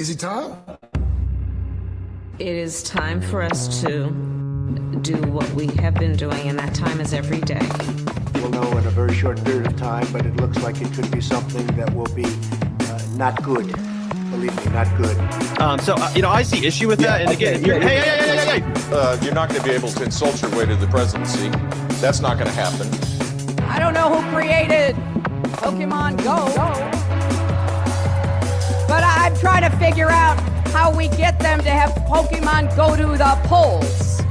Is it time? It is time for us to do what we have been doing, and that time is every day. We'll know in a very short period of time, but it looks like it could be something that will be not good. Believe me, not good. I see issue with that. And again, hey. You're not going to be able to insult your way to the presidency. That's not going to happen. I don't know who created Pokemon Go, but I'm trying to figure out how we get them to have Pokemon go to the polls.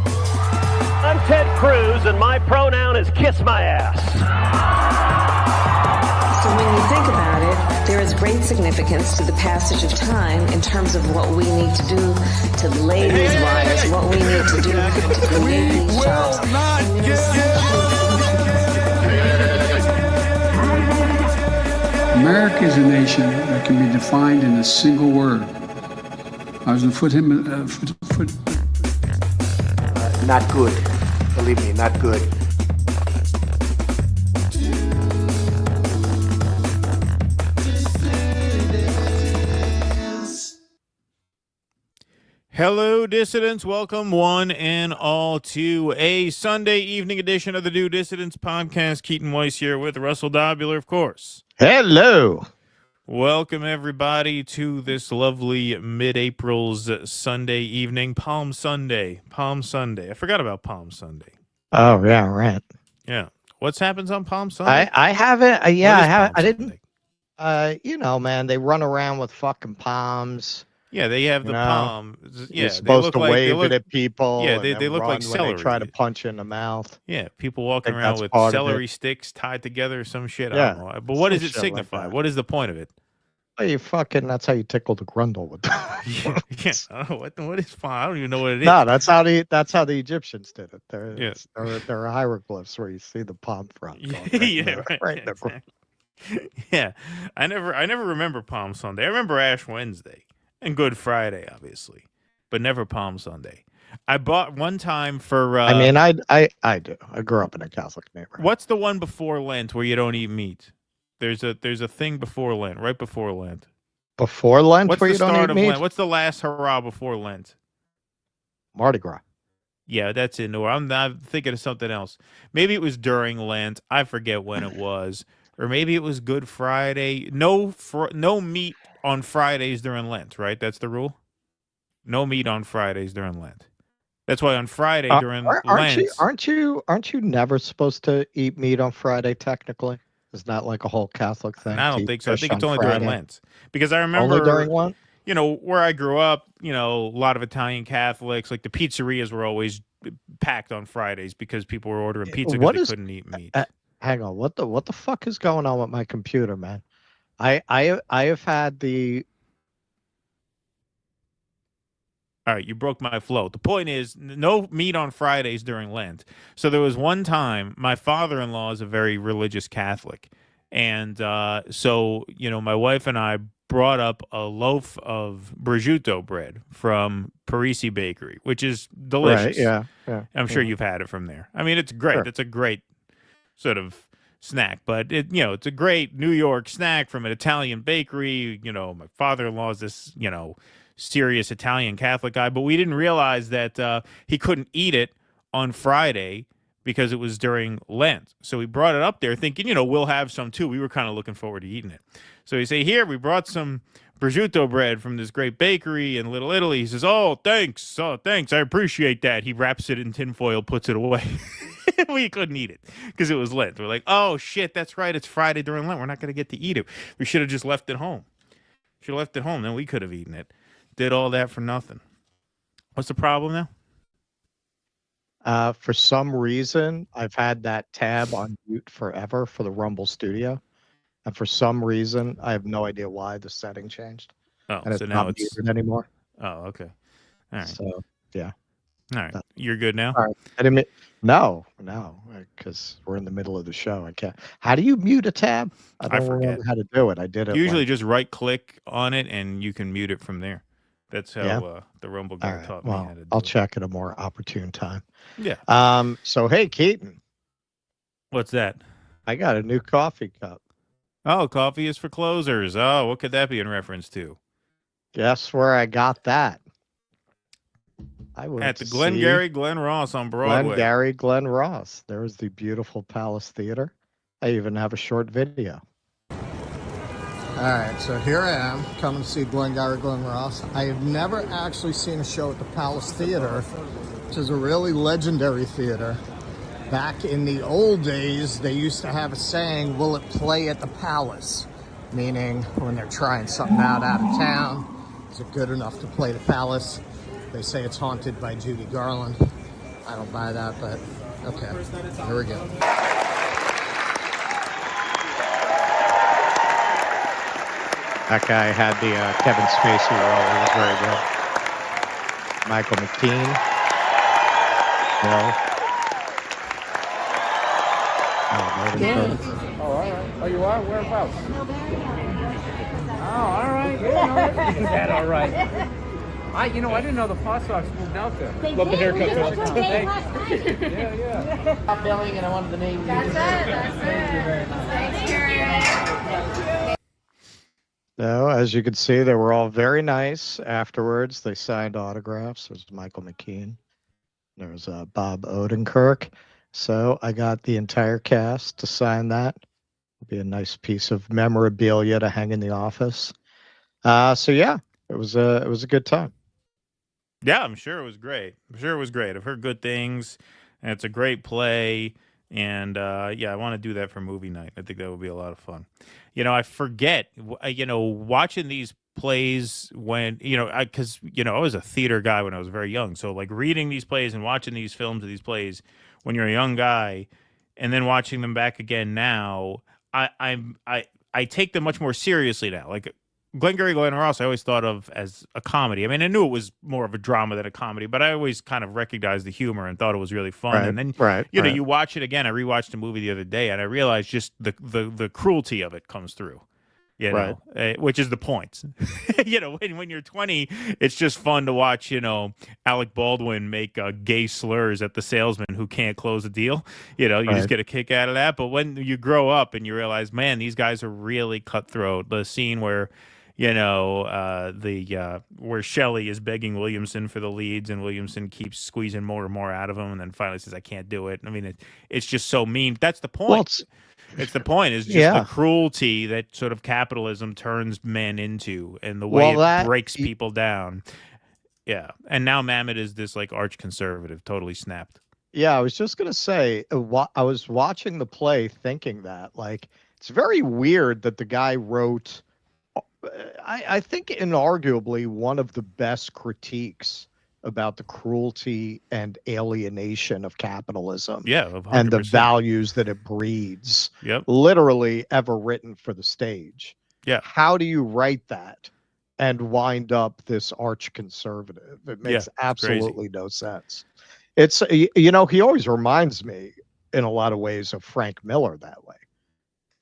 I'm Ted Cruz, and my pronoun is kiss my ass. So when you think about it, there is great significance to the passage of time in terms of what we need to do to lay these wires, what we need to do to create these jobs. America is a nation that can be defined in a single word. I was going to put Not good. Believe me, not good. Hello, dissidents. Welcome, one and all, to a Sunday evening edition of the New Dissidents podcast. Keaton Weiss here with Russell Dobular, of course. Hello. Welcome, everybody, to this lovely mid-April's Sunday evening. Palm Sunday. I forgot about Palm Sunday. Oh, yeah, right. Yeah. What's happens on Palm Sunday? I haven't. I didn't. Sunday? Man, they run around with fucking palms. Yeah, they have the palm. Yeah, you're supposed to wave it at people. Yeah, they look like celery. They try to punch you in the mouth. Yeah, people walking around with celery sticks tied together or some shit. Yeah, I don't know. But what does it signify? What is the point of it? Well, that's how you tickle the grundle with that. Yeah, I don't know what is palm? I don't even know what it is. No, that's how the Egyptians did it. There are hieroglyphs where you see the palm front. Yeah, I never remember Palm Sunday. I remember Ash Wednesday and Good Friday, obviously, but never Palm Sunday. I bought one time for. I do. I grew up in a Catholic neighborhood. What's the one before Lent where you don't eat meat? There's a thing before Lent, right before Lent. Before Lent, what's where the you don't start eat of meat? Lent? What's the last hurrah before Lent? Mardi Gras. Yeah, that's it. No, I'm not thinking of something else. Maybe it was during Lent. I forget when it was, or maybe it was Good Friday. No meat on Fridays during Lent, right? That's the rule. No meat on Fridays during Lent. That's why on Friday during Lent, aren't you never supposed to eat meat on Friday? Technically, it's not like a whole Catholic thing. I don't think so. I think it's only during Lent, because I remember only during Lent. You know, where I grew up, a lot of Italian Catholics, like the pizzerias were always packed on Fridays because people were ordering pizza because they couldn't eat meat. Hang on, what the fuck is going on with my computer, man? I have had the. All right, you broke my flow. The point is, no meat on Fridays during Lent. So there was one time, my father-in-law is a very religious Catholic. And so, my wife and I brought up a loaf of prosciutto bread from Parisi Bakery, which is delicious. Right, yeah. I'm sure you've had it from there. I mean, it's great. Sure. It's a great sort of snack, but it's a great New York snack from an Italian bakery. My father-in-law is this, serious Italian Catholic guy, but we didn't realize that he couldn't eat it on Friday because it was during Lent. So we brought it up there thinking, we'll have some too. We were kind of looking forward to eating it. So we say, here, we brought some prosciutto bread from this great bakery in Little Italy. He says, oh, thanks. I appreciate that. He wraps it in tinfoil, puts it away. We couldn't eat it because it was Lent. We're like, oh, shit, that's right. It's Friday during Lent. We're not going to get to eat it. We should have just left it home. Then we could have eaten it. Did all that for nothing. What's the problem now? For some reason, I've had that tab on mute forever for the Rumble Studio. And for some reason, I have no idea why the setting changed. Oh, and so it's now not it's muted anymore. Oh, okay. All right. So, yeah. All right. You're good now? All right. I didn't no, because we're in the middle of the show. I can't. How do you mute a tab? I don't remember how to do it. I did it. Usually just right click on it and you can mute it from there. That's how the Rumble guy taught me how to do I'll check at a more opportune time. Yeah. So, hey, Keaton. What's that? I got a new coffee cup. Oh, coffee is for closers. Oh, what could that be in reference to? Guess where I got that? I went At to the see Glengarry Glen Ross on Broadway. Glengarry Glen Ross. There was the beautiful Palace Theater. I even have a short video. All right, so here I am coming to see Glengarry Glen Ross. I have never actually seen a show at the Palace Theater, which is a really legendary theater. Back in the old days, they used to have a saying, "Will it play at the Palace?" Meaning when they're trying something out of town, is it good enough to play the Palace? They say it's haunted by Judy Garland. I don't buy that, but okay, here we go. That guy had the Kevin Spacey role. He was very good. Michael McKean. Oh, all right. Oh, you are? Whereabouts? Oh, all right. Yeah, is that all right? I didn't know the Paw Sox moved out there. Love the haircut. Yeah. I'm billing, and I wanted the name. That's it. Thank you very much. Thanks, Karen. So, as you can see, they were all very nice afterwards. They signed autographs. There's Michael McKean. There's Bob Odenkirk. So I got the entire cast to sign that. It'll be a nice piece of memorabilia to hang in the office. So yeah, it was a good time. Yeah, I'm sure it was great. I've heard good things, and it's a great play. And yeah, I want to do that for movie night. I think that would be a lot of fun. I forget, watching these plays when, because, I was a theater guy when I was very young. So like reading these plays and watching these films of these plays when you're a young guy and then watching them back again now, I take them much more seriously now. Like Glengarry Glen Ross, I always thought of as a comedy. I mean, I knew it was more of a drama than a comedy, but I always kind of recognized the humor and thought it was really fun. Right, and then, right. You watch it again. I rewatched the movie the other day, and I realized just the cruelty of it comes through. Which is the point. When you're 20, it's just fun to watch, Alec Baldwin make gay slurs at the salesman who can't close a deal. You just get a kick out of that. But when you grow up and you realize, man, these guys are really cutthroat. The scene where, where Shelley is begging Williamson for the leads and Williamson keeps squeezing more and more out of him and then finally says, I can't do it. I mean, it's just so mean. That's the point. Well, it's the point is just the cruelty that sort of capitalism turns men into and the way it breaks people down. Yeah. And now Mamet is this like arch conservative, totally snapped. Yeah, I was just going to say, I was watching the play thinking that, like, it's very weird that the guy wrote, I think inarguably one of the best critiques about the cruelty and alienation of capitalism, and the values that it breeds, literally ever written for the stage. Yeah. How do you write that and wind up this arch conservative? It makes absolutely no sense. It's, he always reminds me in a lot of ways of Frank Miller that way.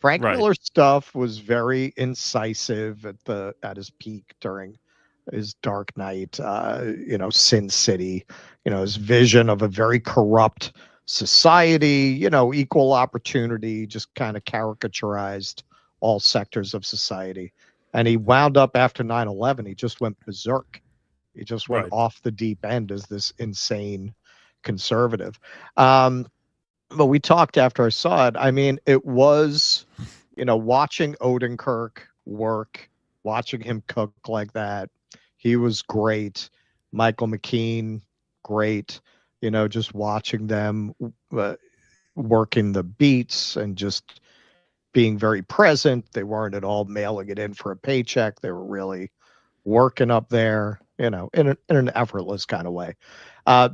Frank Miller's stuff was very incisive at his peak during his Dark Knight, Sin City, his vision of a very corrupt society, equal opportunity, just kind of caricaturized all sectors of society. And he wound up after 9/11, he just went berserk. He just went off the deep end as this insane conservative. But we talked after I saw it. I mean, it was, watching Odenkirk work, watching him cook like that. He was great. Michael McKean, great. Just watching them working the beats and just being very present. They weren't at all mailing it in for a paycheck. They were really working up there, in an effortless kind of way.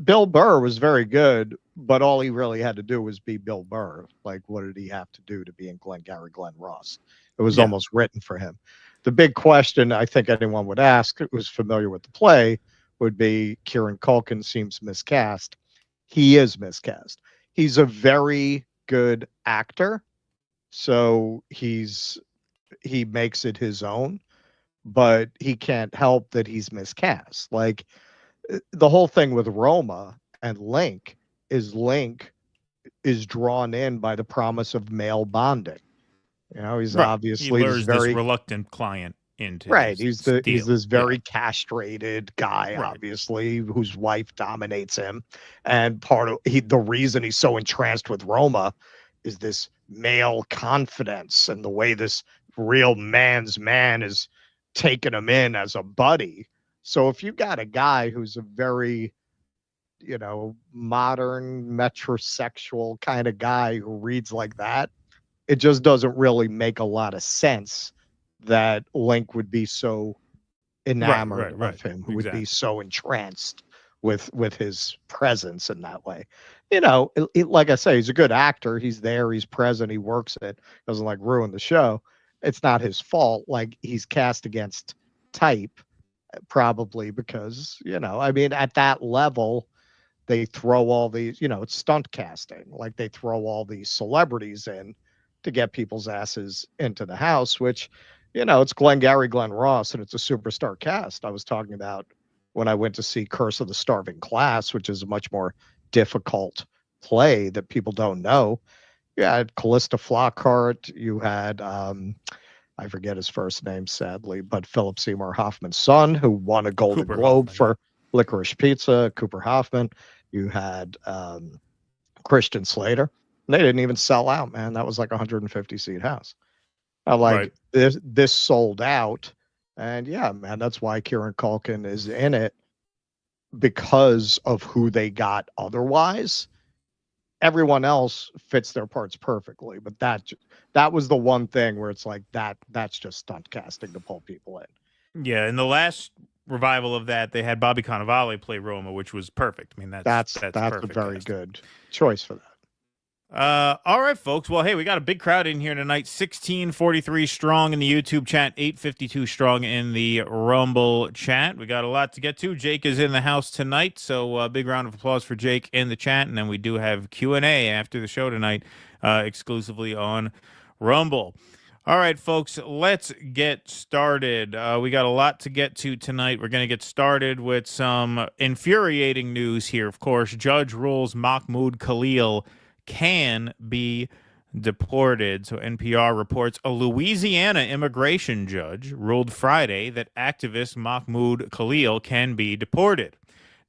Bill Burr was very good, but all he really had to do was be Bill Burr. Like, what did he have to do to be in Glengarry Glen Ross? It was almost written for him. The big question I think anyone would ask who's familiar with the play would be, Kieran Culkin seems miscast. He is miscast. He's a very good actor, so he makes it his own, but he can't help that he's miscast. Like, the whole thing with Roma and Link is drawn in by the promise of male bonding. He's obviously this reluctant client. into Right. his He's deal. this very castrated guy, Right. obviously, whose wife dominates him. And the reason he's so entranced with Roma is this male confidence and the way this real man's man is taking him in as a buddy. So if you got a guy who's a very, modern metrosexual kind of guy who reads like that, it just doesn't really make a lot of sense that Link would be so enamored of him, who would be so entranced with his presence in that way. Like I say, he's a good actor. He's there, he's present, he works it, doesn't ruin the show. It's not his fault. He's cast against type, probably because, at that level, they throw all these, it's stunt casting. They throw all these celebrities in to get people's asses into the house, which, it's Glengarry Glen Ross, and it's a superstar cast. I was talking about when I went to see Curse of the Starving Class, which is a much more difficult play that people don't know. You had Callista Flockhart. You had, I forget his first name, sadly, but Philip Seymour Hoffman's son, who won a Golden Globe for Licorice Pizza, Cooper Hoffman. You had Christian Slater. They didn't even sell out, man. That was 150 seat house. This sold out, and yeah, man, that's why Kieran Culkin is in it, because of who they got. Otherwise, everyone else fits their parts perfectly, but that was the one thing where it's that's just stunt casting to pull people in. Yeah, in the last revival of that, they had Bobby Cannavale play Roma, which was perfect. I mean, that's a perfect very good choice for that. All right, folks. Well, hey, we got a big crowd in here tonight. 1643 strong in the YouTube chat, 852 strong in the Rumble chat. We got a lot to get to. Jake is in the house tonight, so big round of applause for Jake in the chat. And then we do have Q&A after the show tonight, exclusively on Rumble. All right, folks, let's get started. We got a lot to get to tonight. We're going to get started with some infuriating news here. Of course, judge rules Mahmoud Khalil can be deported. So NPR reports a Louisiana immigration judge ruled Friday that activist Mahmoud Khalil can be deported.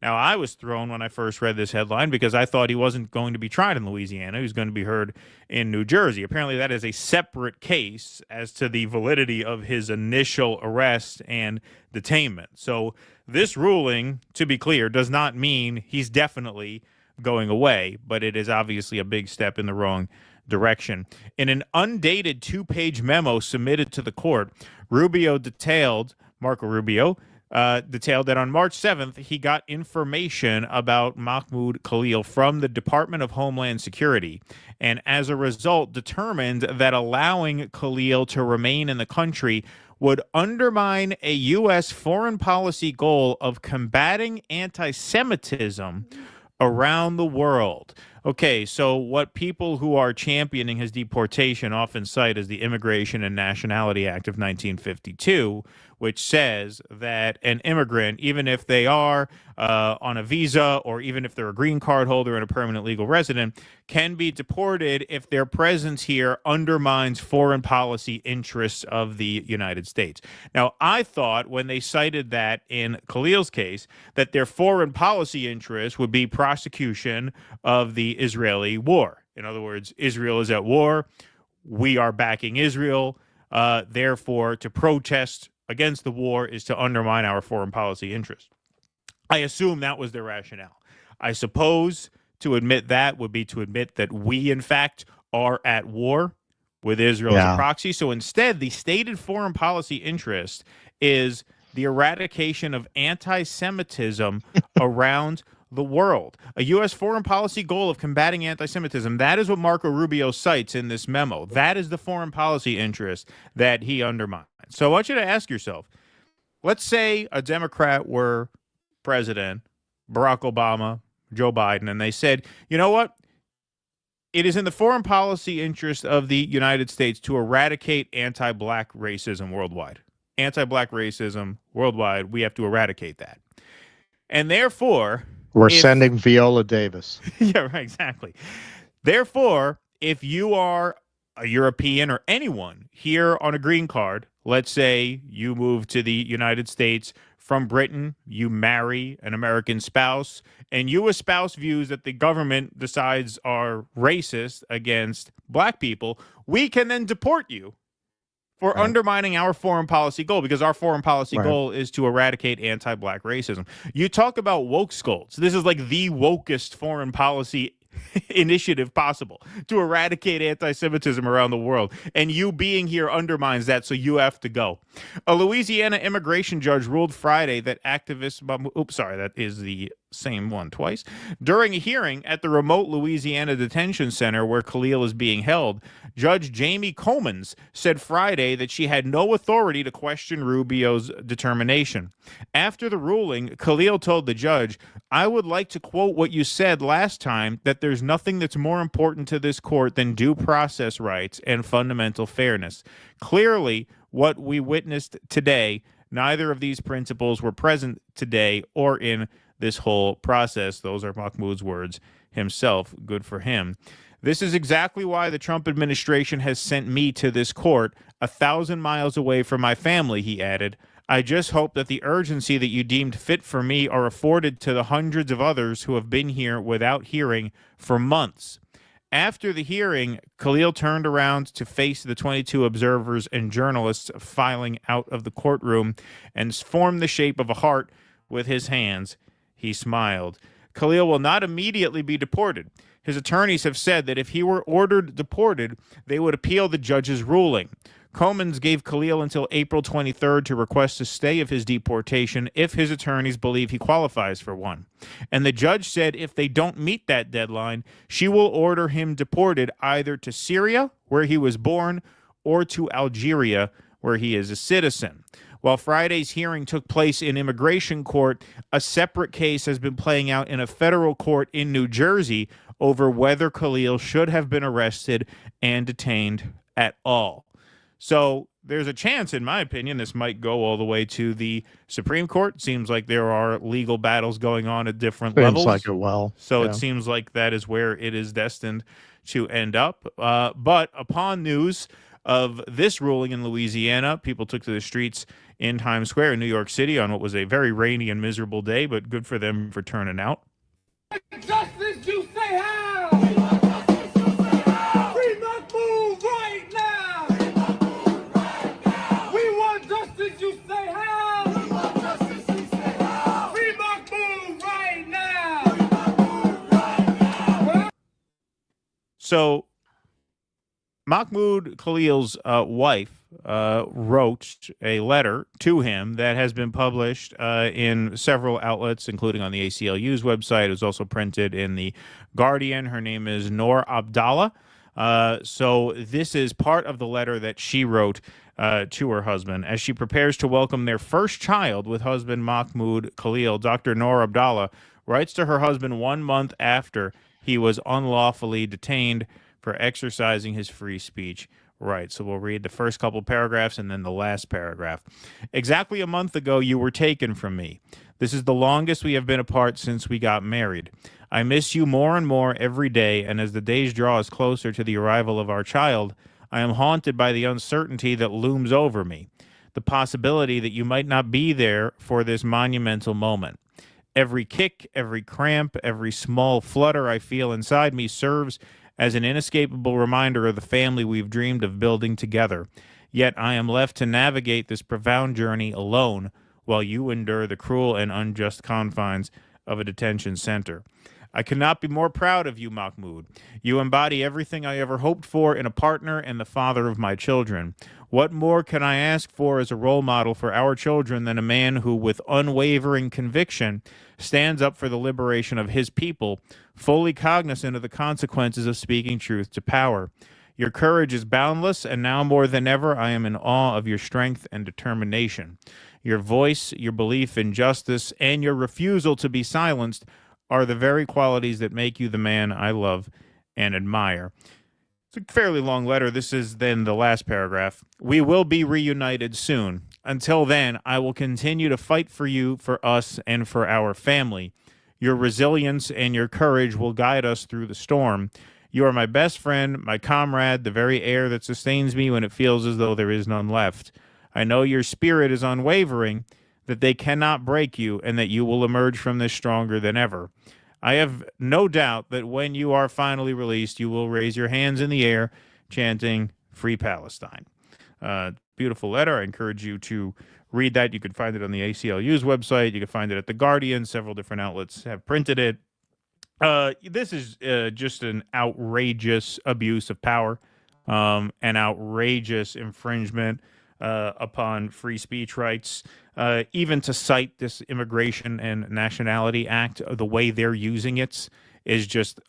Now, I was thrown when I first read this headline because I thought he wasn't going to be tried in Louisiana. He was going to be heard in New Jersey. Apparently, that is a separate case as to the validity of his initial arrest and detainment. So this ruling, to be clear, does not mean he's definitely going away, but it is obviously a big step in the wrong direction. In an undated 2-page memo submitted to the court, Marco Rubio detailed that on March 7th, he got information about Mahmoud Khalil from the Department of Homeland Security, and as a result determined that allowing Khalil to remain in the country would undermine a U.S. foreign policy goal of combating anti-Semitism around the world. Okay, so what people who are championing his deportation often cite as the Immigration and Nationality Act of 1952, which says that an immigrant, even if they are on a visa or even if they're a green card holder and a permanent legal resident, can be deported if their presence here undermines foreign policy interests of the United States. Now, I thought when they cited that in Khalil's case, that their foreign policy interest would be prosecution of the Israeli war. In other words, Israel is at war. We are backing Israel. Therefore, to protest against the war is to undermine our foreign policy interest. I assume that was their rationale. I suppose to admit that would be to admit that we, in fact, are at war with Israel as a proxy. So instead, the stated foreign policy interest is the eradication of anti-Semitism around the world. A U.S. foreign policy goal of combating anti-Semitism. That is what Marco Rubio cites in this memo. That is the foreign policy interest that he undermines. So I want you to ask yourself, let's say a Democrat were president, Barack Obama, Joe Biden, and they said, you know what? It is in the foreign policy interest of the United States to eradicate anti-black racism worldwide. Anti-black racism worldwide, we have to eradicate that. And therefore, we're sending Viola Davis. Yeah, right, exactly. Therefore, if you are a European or anyone here on a green card, let's say you move to the United States from Britain, you marry an American spouse, and you espouse views that the government decides are racist against black people, we can then deport you for undermining our foreign policy goal, because our foreign policy goal is to eradicate anti-black racism. You talk about woke skulls. This is like the wokest foreign policy initiative possible to eradicate anti-Semitism around the world. And you being here undermines that, so you have to go. A Louisiana immigration judge ruled Friday that activists... that is the same one twice. During a hearing at the remote Louisiana detention center where Khalil is being held, Judge Jamie Comans said Friday that she had no authority to question Rubio's determination. After the ruling, Khalil told the judge, "I would like to quote what you said last time, that there's nothing that's more important to this court than due process rights and fundamental fairness. Clearly, what we witnessed today, neither of these principles were present today or in this whole process." Those are Mahmoud's words himself. Good for him. "This is exactly why the Trump administration has sent me to this court, 1,000 miles away from my family," he added. "I just hope that the urgency that you deemed fit for me are afforded to the hundreds of others who have been here without hearing for months." After the hearing, Khalil turned around to face the 22 observers and journalists filing out of the courtroom and formed the shape of a heart with his hands. He smiled. Khalil will not immediately be deported. His attorneys have said that if he were ordered deported, they would appeal the judge's ruling. Comans gave Khalil until April 23rd to request a stay of his deportation if his attorneys believe he qualifies for one. And the judge said if they don't meet that deadline, she will order him deported either to Syria, where he was born, or to Algeria, where he is a citizen. While Friday's hearing took place in immigration court, a separate case has been playing out in a federal court in New Jersey over whether Khalil should have been arrested and detained at all. So there's a chance, in my opinion, this might go all the way to the Supreme Court. Seems like there are legal battles going on at different levels. Seems like it will. So it seems like that is where it is destined to end up. But upon news of this ruling in Louisiana, people took to the streets in Times Square in New York City on what was a very rainy and miserable day, but good for them for turning out. Justice, you say how? Free Mahmoud right now! We want justice, you say how? Free Mahmoud right now! So Mahmoud Khalil's wife wrote a letter to him that has been published in several outlets, including on the ACLU's website. It was also printed in The Guardian. Her name is Noor Abdallah. So this is part of the letter that she wrote to her husband. As she prepares to welcome their first child with husband Mahmoud Khalil, Dr. Noor Abdallah writes to her husband 1 month after he was unlawfully detained for exercising his free speech right. So we'll read the first couple paragraphs and then the last paragraph. "Exactly a month ago, you were taken from me. This is the longest we have been apart since we got married. I miss you more and more every day, and as the days draw us closer to the arrival of our child, I am haunted by the uncertainty that looms over me, the possibility that you might not be there for this monumental moment. Every kick, every cramp, every small flutter I feel inside me serves as an inescapable reminder of the family we've dreamed of building together. Yet I am left to navigate this profound journey alone while you endure the cruel and unjust confines of a detention center. I cannot be more proud of you, Mahmoud. You embody everything I ever hoped for in a partner and the father of my children. What more can I ask for as a role model for our children than a man who, with unwavering conviction, stands up for the liberation of his people, fully cognizant of the consequences of speaking truth to power. Your courage is boundless, and now more than ever I am in awe of your strength and determination. Your voice, your belief in justice, and your refusal to be silenced are the very qualities that make you the man I love and admire." It's a fairly long letter. This is then the last paragraph. "We will be reunited soon. Until then, I will continue to fight for you, for us, and for our family. Your resilience and your courage will guide us through the storm. You are my best friend, my comrade, the very air that sustains me when it feels as though there is none left. I know your spirit is unwavering, that they cannot break you, and that you will emerge from this stronger than ever. I have no doubt that when you are finally released, you will raise your hands in the air, chanting, Free Palestine. Beautiful letter. I encourage you to read that. You can find it on the ACLU's website. You can find it at The Guardian. Several different outlets have printed it. This is just an outrageous abuse of power, an outrageous infringement upon free speech rights. Even to cite this Immigration and Nationality Act, the way they're using it is just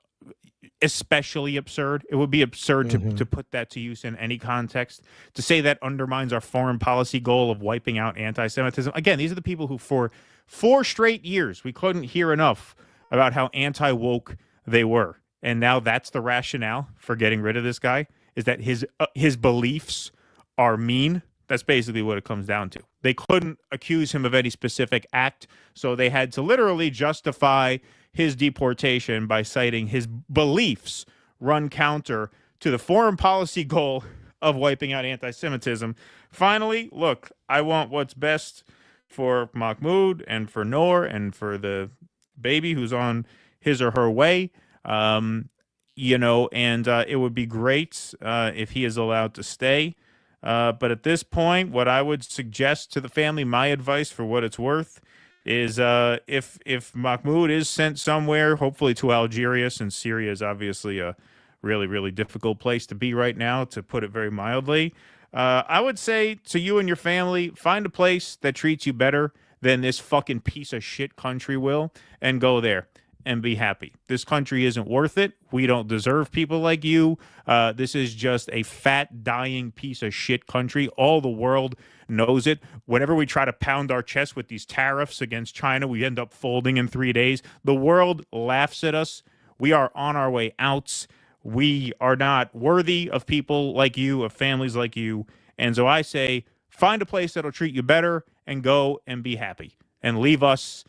especially absurd. It would be absurd to put that to use in any context. To say that undermines our foreign policy goal of wiping out anti-Semitism. Again, these are the people who for 4 straight years we couldn't hear enough about how anti-woke they were. And now that's the rationale for getting rid of this guy, is that his beliefs are mean. That's basically what it comes down to. They couldn't accuse him of any specific act, so they had to literally justify his deportation by citing his beliefs run counter to the foreign policy goal of wiping out anti-Semitism. Finally, look, I want what's best for Mahmoud and for Noor and for the baby who's on his or her way. And it would be great if he is allowed to stay. But at this point, what I would suggest to the family, my advice for what it's worth, is if Mahmoud is sent somewhere, hopefully to Algeria, since Syria is obviously a really, really difficult place to be right now, to put it very mildly, I would say to you and your family, find a place that treats you better than this fucking piece of shit country will, and go there and be happy. This country isn't worth it. We don't deserve people like you. This is just a fat, dying piece of shit country. All the world knows it. Whenever we try to pound our chest with these tariffs against China, we end up folding in 3 days. The world laughs at us. We are on our way out. We are not worthy of people like you, of families like you. And so I say, find a place that'll treat you better and go and be happy and leave us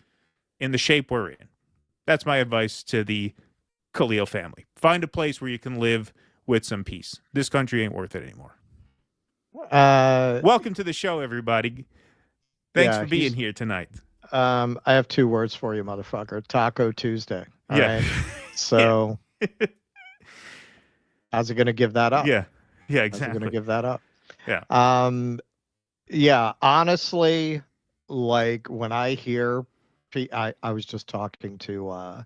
in the shape we're in. That's my advice to the Khalil family. Find a place where you can live with some peace. This country ain't worth it anymore. Welcome to the show, everybody. Thanks for being here tonight. I have 2 words for you, motherfucker. Taco Tuesday. All right? So how's it going to give that up? Yeah, exactly. How's it going to give that up? Yeah. Honestly, like when I hear, I was just talking to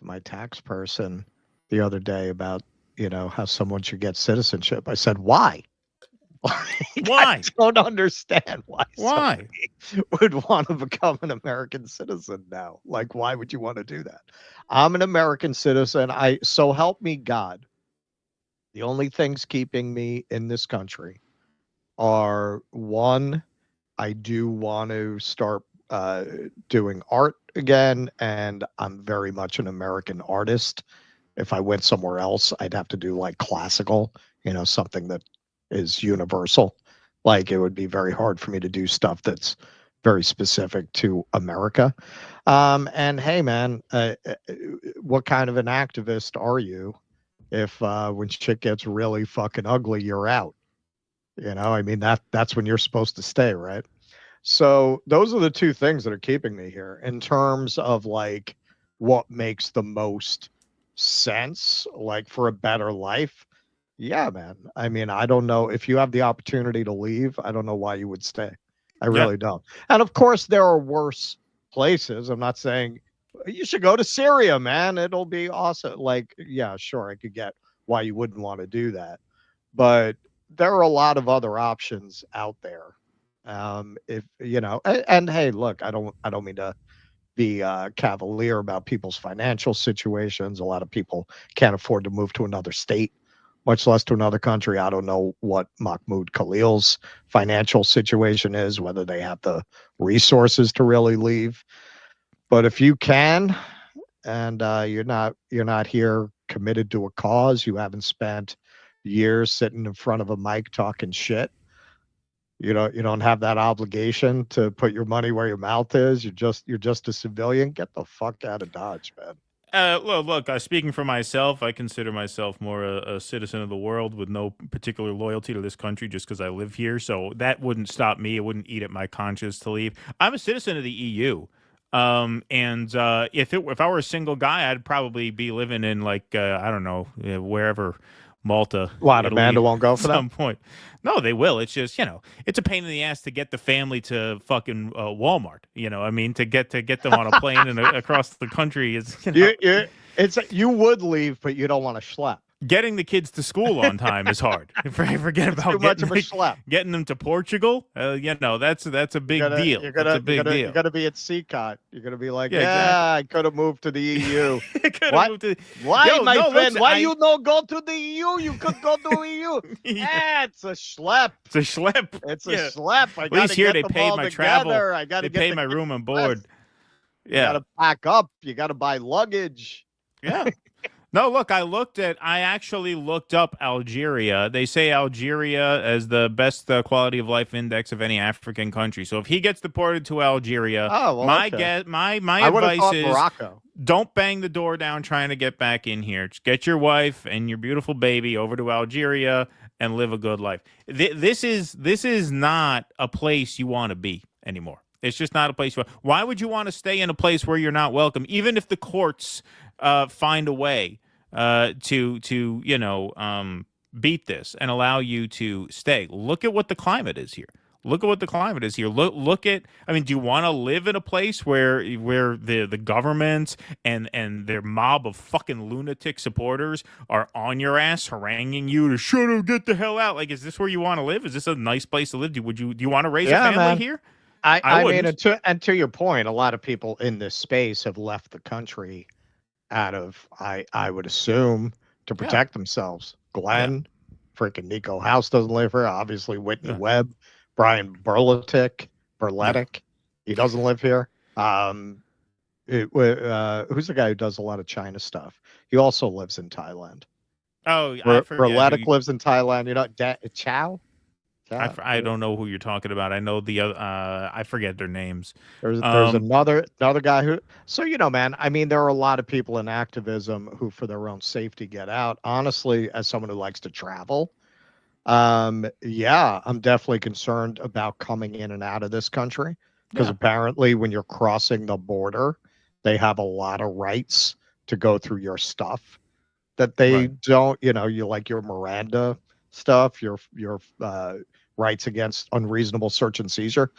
my tax person the other day about, how someone should get citizenship. I said, why? Why? I don't understand why somebody would want to become an American citizen now. Like, why would you want to do that? I'm an American citizen. So help me God. The only things keeping me in this country are, 1, I do want to start doing art again, and I'm very much an American artist. If I went somewhere else, I'd have to do like classical, something that is universal. Like, it would be very hard for me to do stuff that's very specific to America. And hey, man, what kind of an activist are you if when shit gets really fucking ugly, you're out? That's when you're supposed to stay, right? So those are the 2 things that are keeping me here in terms of like what makes the most sense, like for a better life. Yeah, man. I don't know if you have the opportunity to leave. I don't know why you would stay. I really don't. And of course, there are worse places. I'm not saying you should go to Syria, man. It'll be awesome. Like, yeah, sure. I could get why you wouldn't want to do that. But there are a lot of other options out there. If and hey, look, I don't mean to be cavalier about people's financial situations. A lot of people can't afford to move to another state, much less to another country. I don't know what Mahmoud Khalil's financial situation is, whether they have the resources to really leave. But if you can, and you're not here committed to a cause, you haven't spent years sitting in front of a mic talking shit, you don't have that obligation to put your money where your mouth is. You're just a civilian. Get the fuck out of Dodge, man. Look, speaking for myself, I consider myself more a citizen of the world with no particular loyalty to this country just because I live here. So that wouldn't stop me. It wouldn't eat at my conscience to leave. I'm a citizen of the EU. If I were a single guy, I'd probably be living in like I don't know, wherever, Malta. What, Italy, Amanda won't go for that? At some point. No, they will. It's just, it's a pain in the ass to get the family to fucking Walmart. I mean, to get them on a plane and across the country is, you would leave, but you don't want to schlep. Getting the kids to school on time is hard. Forget about too much of a schlep. Getting them to Portugal. That's a big deal. You That's a big deal. You got to be at CECOT. You're gonna be like, exactly. I could have moved to the EU. Why, Yo, my no, friend? listen, Why you no go to the EU? You could go to the EU. It's a schlep. It's a schlep. It's a schlep. At least here they paid my travel. They paid my room and board. You got to pack up. You got to buy luggage. Yeah. No, look, I actually looked up Algeria. They say Algeria as the best quality of life index of any African country. So if he gets deported to Algeria, my advice is Morocco. Don't bang the door down trying to get back in here. Just get your wife and your beautiful baby over to Algeria and live a good life. This is not a place you want to be anymore. It's just not a place. Why would you want to stay in a place where you're not welcome, even if the courts find a way to beat this and allow you to stay? Look at what the climate is here. Look at. I mean, do you want to live in a place where the government and their mob of fucking lunatic supporters are on your ass, haranguing you to shut up, get the hell out? Like, is this where you want to live? Is this a nice place to live? Do you want to raise a family here? I mean, and to your point, a lot of people in this space have left the country out of, I would assume, to protect themselves. Glenn, freaking Nico House doesn't live here. Obviously, Whitney Webb, Brian Berletic, he doesn't live here. Who's the guy who does a lot of China stuff? He also lives in Thailand. Oh, I forget. Berletic lives in Thailand. Chow? I don't know who you're talking about. I know the other. I forget their names. There's another guy who. So man. I mean, there are a lot of people in activism who, for their own safety, get out. Honestly, as someone who likes to travel, I'm definitely concerned about coming in and out of this country because apparently, when you're crossing the border, they have a lot of rights to go through your stuff that they don't. You like your Miranda stuff, your rights against unreasonable search and seizure,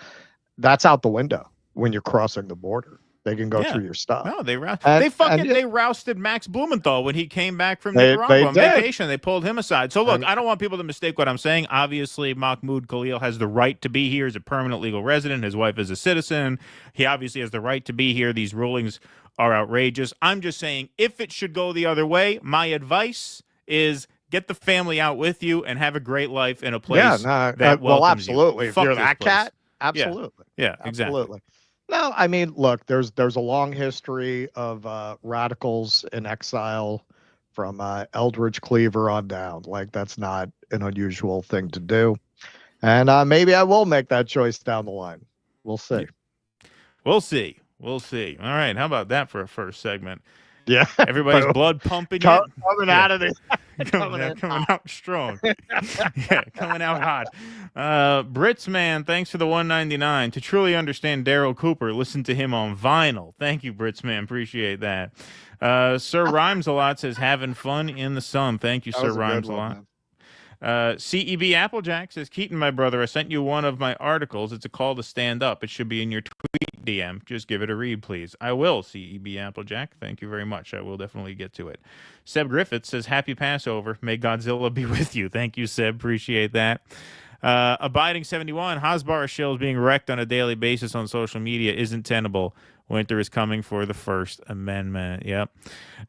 that's out the window when you're crossing the border. They can go through your stuff. No, they rousted Max Blumenthal when he came back from Nicaragua on vacation. They pulled him aside. So look, I don't want people to mistake what I'm saying. Obviously, Mahmoud Khalil has the right to be here as a permanent legal resident. His wife is a citizen. He obviously has the right to be here. These rulings are outrageous. I'm just saying, if it should go the other way, my advice is get the family out with you and have a great life in a place that welcomes absolutely. you. If you're that cat, absolutely. Yeah, exactly. Absolutely. No, I mean, look, there's a long history of radicals in exile from Eldridge Cleaver on down. Like, that's not an unusual thing to do. And maybe I will make that choice down the line. We'll see. We'll see. All right. How about that for a first segment? Yeah. Everybody's blood pumping coming out of this. coming out strong. Coming out hot. Brits man, thanks for the $1.99. To truly understand Daryl Cooper, listen to him on vinyl. Thank you, Brits man. Appreciate that. Sir Rhymes a lot says having fun in the sun. Thank you, Sir Rhymes a lot. CEB Applejack says, Keaton, my brother, I sent you one of my articles. It's a call to stand up. It should be in your tweet DM. Just give it a read, please. I will, CEB Applejack. Thank you very much. I will definitely get to it. Seb Griffith says, happy Passover. May Godzilla be with you. Thank you, Seb. Appreciate that. Abiding 71, Hasbara shills being wrecked on a daily basis on social media isn't tenable. Winter is coming for the First Amendment. Yep.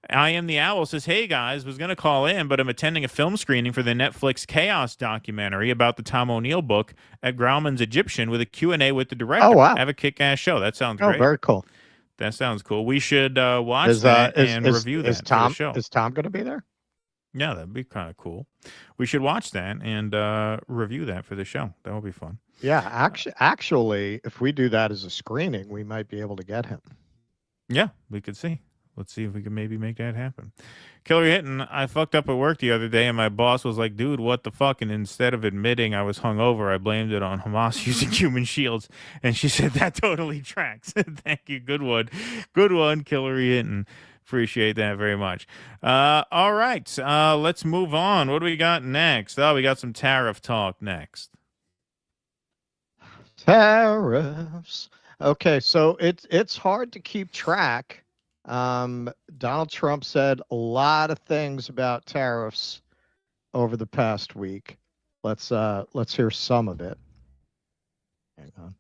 I Am the Owl says, hey, guys, was going to call in, but I'm attending a film screening for the Netflix Chaos documentary about the Tom O'Neill book at Grauman's Egyptian with a Q&A with the director. Oh, wow. Have a kick-ass show. That sounds great. Oh, very cool. That sounds cool. We should watch that and review that for the show. Is Tom going to be there? Yeah, that'd be kind of cool. We should watch that and review that for the show. That would be fun. Yeah, actually, if we do that as a screening, we might be able to get him. Yeah, we could see. let's see if we can maybe make that happen. Killer Hitting, I fucked up at work the other day, and my boss was like, dude, what the fuck? And instead of admitting I was hungover, I blamed it on Hamas using human shields. And she said, that totally tracks. Thank you. Good one. Good one, Killer Hitting. Appreciate that very much. All right. Let's move on. What do we got next? Oh, we got some tariff talk next. Tariffs. Okay, so it's hard to keep track. Donald Trump said a lot of things about tariffs over the past week. Let's hear some of it. Hang on.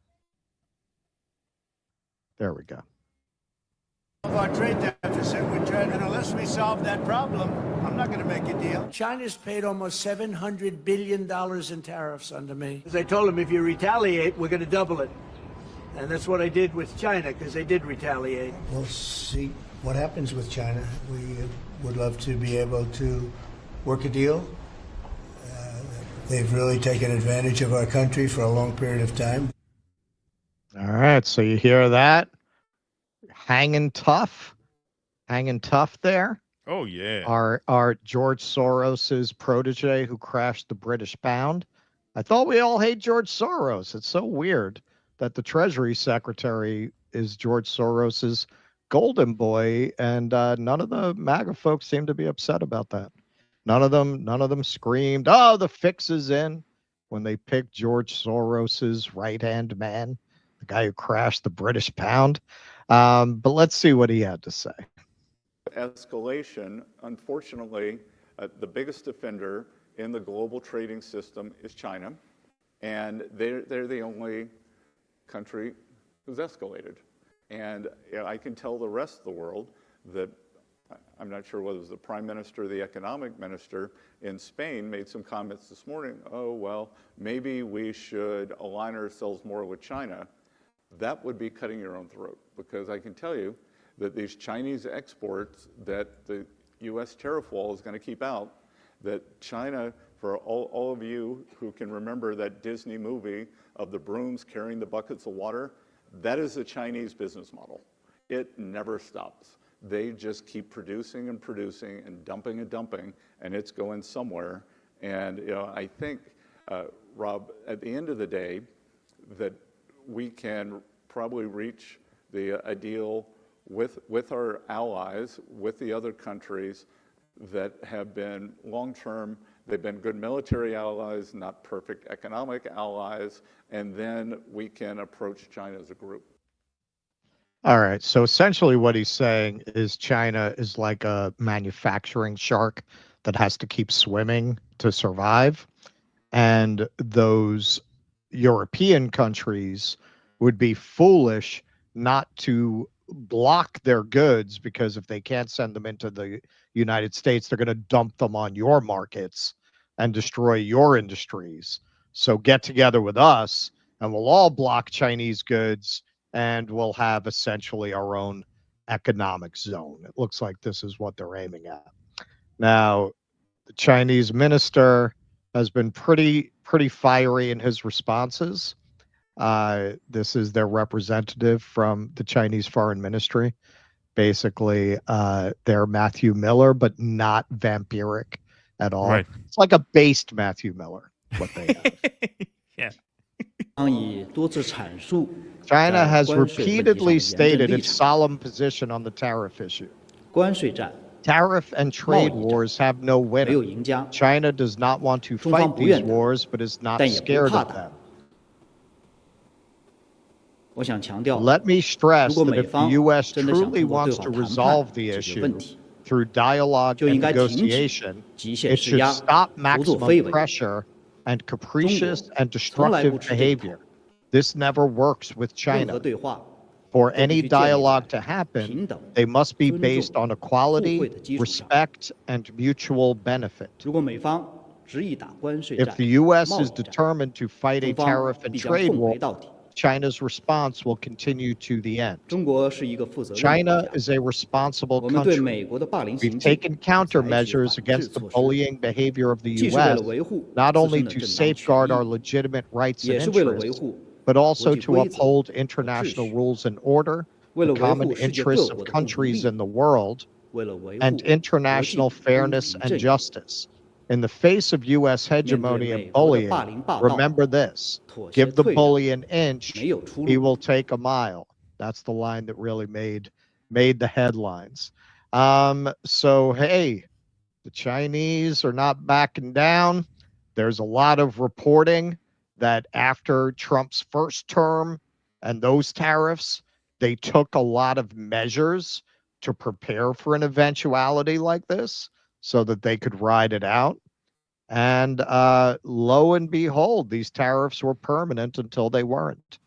There we go. Our trade deficit with China, and unless we solve that problem, I'm not going to make a deal. China's paid almost $700 billion in tariffs under me. As I told them, if you retaliate, we're going to double it. And that's what I did with China, because they did retaliate. We'll see what happens with China. We would love to be able to work a deal. They've really taken advantage of our country for a long period of time. All right, so you hear that? Hanging tough there. Oh, yeah. Our George Soros's protege who crashed the British pound. I thought we all hate George Soros. It's so weird that the Treasury Secretary is George Soros's golden boy, and none of the MAGA folks seem to be upset about that. None of them screamed, "Oh, the fix is in," when they picked George Soros's right-hand man, the guy who crashed the British pound. But let's see what he had to say. Escalation, unfortunately, the biggest offender in the global trading system is China, and they're the only country who's escalated. And I can tell the rest of the world that I'm not sure whether it was the prime minister or the economic minister in Spain made some comments this morning. Oh, well, maybe we should align ourselves more with China. That would be cutting your own throat, because I can tell you that these Chinese exports that the U.S. tariff wall is going to keep out, that China, for all of you who can remember that Disney movie of the brooms carrying the buckets of water, that is the Chinese business model. It never stops. They just keep producing and producing and dumping, and it's going somewhere. And I think, Rob, at the end of the day, that we can probably reach a deal with our allies, with the other countries that have been long-term. They've been good military allies, not perfect economic allies, and then we can approach China as a group. All right. So essentially what he's saying is China is like a manufacturing shark that has to keep swimming to survive. And those European countries would be foolish not to block their goods, because if they can't send them into the United States, they're going to dump them on your markets and destroy your industries. So get together with us and we'll all block Chinese goods, and we'll have essentially our own economic zone. It looks like this is what they're aiming at. Now, the Chinese minister has been pretty fiery in his responses. This is their representative from the Chinese Foreign Ministry. Basically, they're Matthew Miller, but not vampiric at all. Right. It's like a based Matthew Miller, what they have. Yeah. China has repeatedly stated its solemn position on the tariff issue. Tariff and trade wars have no winner. China does not want to fight these wars, but is not scared of them. Let me stress that if the U.S. truly wants to resolve the issue through dialogue and negotiation, it should stop maximum pressure and capricious and destructive behavior. This never works with China. For any dialogue to happen, they must be based on equality, respect, and mutual benefit. If the U.S. is determined to fight a tariff and trade war, China's response will continue to the end. China is a responsible country. We've taken countermeasures against the bullying behavior of the U.S., not only to safeguard our legitimate rights and interests, but also to uphold international rules and order, the common interests of countries in the world, and international fairness and justice. In the face of U.S. hegemony and bullying, remember this: give the bully an inch, he will take a mile. That's the line that really made the headlines. So, hey, the Chinese are not backing down. There's a lot of reporting that after Trump's first term and those tariffs, they took a lot of measures to prepare for an eventuality like this so that they could ride it out. And lo and behold, these tariffs were permanent until they weren't.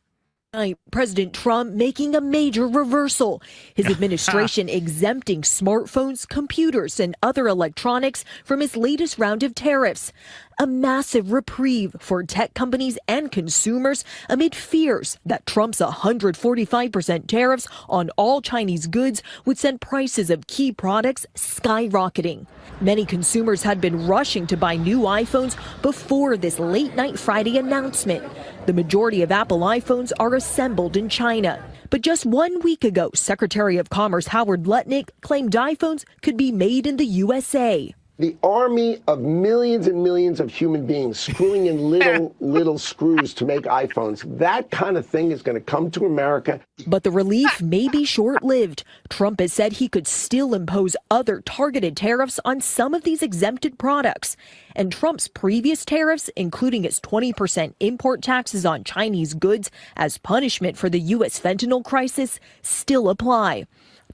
President Trump making a major reversal. His administration exempting smartphones, computers, and other electronics from his latest round of tariffs. A massive reprieve for tech companies and consumers amid fears that Trump's 145% tariffs on all Chinese goods would send prices of key products skyrocketing. Many consumers had been rushing to buy new iPhones before this late-night Friday announcement. The majority of Apple iPhones are assembled in China. But just 1 week ago, Secretary of Commerce Howard Lutnick claimed iPhones could be made in the USA. The army of millions and millions of human beings screwing in little screws to make iPhones, that kind of thing is going to come to America. But the relief may be short-lived. Trump has said he could still impose other targeted tariffs on some of these exempted products. And Trump's previous tariffs, including its 20% import taxes on Chinese goods as punishment for the U.S. fentanyl crisis, still apply.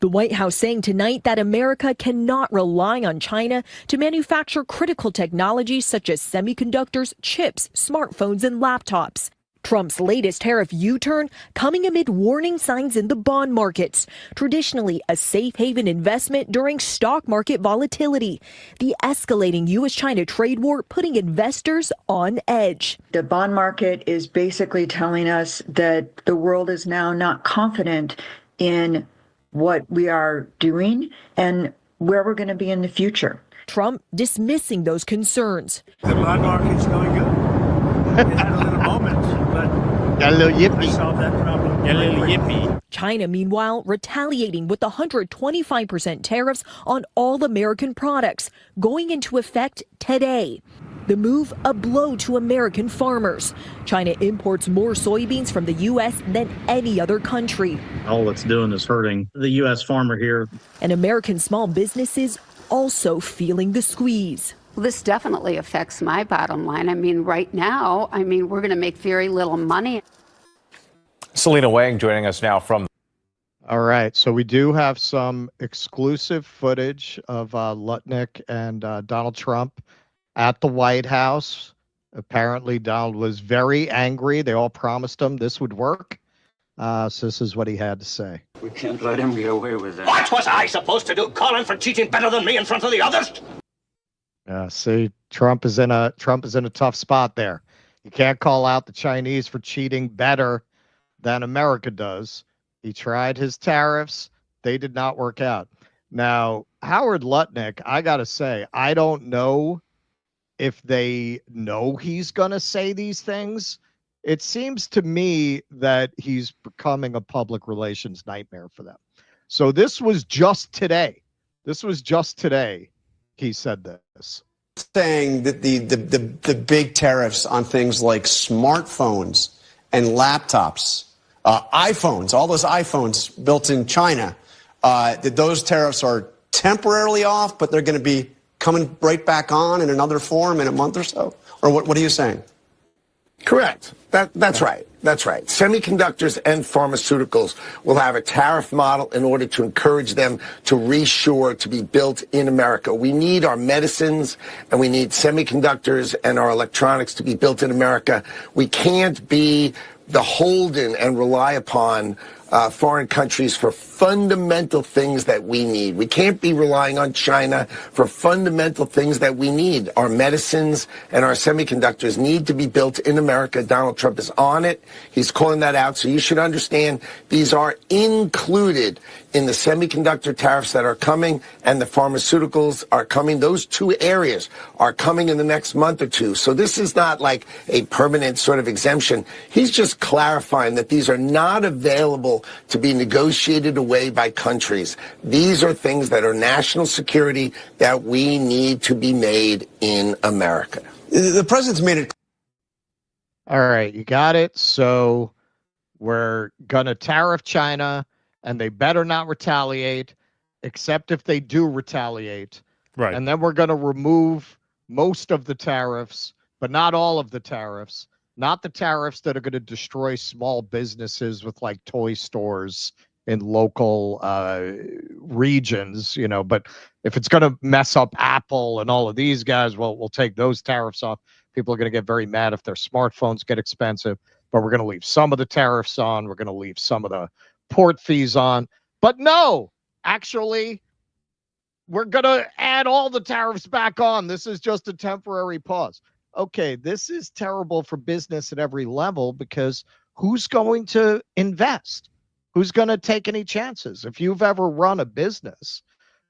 The White House saying tonight that America cannot rely on China to manufacture critical technologies such as semiconductors, chips, smartphones, and laptops. Trump's latest tariff U-turn coming amid warning signs in the bond markets, traditionally a safe haven investment during stock market volatility. The escalating U.S.-China trade war putting investors on edge. The bond market is basically telling us that the world is now not confident in what we are doing and where we're going to be in the future. Trump dismissing those concerns. The bond market's going good. We had a little moment, but got a little yippee. Solve that problem. Got a little yippee. China, meanwhile, retaliating with 125% tariffs on all American products, going into effect today. The move, a blow to American farmers. China imports more soybeans from the U.S. than any other country. All it's doing is hurting the U.S. farmer here. And American small businesses also feeling the squeeze. Well, this definitely affects my bottom line. I mean, right now, we're going to make very little money. Selena Wang joining us now from. All right, so we do have some exclusive footage of Lutnick and Donald Trump at the White House. Apparently, Donald was very angry. They all promised him this would work. So this is what he had to say. We can't let him get away with that. What was I supposed to do? Call him for cheating better than me in front of the others? See, Trump is in a tough spot there. You can't call out the Chinese for cheating better than America does. He tried his tariffs. They did not work out. Now, Howard Lutnick, I got to say, I don't know if they know he's going to say these things. It seems to me that he's becoming a public relations nightmare for them. So this was just today. He said this. Saying that the big tariffs on things like smartphones and laptops, iPhones, all those iPhones built in China, that those tariffs are temporarily off, but they're going to be coming right back on in another form in a month or so? Or what are you saying? Correct. That's right. That's right. Semiconductors and pharmaceuticals will have a tariff model in order to encourage them to reshore, to be built in America. We need our medicines and we need semiconductors and our electronics to be built in America. We can't be beholden and rely upon foreign countries for fundamental things that we need. We can't be relying on China for fundamental things that we need. Our medicines and our semiconductors need to be built in America. Donald Trump is on it. He's calling that out. So you should understand these are included in the semiconductor tariffs that are coming and the pharmaceuticals are coming. Those two areas are coming in the next month or two. So this is not like a permanent sort of exemption. He's just clarifying that these are not available to be negotiated away by countries. These are things that are national security that we need to be made in America. The president's made it. All right, you got it. So we're going to tariff China, and they better not retaliate, except if they do retaliate. Right. And then we're going to remove most of the tariffs, but not all of the tariffs. Not the tariffs that are going to destroy small businesses with like toy stores in local regions, you know. But if it's going to mess up Apple and all of these guys, well, we'll take those tariffs off. People are going to get very mad if their smartphones get expensive, but we're going to leave some of the tariffs on. We're going to leave some of the port fees on. But no, actually, we're going to add all the tariffs back on. This is just a temporary pause. Okay, this is terrible for business at every level, because who's going to invest? Who's going to take any chances? If you've ever run a business,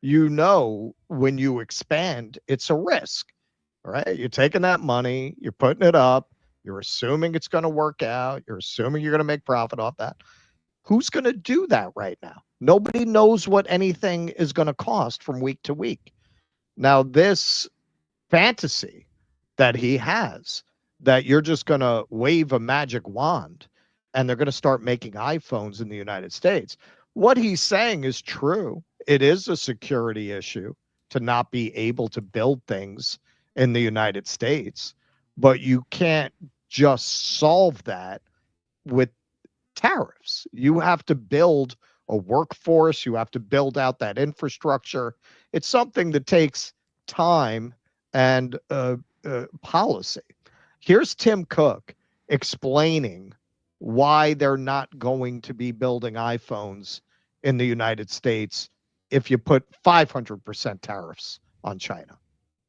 you know when you expand, it's a risk, right? You're taking that money, you're putting it up, you're assuming it's going to work out, you're assuming you're going to make profit off that. Who's going to do that right now? Nobody knows what anything is going to cost from week to week. Now, this fantasy that he has, that you're just going to wave a magic wand and they're going to start making iPhones in the United States. What he's saying is true. It is a security issue to not be able to build things in the United States, but you can't just solve that with tariffs. You have to build a workforce. You have to build out that infrastructure. It's something that takes time and policy. Here's Tim Cook explaining why they're not going to be building iPhones in the United States if you put 500% tariffs on China.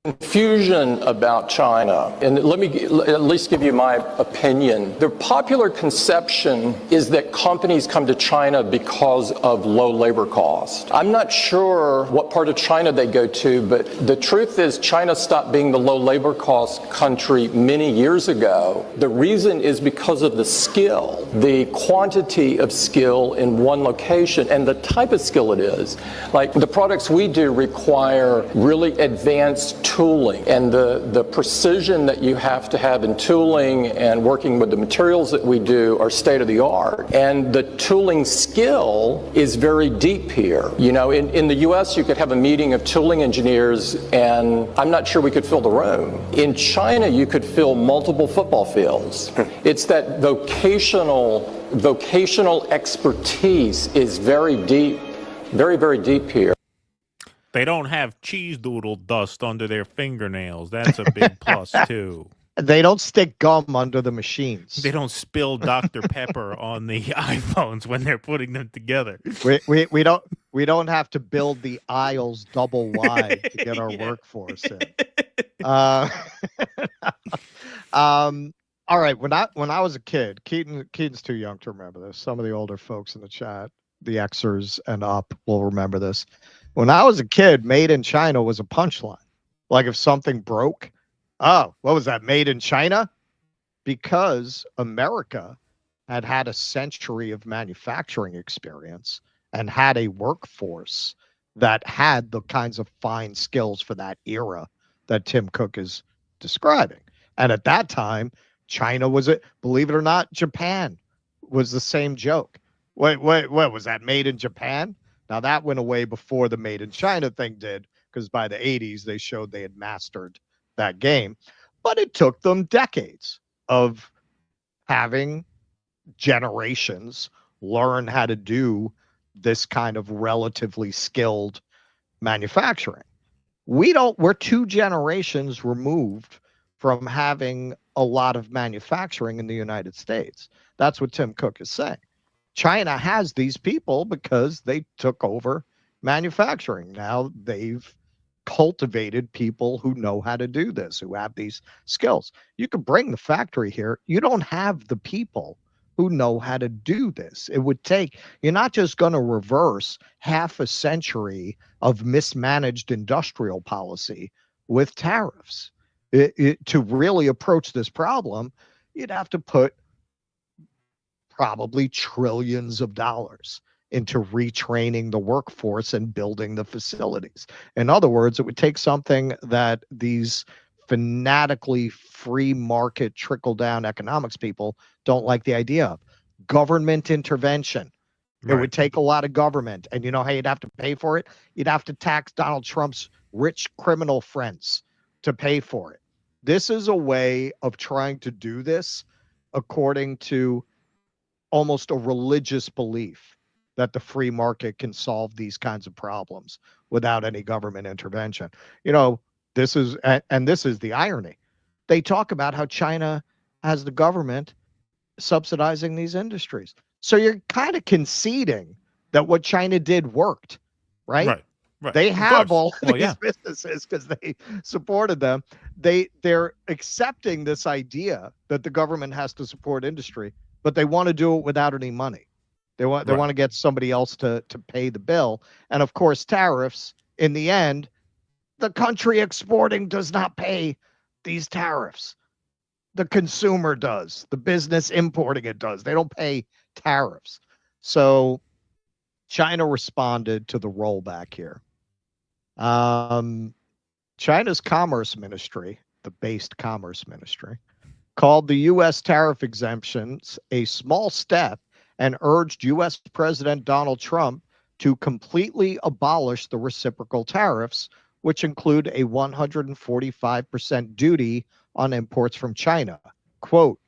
Confusion about China, and let me at least give you my opinion. The popular conception is that companies come to China because of low labor cost. I'm not sure what part of China they go to, but the truth is China stopped being the low labor cost country many years ago. The reason is because of the skill, the quantity of skill in one location, and the type of skill it is. Like the products we do require really advanced tooling, and the precision that you have to have in tooling and working with the materials that we do are state of the art. And the tooling skill is very deep here. You know, in the US you could have a meeting of tooling engineers and I'm not sure we could fill the room. In China you could fill multiple football fields. It's that vocational expertise is very deep, very, very deep here. They don't have cheese doodle dust under their fingernails. That's a big plus, too. They don't stick gum under the machines. They don't spill Dr. Pepper on the iPhones when they're putting them together. We don't have to build the aisles double wide to get our workforce in. All right. When I was a kid, Keaton's too young to remember this. Some of the older folks in the chat, the Xers and up, will remember this. When I was a kid, made in China was a punchline. Like if something broke, oh, what was that, made in China? Because America had had a century of manufacturing experience and had a workforce that had the kinds of fine skills for that era that Tim Cook is describing. And at that time, China was it, believe it or not, Japan was the same joke. Wait, was that made in Japan? Now, that went away before the made in China thing did, because by the 80s, they showed they had mastered that game. But it took them decades of having generations learn how to do this kind of relatively skilled manufacturing. We're 2 generations removed from having a lot of manufacturing in the United States. That's what Tim Cook is saying. China has these people because they took over manufacturing. Now they've cultivated people who know how to do this, who have these skills. You can bring the factory here. You don't have the people who know how to do this. It would take, you're not just going to reverse half a century of mismanaged industrial policy with tariffs. To really approach this problem, you'd have to put probably trillions of dollars into retraining the workforce and building the facilities. In other words, it would take something that these fanatically free market trickle down economics people don't like the idea of. Government intervention. It would take a lot of government. And you know how you'd have to pay for it? You'd have to tax Donald Trump's rich criminal friends to pay for it. This is a way of trying to do this according to almost a religious belief that the free market can solve these kinds of problems without any government intervention. You know, this is, and this is the irony. They talk about how China has the government subsidizing these industries. So you're kind of conceding that what China did worked, right? Right. They have all these businesses because they supported them. They're accepting this idea that the government has to support industry, but they want to do it without any money. They want to get somebody else to pay the bill. And of course, tariffs, in the end, the country exporting does not pay these tariffs. The consumer does. The business importing it does. They don't pay tariffs. So China responded to the rollback here. China's Commerce Ministry, the based Commerce Ministry, called the U.S. tariff exemptions a small step and urged U.S. President Donald Trump to completely abolish the reciprocal tariffs, which include a 145% duty on imports from China. Quote,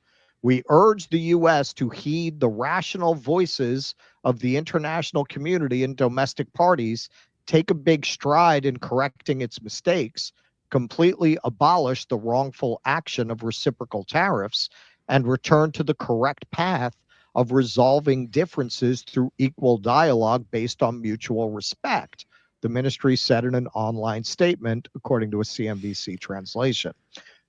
"We urge the U.S. to heed the rational voices of the international community and domestic parties, take a big stride in correcting its mistakes, completely abolish the wrongful action of reciprocal tariffs, and return to the correct path of resolving differences through equal dialogue based on mutual respect," the ministry said in an online statement, according to a CNBC translation.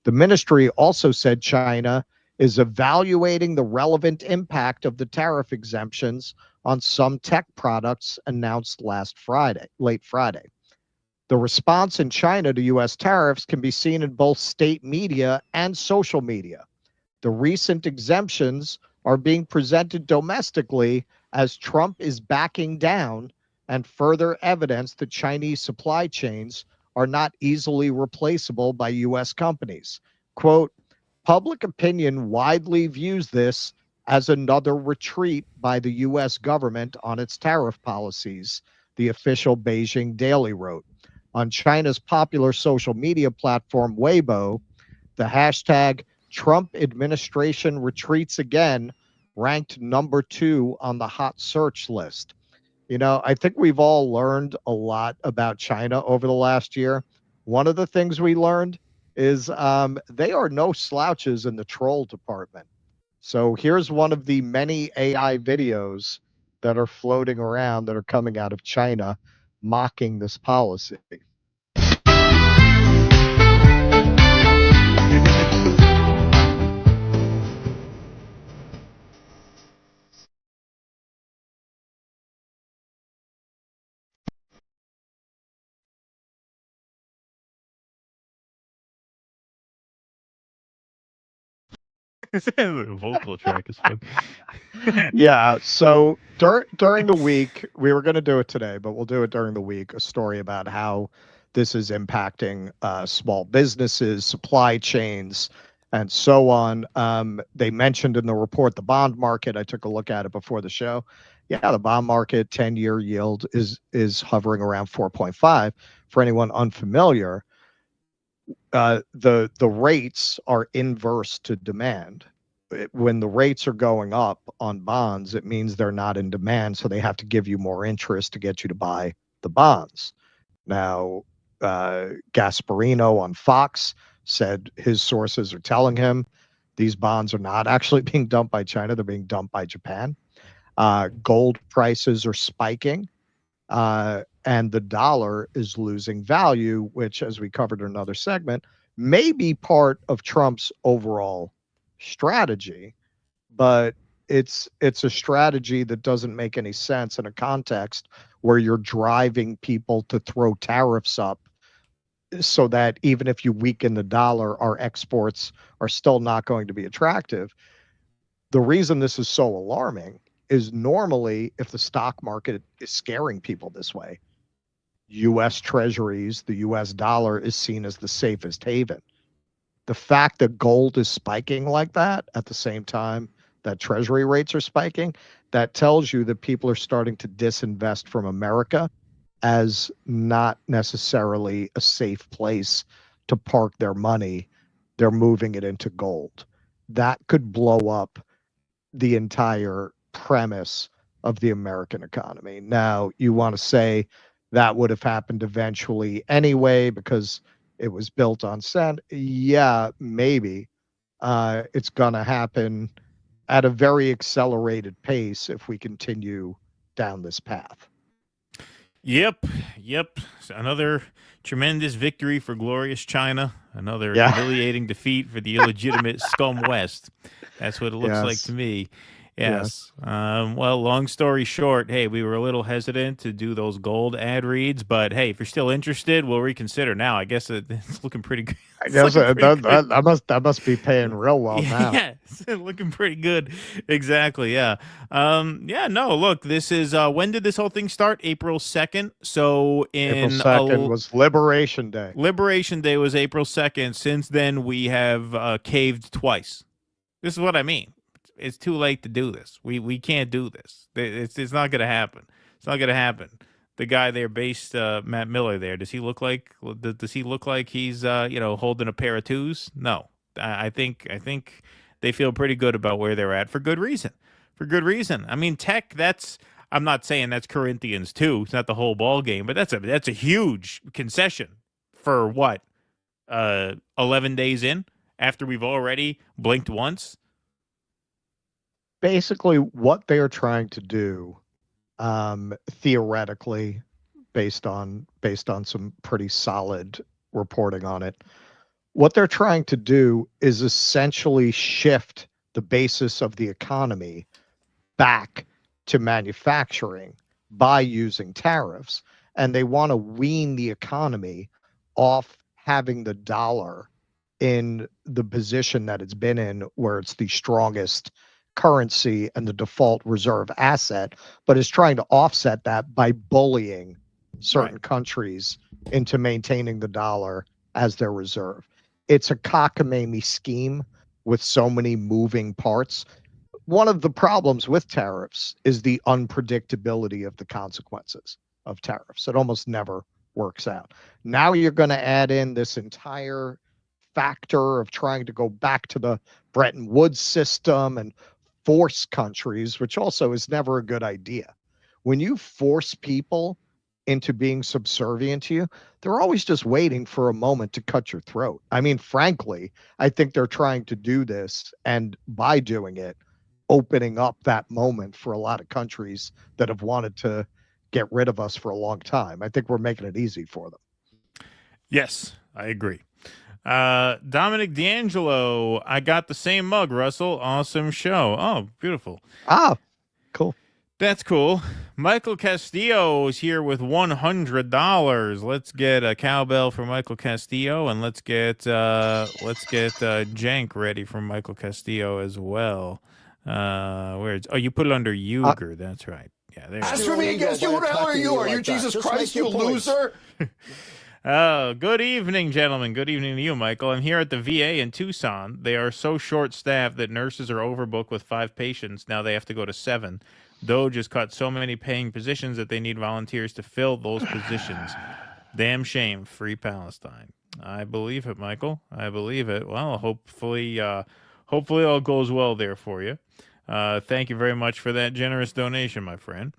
The ministry also said China is evaluating the relevant impact of the tariff exemptions on some tech products announced late Friday. The response in China to U.S. tariffs can be seen in both state media and social media. The recent exemptions are being presented domestically as Trump is backing down and further evidence that Chinese supply chains are not easily replaceable by U.S. companies. Quote, "Public opinion widely views this as another retreat by the U.S. government on its tariff policies," the official Beijing Daily wrote. On China's popular social media platform Weibo, the hashtag Trump administration retreats again ranked number 2 on the hot search list. You know, I think we've all learned a lot about China over the last year. One of the things we learned is they are no slouches in the troll department. So here's one of the many AI videos that are floating around that are coming out of China mocking this policy. The vocal track is fun. Yeah. So during the week, we were going to do it today, but we'll do it during the week. A story about how this is impacting small businesses, supply chains, and so on. They mentioned in the report the bond market. I took a look at it before the show. Yeah, the bond market 10-year yield is hovering around 4.5. For anyone unfamiliar, the rates are inverse to demand. When the rates are going up on bonds, it means they're not in demand, so they have to give you more interest to get you to buy the bonds. Now, Gasparino on Fox said his sources are telling him these bonds are not actually being dumped by China, they're being dumped by Japan. Gold prices are spiking, and the dollar is losing value, which, as we covered in another segment, may be part of Trump's overall strategy, but it's a strategy that doesn't make any sense in a context where you're driving people to throw tariffs up so that even if you weaken the dollar, our exports are still not going to be attractive. The reason this is so alarming is normally if the stock market is scaring people this way, U.S. treasuries, the U.S. dollar is seen as the safest haven. The fact that gold is spiking like that at the same time that treasury rates are spiking, that tells you that people are starting to disinvest from America as not necessarily a safe place to park their money. They're moving it into gold. That could blow up the entire premise of the American economy. Now, you want to say that would have happened eventually anyway because it was built on sand. Yeah, maybe. It's going to happen at a very accelerated pace if we continue down this path. Yep. Another tremendous victory for glorious China. Another humiliating defeat for the illegitimate scum West. That's what it looks like to me. Yes. Well, long story short, hey, we were a little hesitant to do those gold ad reads, but hey, if you're still interested, we'll reconsider now. I guess it's looking pretty good. That must be paying real well now. Yeah, it's looking pretty good. Exactly. Yeah. No. Look, this is when did this whole thing start? April 2nd. So April 2nd was Liberation Day. Liberation Day was April 2nd. Since then, we have caved twice. This is what I mean. It's too late to do this. We can't do this. It's not going to happen. It's not going to happen. The guy there, based Matt Miller there, does he look like he's holding a pair of twos? No. I think they feel pretty good about where they're at for good reason. I mean, tech. I'm not saying that's Corinthians 2. It's not the whole ball game, but that's a huge concession for what 11 days in after we've already blinked once. Basically, what they are trying to do, theoretically, based on some pretty solid reporting on it, what they're trying to do is essentially shift the basis of the economy back to manufacturing by using tariffs, and they want to wean the economy off having the dollar in the position that it's been in, where it's the strongest currency and the default reserve asset, but is trying to offset that by bullying certain countries into maintaining the dollar as their reserve. It's a cockamamie scheme with so many moving parts. One of the problems with tariffs is the unpredictability of the consequences of tariffs. It almost never works out. Now you're going to add in this entire factor of trying to go back to the Bretton Woods system and force countries, which also is never a good idea. When you force people into being subservient to you, they're always just waiting for a moment to cut your throat. I mean, frankly, I think they're trying to do this, and by doing it, opening up that moment for a lot of countries that have wanted to get rid of us for a long time. I think we're making it easy for them. Yes, I agree. Dominic D'Angelo, I got the same mug, Russell. Awesome show. Oh, beautiful. Ah, cool. That's cool. Michael Castillo is here with $100. Let's get a cowbell for Michael Castillo, and let's get Jank ready for Michael Castillo as well. You put it under Uger. That's right. Yeah. As for me against you, who the hell are you? Are you Jesus Christ, you loser? Oh, good evening, gentlemen. Good evening to you, Michael. I'm here at the VA in Tucson. They are so short-staffed that nurses are overbooked with 5 patients. Now they have to go to 7. Doge has cut so many paying positions that they need volunteers to fill those positions. Damn shame. Free Palestine. I believe it, Michael. I believe it. Well, hopefully all goes well there for you. Thank you very much for that generous donation, my friend.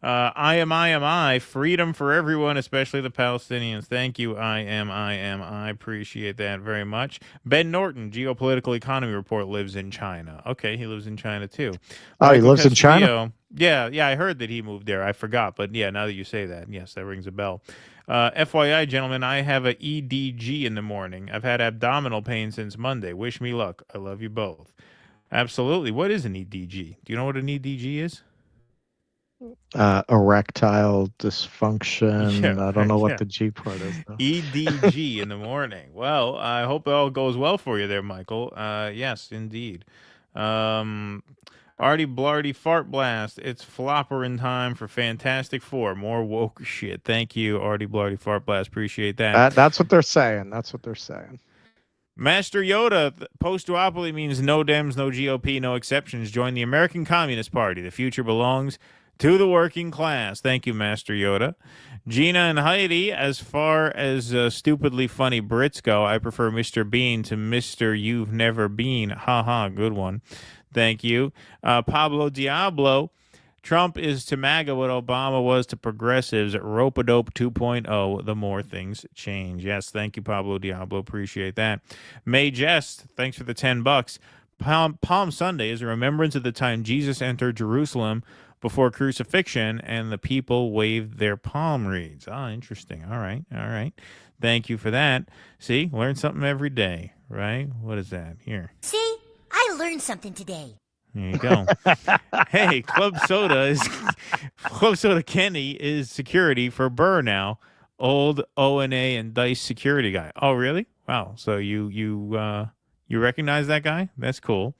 I, freedom for everyone, especially the Palestinians. Thank you, I appreciate that very much. Ben Norton, Geopolitical Economy Report, lives in China. Okay, he lives in China too. Oh, he lives in China? Yeah, I heard that he moved there. I forgot, but yeah, now that you say that, yes, that rings a bell. FYI, gentlemen, I have a EDG in the morning. I've had abdominal pain since Monday. Wish me luck. I love you both. Absolutely. What is an EDG? Do you know what an EDG is? Erectile dysfunction. Yeah, I don't know what yeah. the G part is, though. EDG in the morning. Well, I hope it all goes well for you there, Michael. Yes, indeed. Artie Blarty Fart Blast. It's flopperin' time for Fantastic Four. More woke shit. Thank you, Artie Blarty Fart Blast. Appreciate that. That's what they're saying. That's what they're saying. Master Yoda, post-duopoly means no Dems, no GOP, no exceptions. Join the American Communist Party. The future belongs to the working class. Thank you, Master Yoda. Gina and Heidi, as far as stupidly funny Brits go, I prefer Mr. Bean to Mr. You've Never Been. Ha, good one. Thank you. Pablo Diablo, Trump is to MAGA what Obama was to progressives. Rope-a-dope 2.0. The more things change. Yes, thank you, Pablo Diablo. Appreciate that. May Jest, thanks for the $10. Palm Sunday is a remembrance of the time Jesus entered Jerusalem before crucifixion and the people waved their palm reeds. Ah, interesting. All right. Thank you for that. See, learn something every day, right? What is that? Here. See, I learned something today. There you go. Hey, Club Soda Kenny is security for Burr now. Old O&A and Dice security guy. Oh, really? Wow. So you recognize that guy? That's cool.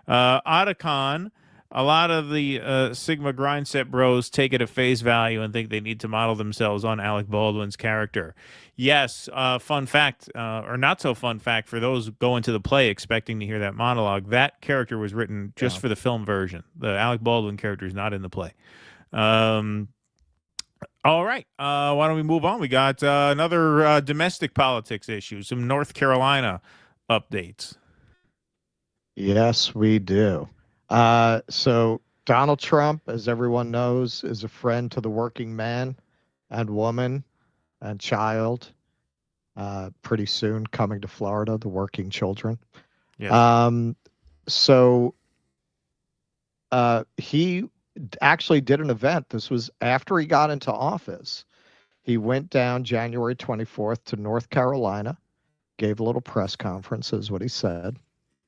Otacon, a lot of the Sigma Grindset bros take it at face value and think they need to model themselves on Alec Baldwin's character. Yes, fun fact, or not so fun fact, for those going to the play expecting to hear that monologue, that character was written just for the film version. The Alec Baldwin character is not in the play. All right, why don't we move on? We got another domestic politics issue, some North Carolina updates. Yes, we do. So Donald Trump, as everyone knows, is a friend to the working man and woman and child. Pretty soon coming to Florida, the working children. Yeah. So he actually did an event. This was after he got into office. He went down January 24th to North Carolina, gave a little press conference, is what he said.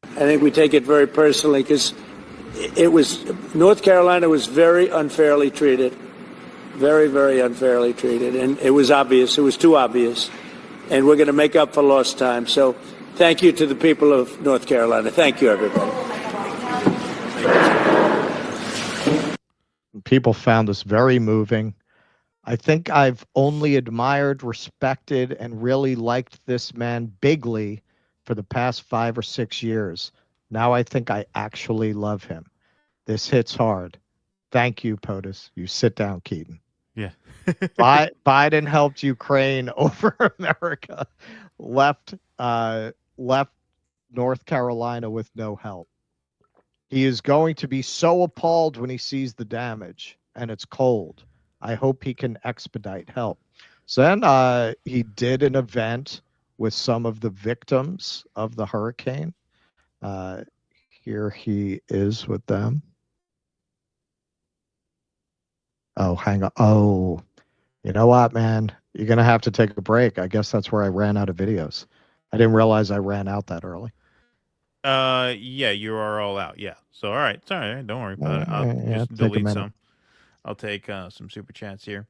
I think we take it very personally because North Carolina was very unfairly treated, very, very unfairly treated, and it was obvious. It was too obvious, and we're going to make up for lost time. So thank you to the people of North Carolina. Thank you, everybody. People found this very moving. I think I've only admired, respected, and really liked this man bigly for the past 5 or 6 years. Now I think I actually love him. This hits hard. Thank you, POTUS. You sit down, Keaton. Yeah. Biden helped Ukraine over America. Left North Carolina with no help. He is going to be so appalled when he sees the damage, and it's cold. I hope he can expedite help. So then he did an event with some of the victims of the hurricane. Here he is with them. Oh, hang on. Oh, you know what, man? You're going to have to take a break. I guess that's where I ran out of videos. I didn't realize I ran out that early. Yeah, you are all out. Yeah. So, all right. It's all right. Don't worry about it. I'll just delete some. I'll take some super chats here.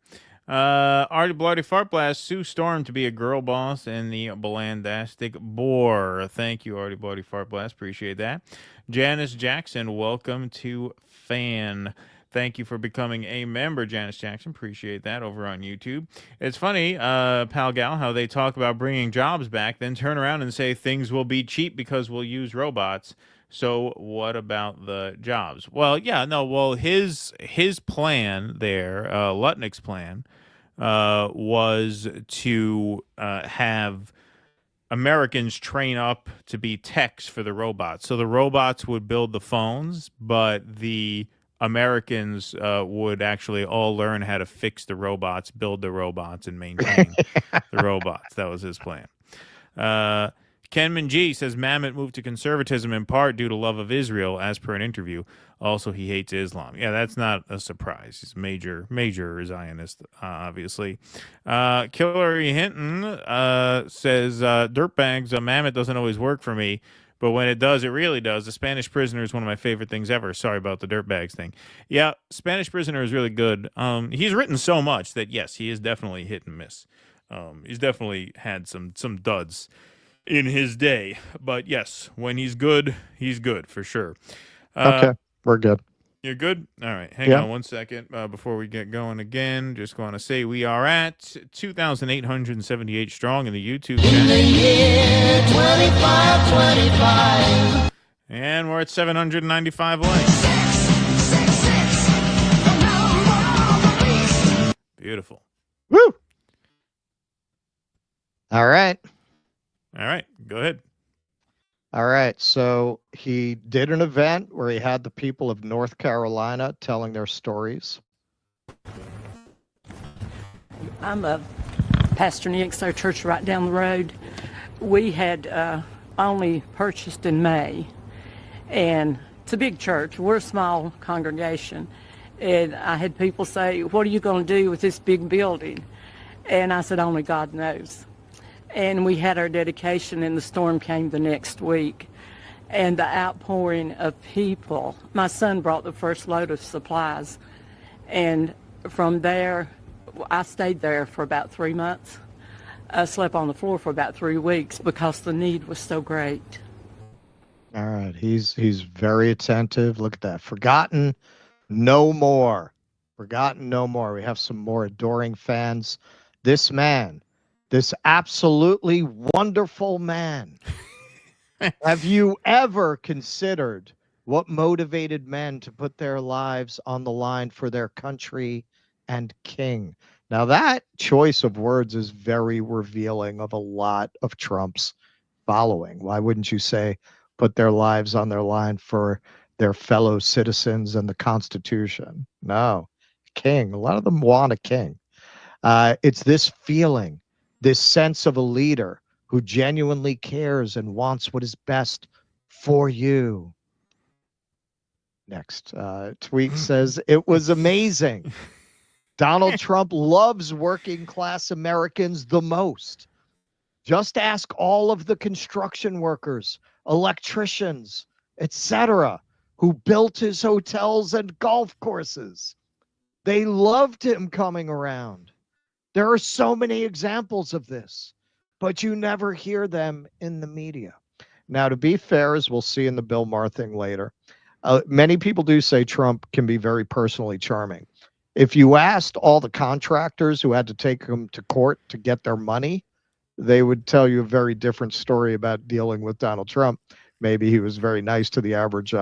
Artie Blarty Fart Blast, Sue Storm to be a girl boss in the Blandastic Boar. Thank you, Artie Blarty Fart Blast. Appreciate that. Janice Jackson, welcome to Fan. Thank you for becoming a member, Janice Jackson. Appreciate that over on YouTube. It's funny, Pal Gal, how they talk about bringing jobs back, then turn around and say things will be cheap because we'll use robots. So what about the jobs? Well, yeah, no. Well, his plan there, Lutnick's plan, was to have Americans train up to be techs for the robots. So the robots would build the phones, but the Americans would actually all learn how to fix the robots, build the robots, and maintain the robots. That was his plan. Kenman G says Mamet moved to conservatism in part due to love of Israel, as per an interview. Also, he hates Islam. Yeah, that's not a surprise. He's a major Zionist, obviously. Hillary Hinton says, dirtbags, Mamet doesn't always work for me, But when it does, it really does. The Spanish Prisoner is one of my favorite things ever. Sorry about the dirtbags thing. Yeah, Spanish Prisoner is really good. He's written so much that, yes, he is definitely hit and miss. He's definitely had some duds in his day. But, yes, when he's good for sure. Okay, we're good. You're good? All right. Hang on 1 second before we get going again. Just want to say we are at 2,878 strong in the YouTube channel. In the year 2525. And we're at 795 likes. Beautiful. Woo! All right. All right. Go ahead. All right, so he did an event where he had the people of North Carolina telling their stories. I'm a pastor next to our church right down the road. We had only purchased in May, and it's a big church. We're a small congregation, and I had people say, "What are you going to do with this big building?" And I said, "Only God knows." And we had our dedication, and the storm came the next week. And the outpouring of people, my son brought the first load of supplies. And from there, I stayed there for about 3 months. I slept on the floor for about 3 weeks because the need was so great. All right, he's very attentive. Look at that. Forgotten no more. Forgotten no more. We have some more adoring fans. This man, this absolutely wonderful man. Have you ever considered what motivated men to put their lives on the line for their country and king? Now, that choice of words is very revealing of a lot of Trump's following. Why wouldn't you say put their lives on their line for their fellow citizens and the Constitution? No, king. A lot of them want a king. It's this feeling, this sense of a leader who genuinely cares and wants what is best for you. Next tweet says, it was amazing. Donald Trump loves working class Americans the most. Just ask all of the construction workers, electricians, etc., who built his hotels and golf courses. They loved him coming around. There are so many examples of this, but you never hear them in the media. Now, to be fair, as we'll see in the Bill Maher thing later, many people do say Trump can be very personally charming. If you asked all the contractors who had to take him to court to get their money, they would tell you a very different story about dealing with Donald Trump. Maybe he was very nice to the average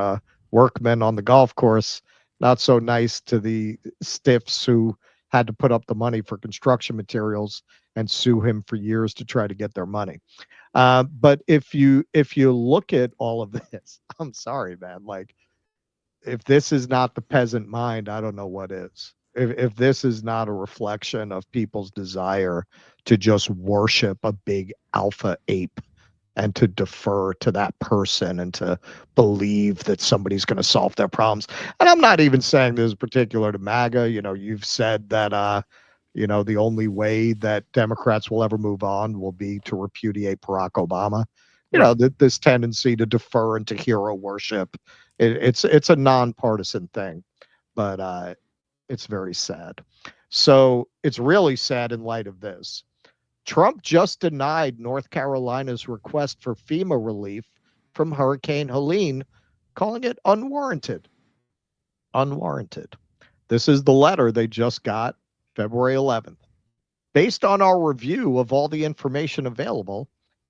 workman on the golf course, not so nice to the stiffs who had to put up the money for construction materials and sue him for years to try to get their money. But if you look at all of this, I'm sorry, man. Like, if this is not the peasant mind, I don't know what is. If this is not a reflection of people's desire to just worship a big alpha ape and to defer to that person and to believe that somebody's going to solve their problems. And I'm not even saying this is particular to MAGA. You know, you've said that, you know, the only way that Democrats will ever move on will be to repudiate Barack Obama. You know, this tendency to defer and to hero worship. It's a nonpartisan thing, but it's very sad. So it's really sad in light of this. Trump just denied North Carolina's request for FEMA relief from Hurricane Helene, calling it unwarranted. Unwarranted. This is the letter they just got February 11th. Based on our review of all the information available,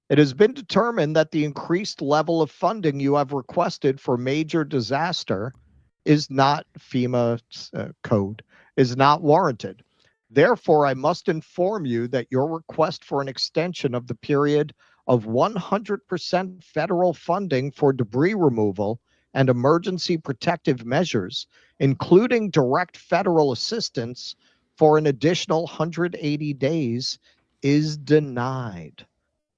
it has been determined that the increased level of funding you have requested for major disaster is not FEMA code, is not warranted. Therefore, I must inform you that your request for an extension of the period of 100% federal funding for debris removal and emergency protective measures, including direct federal assistance for an additional 180 days, is denied.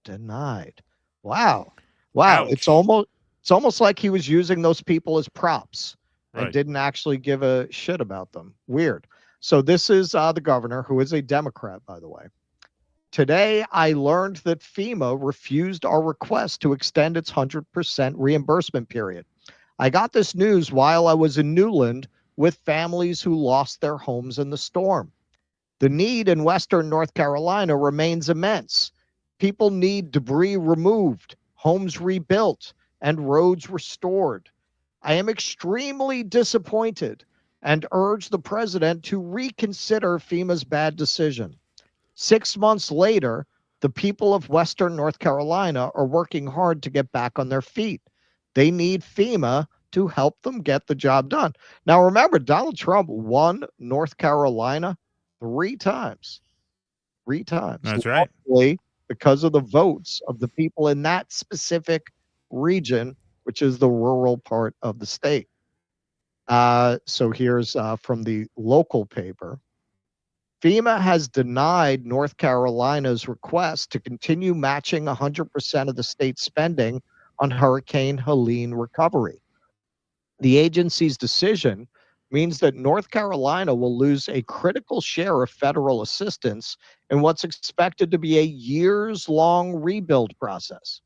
Denied. Wow. Wow. It's almost like he was using those people as props and didn't actually give a shit about them. Weird. So this is the governor, who is a Democrat, by the way, Today, I learned that FEMA refused our request to extend its 100% reimbursement period. I got this news while I was in Newland with families who lost their homes in the storm. The need in Western North Carolina remains immense. People need debris removed, homes rebuilt, and roads restored. I am extremely disappointed and urge the president to reconsider FEMA's bad decision. 6 months later, the people of Western North Carolina are working hard to get back on their feet. They need FEMA to help them get the job done. Now, remember, Donald Trump won North Carolina 3 times. 3 times. That's right. Because of the votes of the people in that specific region, which is the rural part of the state. So here's from the local paper. FEMA has denied North Carolina's request to continue matching 100% of the state's spending on Hurricane Helene recovery. The agency's decision means that North Carolina will lose a critical share of federal assistance in what's expected to be a years-long rebuild process.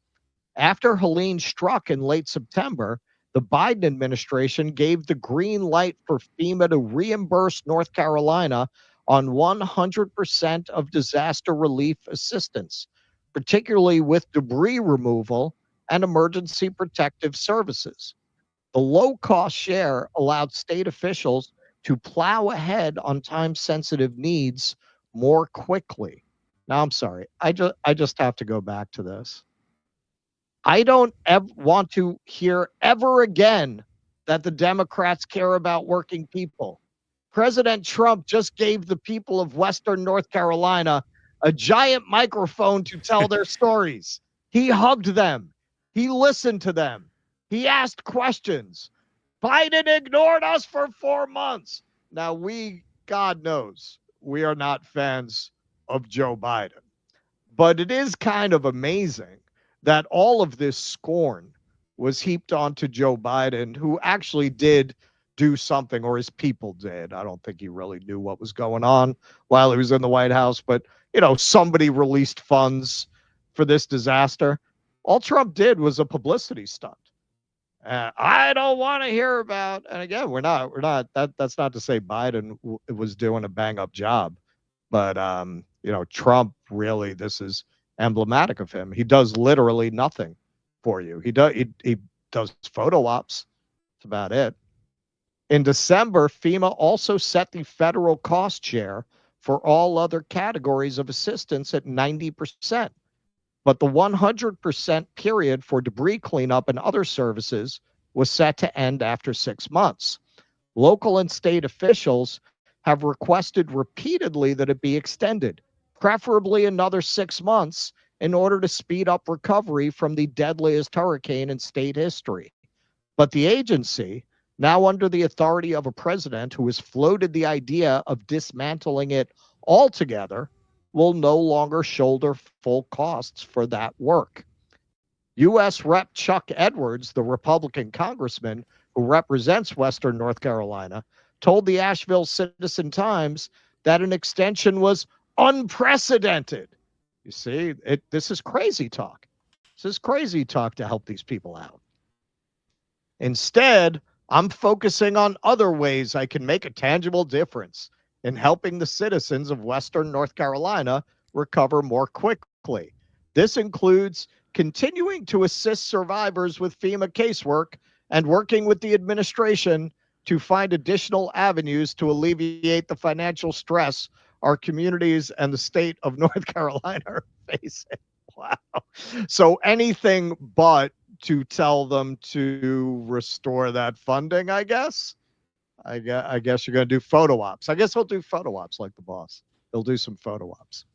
After Helene struck in late September, the Biden administration gave the green light for FEMA to reimburse North Carolina on 100% of disaster relief assistance, particularly with debris removal and emergency protective services. The low-cost share allowed state officials to plow ahead on time-sensitive needs more quickly. Now, I'm sorry. I just have to go back to this. I don't want to hear ever again that the Democrats care about working people. President Trump just gave the people of Western North Carolina a giant microphone to tell their stories. He hugged them. He listened to them. He asked questions. Biden ignored us for 4 months. Now God knows, we are not fans of Joe Biden. But it is kind of amazing that all of this scorn was heaped onto Joe Biden, who actually did do something, or his people did. I don't think he really knew what was going on while he was in the White House, but, somebody released funds for this disaster. All Trump did was a publicity stunt. I don't want to hear about, and again, that's not to say Biden was doing a bang up job, but, Trump really, this is emblematic of him. He does literally nothing for you. He does photo ops. That's about it. In December, FEMA also set the federal cost share for all other categories of assistance at 90%. But the 100% period for debris cleanup and other services was set to end after 6 months. Local and state officials have requested repeatedly that it be extended, preferably another 6 months, in order to speed up recovery from the deadliest hurricane in state history. But the agency, now under the authority of a president who has floated the idea of dismantling it altogether, will no longer shoulder full costs for that work. U.S. Rep. Chuck Edwards, the Republican congressman who represents Western North Carolina, told the Asheville Citizen-Times that an extension was unprecedented. You see, this is crazy talk. This is crazy talk to help these people out. Instead, I'm focusing on other ways I can make a tangible difference in helping the citizens of Western North Carolina recover more quickly. This includes continuing to assist survivors with FEMA casework and working with the administration to find additional avenues to alleviate the financial stress our communities and the state of North Carolina are facing. Wow. So anything but to tell them to restore that funding, I guess. I guess you're going to do photo ops. I guess he'll do photo ops like the boss. He'll do some photo ops.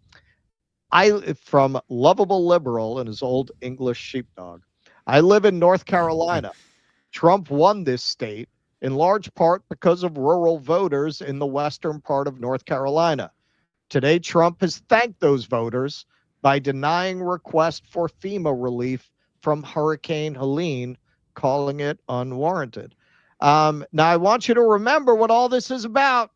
From lovable liberal and his old English sheepdog, I live in North Carolina. Trump won this state in large part because of rural voters in the western part of North Carolina. Today, Trump has thanked those voters by denying requests for FEMA relief from Hurricane Helene, calling it unwarranted. Now, I want you to remember what all this is about.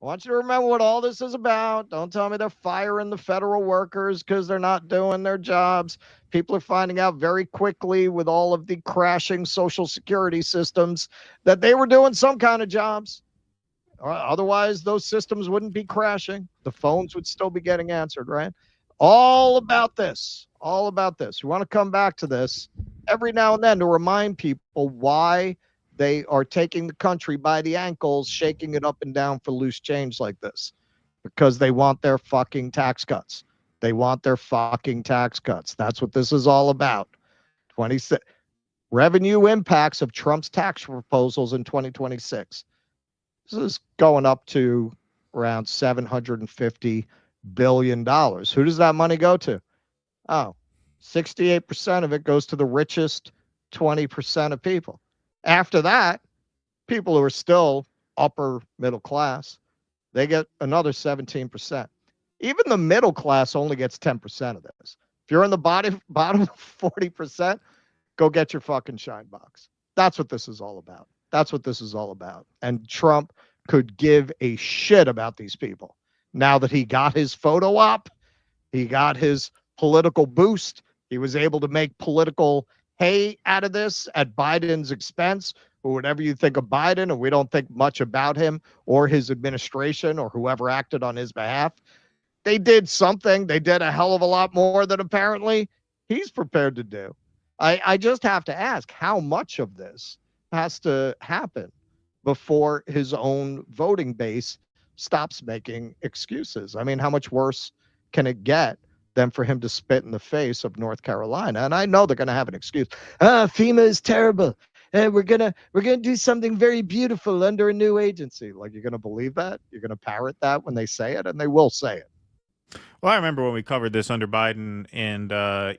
I want you to remember what all this is about. Don't tell me they're firing the federal workers because they're not doing their jobs. People are finding out very quickly with all of the crashing Social Security systems that they were doing some kind of jobs. Otherwise, those systems wouldn't be crashing. The phones would still be getting answered, right? All about this. All about this. We want to come back to this every now and then to remind people why they are taking the country by the ankles, shaking it up and down for loose change like this. Because they want their fucking tax cuts. They want their fucking tax cuts. That's what this is all about. 26 revenue impacts of Trump's tax proposals in 2026. This is going up to around $750 billion. Who does that money go to? Oh, 68% of it goes to the richest 20% of people. After that, people who are still upper middle class, they get another 17%. Even the middle class only gets 10% of this. If you're in the bottom 40%, go get your fucking shine box. That's what this is all about. That's what this is all about. And Trump could give a shit about these people. Now that he got his photo op, he got his political boost, he was able to make political hay out of this at Biden's expense, or whatever you think of Biden, and we don't think much about him or his administration or whoever acted on his behalf. They did something. They did a hell of a lot more than apparently he's prepared to do. I just have to ask, how much of this has to happen before his own voting base stops making excuses? I mean, how much worse can it get than for him to spit in the face of North Carolina? And I know they're going to have an excuse. FEMA is terrible. We're gonna do something very beautiful under a new agency. Like, you're going to believe that? You're going to parrot that when they say it? And they will say it. Well, I remember when we covered this under Biden, and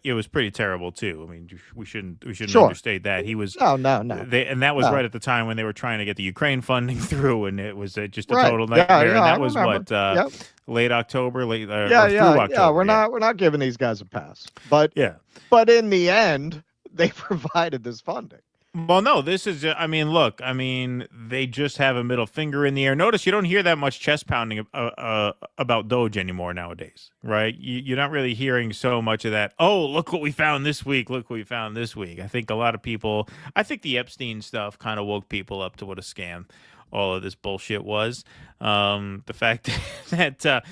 it was pretty terrible too. I mean, we shouldn't Sure. understate that. He was No. and that was No. right at the time when they were trying to get the Ukraine funding through, and it was just a Right. total Yeah, nightmare. yeah, and I that was remember. what Yep. late October, or through Yeah. October. We're not giving these guys a pass. But but in the end, they provided this funding. Well, no, this is, I mean, look, I mean, they just have a middle finger in the air. Notice you don't hear that much chest pounding about Doge anymore nowadays, right? You're not really hearing so much of that. Oh, look what we found this week. Look what we found this week. I think a lot of people, I think the Epstein stuff kind of woke people up to what a scam all of this bullshit was. The fact that,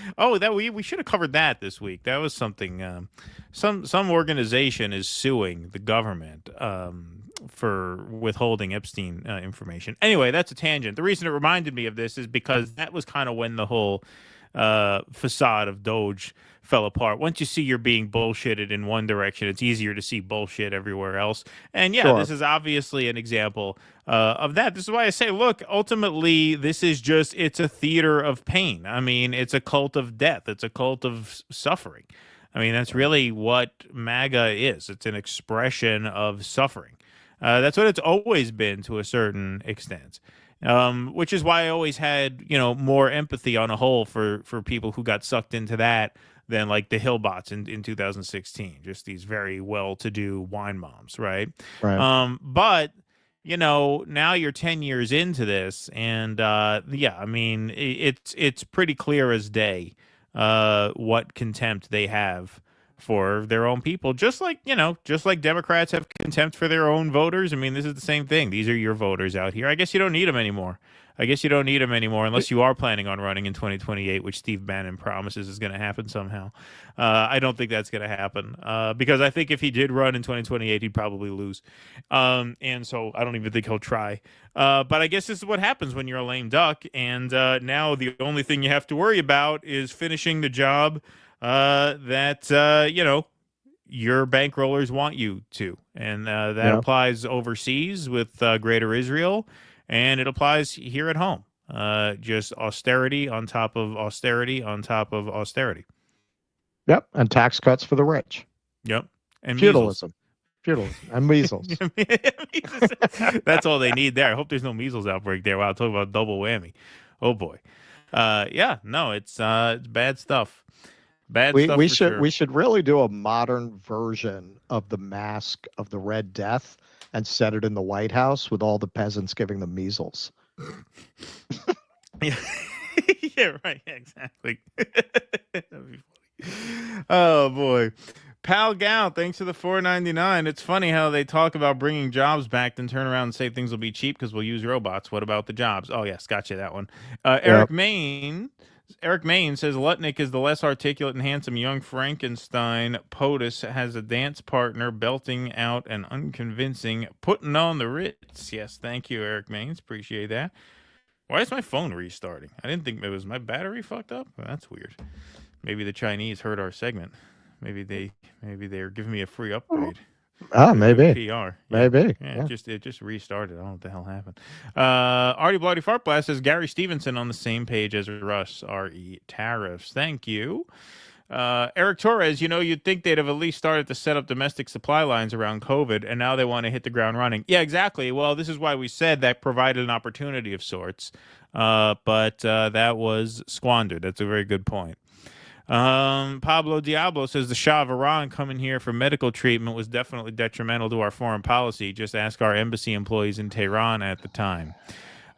we should have covered that this week. That was something, some organization is suing the government, for withholding Epstein information. Anyway, that's a tangent. The reason it reminded me of this is because that was kind of when the whole facade of Doge fell apart. Once you see you're being bullshitted in one direction, it's easier to see bullshit everywhere else. And yeah, Sure. This is obviously an example of that. This is why I say, look, ultimately, this is just, it's a theater of pain. I mean, it's a cult of death. It's a cult of suffering. I mean, that's really what MAGA is. It's an expression of suffering. That's what it's always been to a certain extent, which is why I always had, more empathy on a whole for people who got sucked into that than like the Hillbots in 2016, just these very well-to-do wine moms, right? Right. But, now you're 10 years into this, and I mean, it's pretty clear as day what contempt they have for their own people, just like Democrats have contempt for their own voters. I mean, this is the same thing. These are your voters out here. I guess you don't need them anymore. Unless you are planning on running in 2028, which Steve Bannon promises is going to happen somehow. I don't think that's going to happen because I think if he did run in 2028, he'd probably lose. And so I don't even think he'll try. But I guess this is what happens when you're a lame duck. And now the only thing you have to worry about is finishing the job that your bankrollers want you to, and that applies overseas with Greater Israel, and it applies here at home. Just austerity on top of austerity on top of austerity. Yep, and tax cuts for the rich. Yep, and feudalism and measles. That's all they need there. I hope there's no measles outbreak there. Wow, talk about double whammy. Oh boy. It's bad stuff. We should really do a modern version of the mask of the Red Death and set it in the White House with all the peasants giving them measles. Yeah, right. Exactly. That'd be funny. Oh boy. Pal Gal, thanks for the $4.99. It's funny how they talk about bringing jobs back, then turn around and say things will be cheap because we'll use robots. What about the jobs? Oh yes, gotcha that one. Eric Main says Lutnick is the less articulate and handsome young Frankenstein. POTUS has a dance partner belting out an unconvincing putting on the Ritz. Yes, thank you, Eric Mains. Appreciate that. Why is my phone restarting? I didn't think it was my battery fucked up. Well, that's weird. Maybe the Chinese heard our segment. Maybe they're giving me a free upgrade. Maybe. PR. Maybe. Yeah. It just restarted. I don't know what the hell happened. Artie Bloody Fart Blast says Gary Stevenson on the same page as Russ RE tariffs. Thank you. Eric Torres, you'd think they'd have at least started to set up domestic supply lines around COVID, and now they want to hit the ground running. Yeah, exactly. Well, this is why we said that provided an opportunity of sorts, but that was squandered. That's a very good point. Pablo Diablo says the Shah of Iran coming here for medical treatment was definitely detrimental to our foreign policy. Just ask our embassy employees in Tehran at the time.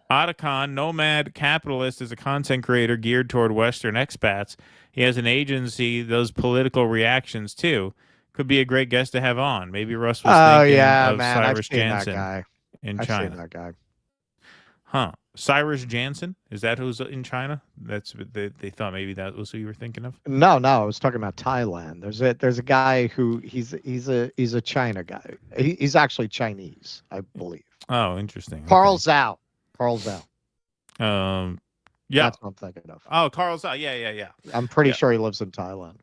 Otacon, nomad capitalist, is a content creator geared toward Western expats. He has an agency, those political reactions too. Could be a great guest to have on. Maybe Russ was thinking of Cyrus Jansen in China. I've seen that guy. Huh. Cyrus Jansen? Is that who's in China? They thought maybe that was who you were thinking of? No, I was talking about Thailand. There's a guy who he's a China guy. He's actually Chinese, I believe. Oh, interesting. Carl Zhao. Yeah. That's what I'm thinking of. Oh, Carl Zhao. Yeah. I'm pretty sure he lives in Thailand.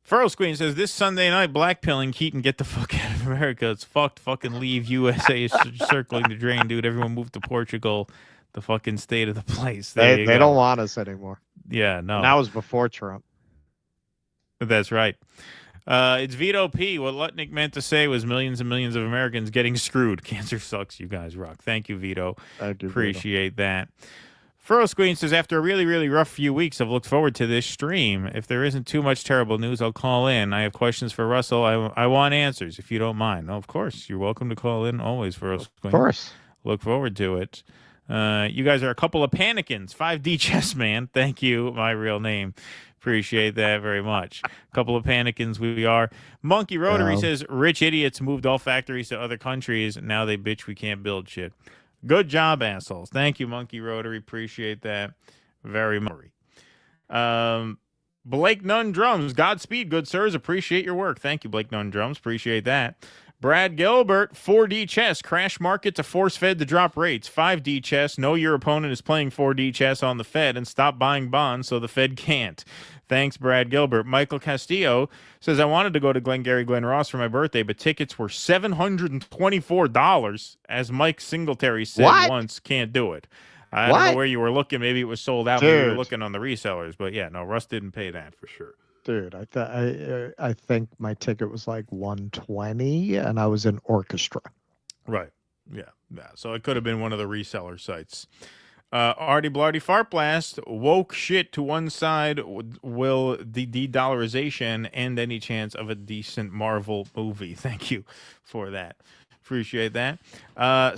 Furrow Screen says, this Sunday night, blackpilling Keaton, get the fuck out of America. It's fucked. Fucking leave. USA is circling the drain, dude. Everyone moved to Portugal. The fucking state of the place. They don't want us anymore. Yeah, no. And that was before Trump. That's right. It's Vito P. What Lutnick meant to say was millions and millions of Americans getting screwed. Cancer sucks. You guys rock. Thank you, Vito. Appreciate that. Furrow Screen says, after a really, really rough few weeks, I've looked forward to this stream. If there isn't too much terrible news, I'll call in. I have questions for Russell. I want answers, if you don't mind. No, of course. You're welcome to call in always, Furrow Screen. Of course. Look forward to it. You guys are a couple of panicans. 5D Chess Man. Thank you. My real name. Appreciate that very much. A couple of panicans we are. Monkey Rotary says, rich idiots moved all factories to other countries. Now they bitch we can't build shit. Good job, assholes. Thank you, Monkey Rotary. Appreciate that very much. Blake Nunn Drums. Godspeed, good sirs. Appreciate your work. Thank you, Blake Nunn Drums. Appreciate that. Brad Gilbert, 4D chess. Crash market to force Fed to drop rates. 5D chess. Know your opponent is playing 4D chess on the Fed and stop buying bonds so the Fed can't. Thanks, Brad Gilbert. Michael Castillo says, I wanted to go to Glengarry Glen Ross for my birthday, but tickets were $724. As Mike Singletary said once, can't do it. I don't know where you were looking. Maybe it was sold out. Maybe you were looking on the resellers. But yeah, no, Russ didn't pay that for sure. Dude, I think my ticket was like $120, and I was in orchestra. Right. Yeah. So it could have been one of the reseller sites. Artie Blarty Fart Blast, woke shit to one side. Will the de-dollarization end any chance of a decent Marvel movie? Thank you for that. Appreciate that.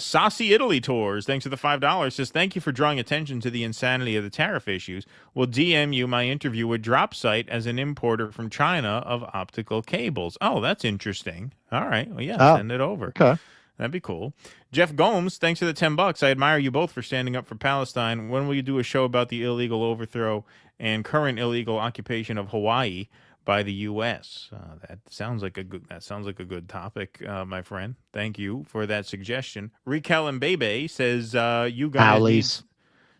Saucy Italy Tours, thanks for the $5, says, thank you for drawing attention to the insanity of the tariff issues. Will DM you my interview with DropSite as an importer from China of optical cables. Oh, that's interesting. All right. Well, yeah, send it over. Okay. That'd be cool. Jeff Gomes, thanks for the $10. I admire you both for standing up for Palestine. When will you do a show about the illegal overthrow and current illegal occupation of Hawaii by the U.S.? That sounds like a good topic, my friend. Thank you for that suggestion. Rikel Mbebe says you guys need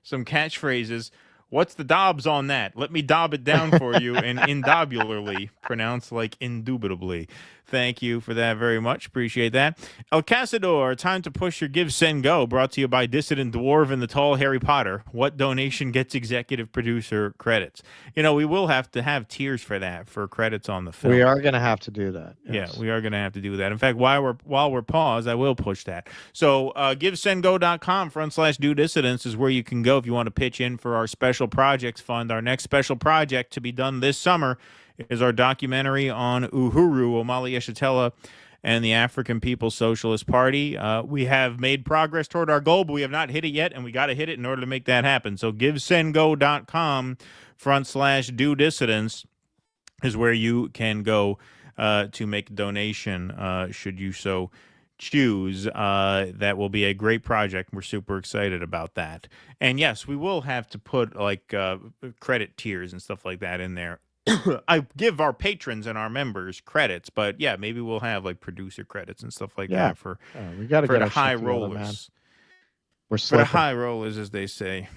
some catchphrases. What's the Dobbs on that? Let me dob it down for you, and indubitably, pronounced like indubitably. Thank you for that very much. Appreciate that. El Cazador, time to push your Give, Send, Go, brought to you by Dissident Dwarf and the Tall Harry Potter. What donation gets executive producer credits? You know, we will have to have tiers for that, for credits on the film. We are going to have to do that. Yes. Yeah, we are going to have to do that. In fact, while we're paused, I will push that. So GiveSendGo.com/do dissidents is where you can go if you want to pitch in for our special projects fund. Our next special project to be done this summer is our documentary on Uhuru, Omali Yeshitela, and the African People's Socialist Party. We have made progress toward our goal, but we have not hit it yet, and we got to hit it in order to make that happen. So givesendgo.com/do dissidents is where you can go to make a donation, should you so choose. That will be a great project. We're super excited about that. And yes, we will have to put like credit tiers and stuff like that in there. I give our patrons and our members credits, but yeah, maybe we'll have like producer credits and stuff like that for we got to get the our high shit together, rollers. man. We're for the slipping. high rollers, as they say.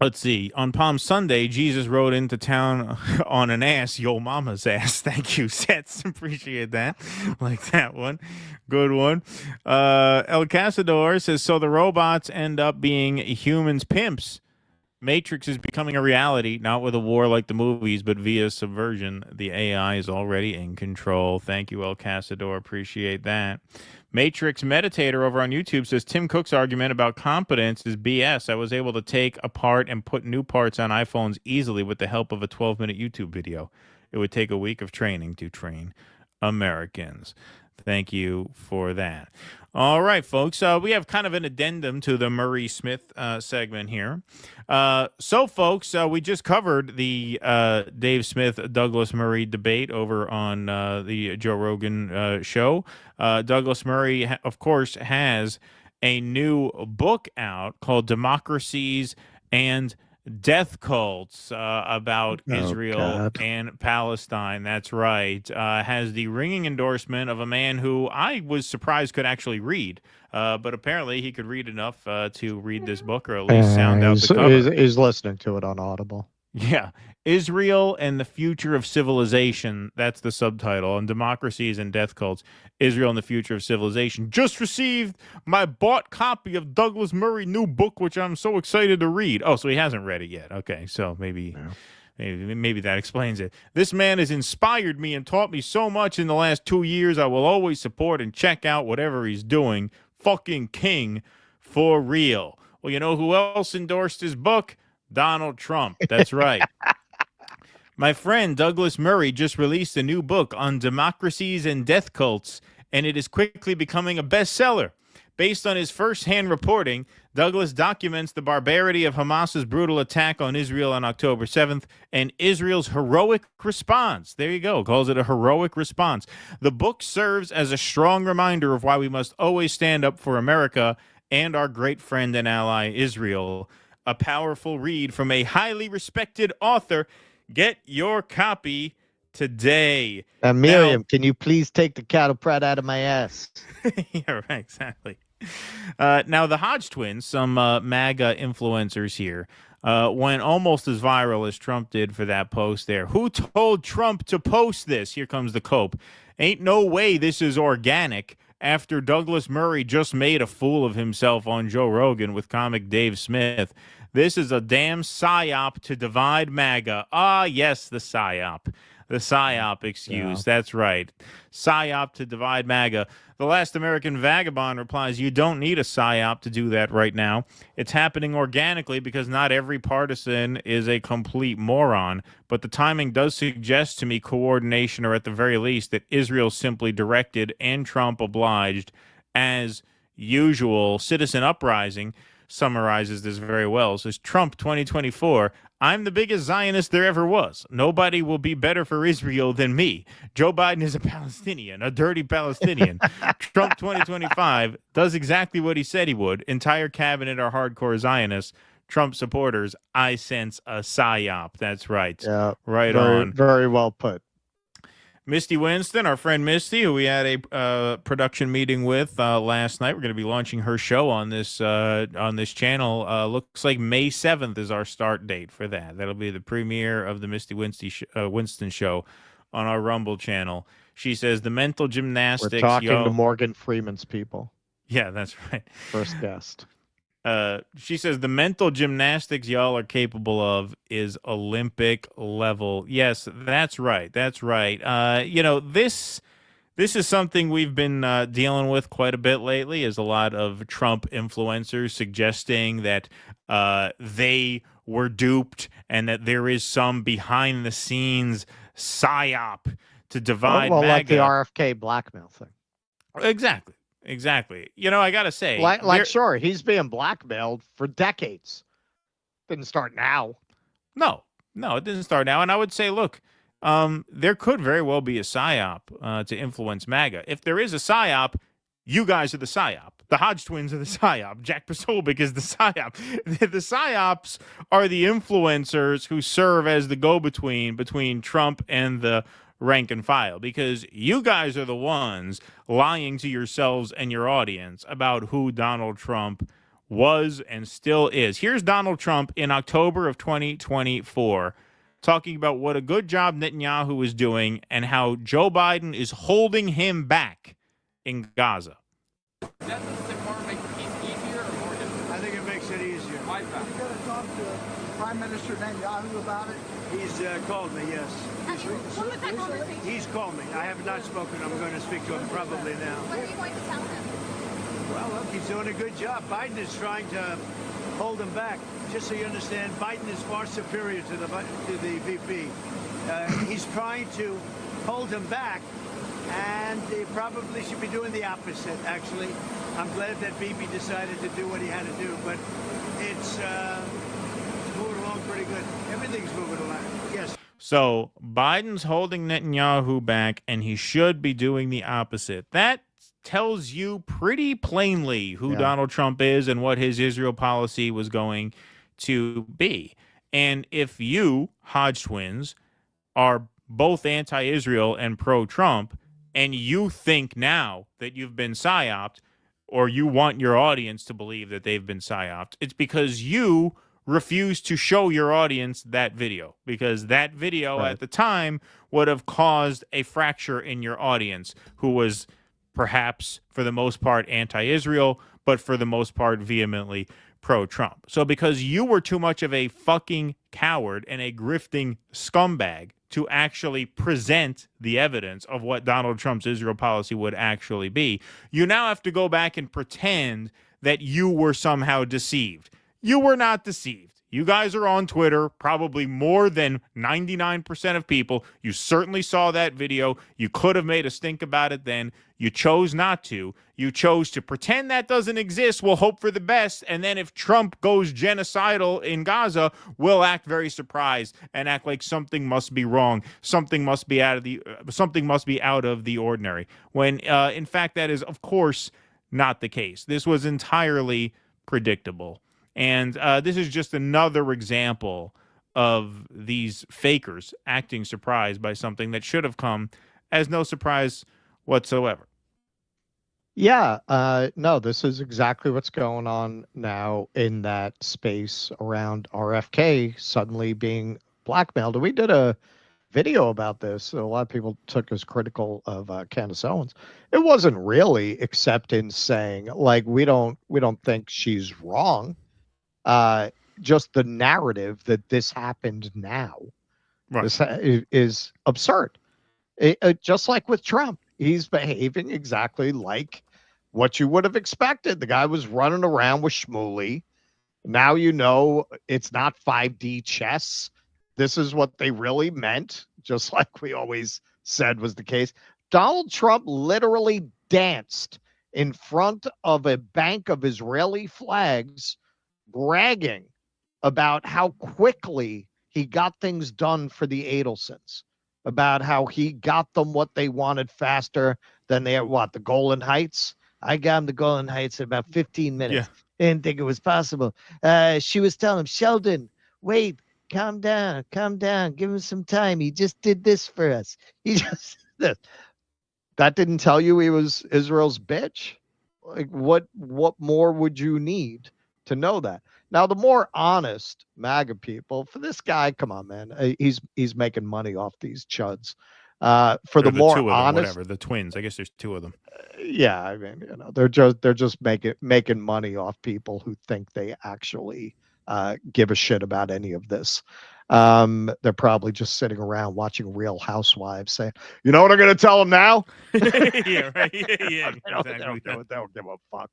Let's see. On Palm Sunday, Jesus rode into town on an ass, yo mama's ass. Thank you, Sets. Appreciate that. Like that one. Good one. El Casador says, so the robots end up being humans' pimps. Matrix is becoming a reality, not with a war like the movies, but via subversion. The AI is already in control. Thank you, El Casador. Appreciate that. Matrix Meditator over on YouTube says, Tim Cook's argument about competence is BS. I was able to take apart and put new parts on iPhones easily with the help of a 12-minute YouTube video. It would take a week of training to train Americans. Thank you for that. All right, folks. We have kind of an addendum to the Murray Smith segment here. So, folks, we just covered the Dave Smith-Douglas Murray debate over on the Joe Rogan show. Douglas Murray, of course, has a new book out called Democracies and Death Cults about Israel and Palestine. That's right. Has the ringing endorsement of a man who I was surprised could actually read, but apparently he could read enough to read this book or at least sound out the cover. He's listening to it on Audible. Yeah. Israel and the Future of Civilization. That's the subtitle. And Democracies and Death Cults. Israel and the Future of Civilization. Just received my bought copy of Douglas Murray's new book, which I'm so excited to read. Oh, so he hasn't read it yet. Okay, so maybe that explains it. This man has inspired me and taught me so much in the last 2 years. I will always support and check out whatever he's doing. Fucking king for real. Well, you know who else endorsed his book? Donald Trump. That's right. My friend Douglas Murray just released a new book on democracies and death cults, and it is quickly becoming a bestseller. Based on his first-hand reporting, Douglas documents the barbarity of Hamas's brutal attack on Israel on October 7th and Israel's heroic response. There you go. Calls it a heroic response. The book serves as a strong reminder of why we must always stand up for America and our great friend and ally, Israel. A powerful read from a highly respected author. Get your copy today. Miriam, can you please take the cattle prod out of my ass? Yeah, right, exactly. Now, the Hodge twins, some MAGA influencers here, went almost as viral as Trump did for that post there. Who told Trump to post this? Here comes the cope. Ain't no way this is organic. After Douglas Murray just made a fool of himself on Joe Rogan with comic Dave Smith. This is a damn psyop to divide MAGA. Ah, yes, the psyop. The psyop excuse. Yeah. That's right. Psyop to divide MAGA. The Last American Vagabond replies, you don't need a psyop to do that right now. It's happening organically because not every partisan is a complete moron, but the timing does suggest to me coordination, or at the very least that Israel simply directed and Trump obliged as usual. Citizen Uprising summarizes this very well. It says, Trump 2024, I'm the biggest Zionist there ever was. Nobody will be better for Israel than me. Joe Biden is a Palestinian, a dirty Palestinian. Trump 2025 does exactly what he said he would. Entire cabinet are hardcore Zionists. Trump supporters, I sense a psyop. That's right. Yeah, right on. Very well put. Misty Winston, our friend Misty, who we had a production meeting with last night. We're going to be launching her show on this channel. Looks like May 7th is our start date for that. That'll be the premiere of the Misty Winston show on our Rumble channel. She says the mental gymnastics. We're talking to Morgan Freeman's people. Yeah, that's right. First guest. She says the mental gymnastics y'all are capable of is Olympic level. Yes, that's right. That's right. This is something we've been dealing with quite a bit lately, is a lot of Trump influencers suggesting that they were duped and that there is some behind the scenes psyop to divide well, MAGA. like the RFK blackmail thing. Exactly. You know, I got to say. Sure, he's being blackmailed for decades. Didn't start now. No, it didn't start now. And I would say, look, there could very well be a psyop to influence MAGA. If there is a psyop, you guys are the psyop. The Hodge twins are the psyop. Jack Posobiec is the psyop. The psyops are the influencers who serve as the go-between between Trump and the rank and file, because you guys are the ones lying to yourselves and your audience about who Donald Trump was and still is. Here's Donald Trump in October of 2024 talking about what a good job Netanyahu is doing and how Joe Biden is holding him back in Gaza. Doesn't CECOT make peace easier or more difficult? I think it makes it easier. Why is that? You got to talk to Prime Minister Netanyahu about it? He's called me, yes. When was that conversation? He's called me. I have not spoken. I'm going to speak to him probably now. What are you going to tell him? Well, look, he's doing a good job. Biden is trying to hold him back. Just so you understand, Biden is far superior to the VP. He's trying to hold him back, and he probably should be doing the opposite, actually. I'm glad that Bibi decided to do what he had to do, but it's moving along pretty good. Everything's moving along. Yes. So Biden's holding Netanyahu back, and he should be doing the opposite. That tells you pretty plainly who Donald Trump is and what his Israel policy was going to be. And if you, Hodge twins, are both anti-Israel and pro-Trump, and you think now that you've been psyoped, or you want your audience to believe that they've been psyoped, it's because you refuse to show your audience that video, because that video at the time would have caused a fracture in your audience, who was perhaps for the most part anti-Israel, but for the most part vehemently pro-Trump. So because you were too much of a fucking coward and a grifting scumbag to actually present the evidence of what Donald Trump's Israel policy would actually be, you now have to go back and pretend that you were somehow deceived. You were not deceived. You guys are on Twitter, probably more than 99% of people. You certainly saw that video. You could have made a stink about it then. You chose not to. You chose to pretend that doesn't exist. We'll hope for the best. And then if Trump goes genocidal in Gaza, we'll act very surprised and act like something must be wrong. Something must be out of the ordinary. When in fact, that is, of course, not the case. This was entirely predictable. And this is just another example of these fakers acting surprised by something that should have come as no surprise whatsoever. Yeah, no, this is exactly what's going on now in that space around RFK suddenly being blackmailed. We did a video about this. So a lot of people took as critical of Candace Owens. It wasn't really, except in saying, like, we don't think she's wrong. Just the narrative that this happened now is absurd. Just like with Trump, he's behaving exactly like what you would have expected. The guy was running around with Shmuley. Now you know it's not 5D chess. This is what they really meant, just like we always said was the case. Donald Trump literally danced in front of a bank of Israeli flags, bragging about how quickly he got things done for the Adelsons, about how he got them what they wanted faster than they had, the Golan Heights? I got him the Golan Heights in about 15 minutes. Yeah. Didn't think it was possible. She was telling him, Sheldon, wait, calm down, give him some time. He just did this for us. He just did this. That didn't tell you he was Israel's bitch? Like, what more would you need to know that? Now, the more honest MAGA people, for this guy, come on, man, he's making money off these chuds. For the more honest, the twins, I guess there's two of them. Yeah, I mean, they're just making money off people who think they actually give a shit about any of this. They're probably just sitting around watching Real Housewives saying, you know what I'm going to tell them now? Yeah, right. Yeah, they don't give a fuck.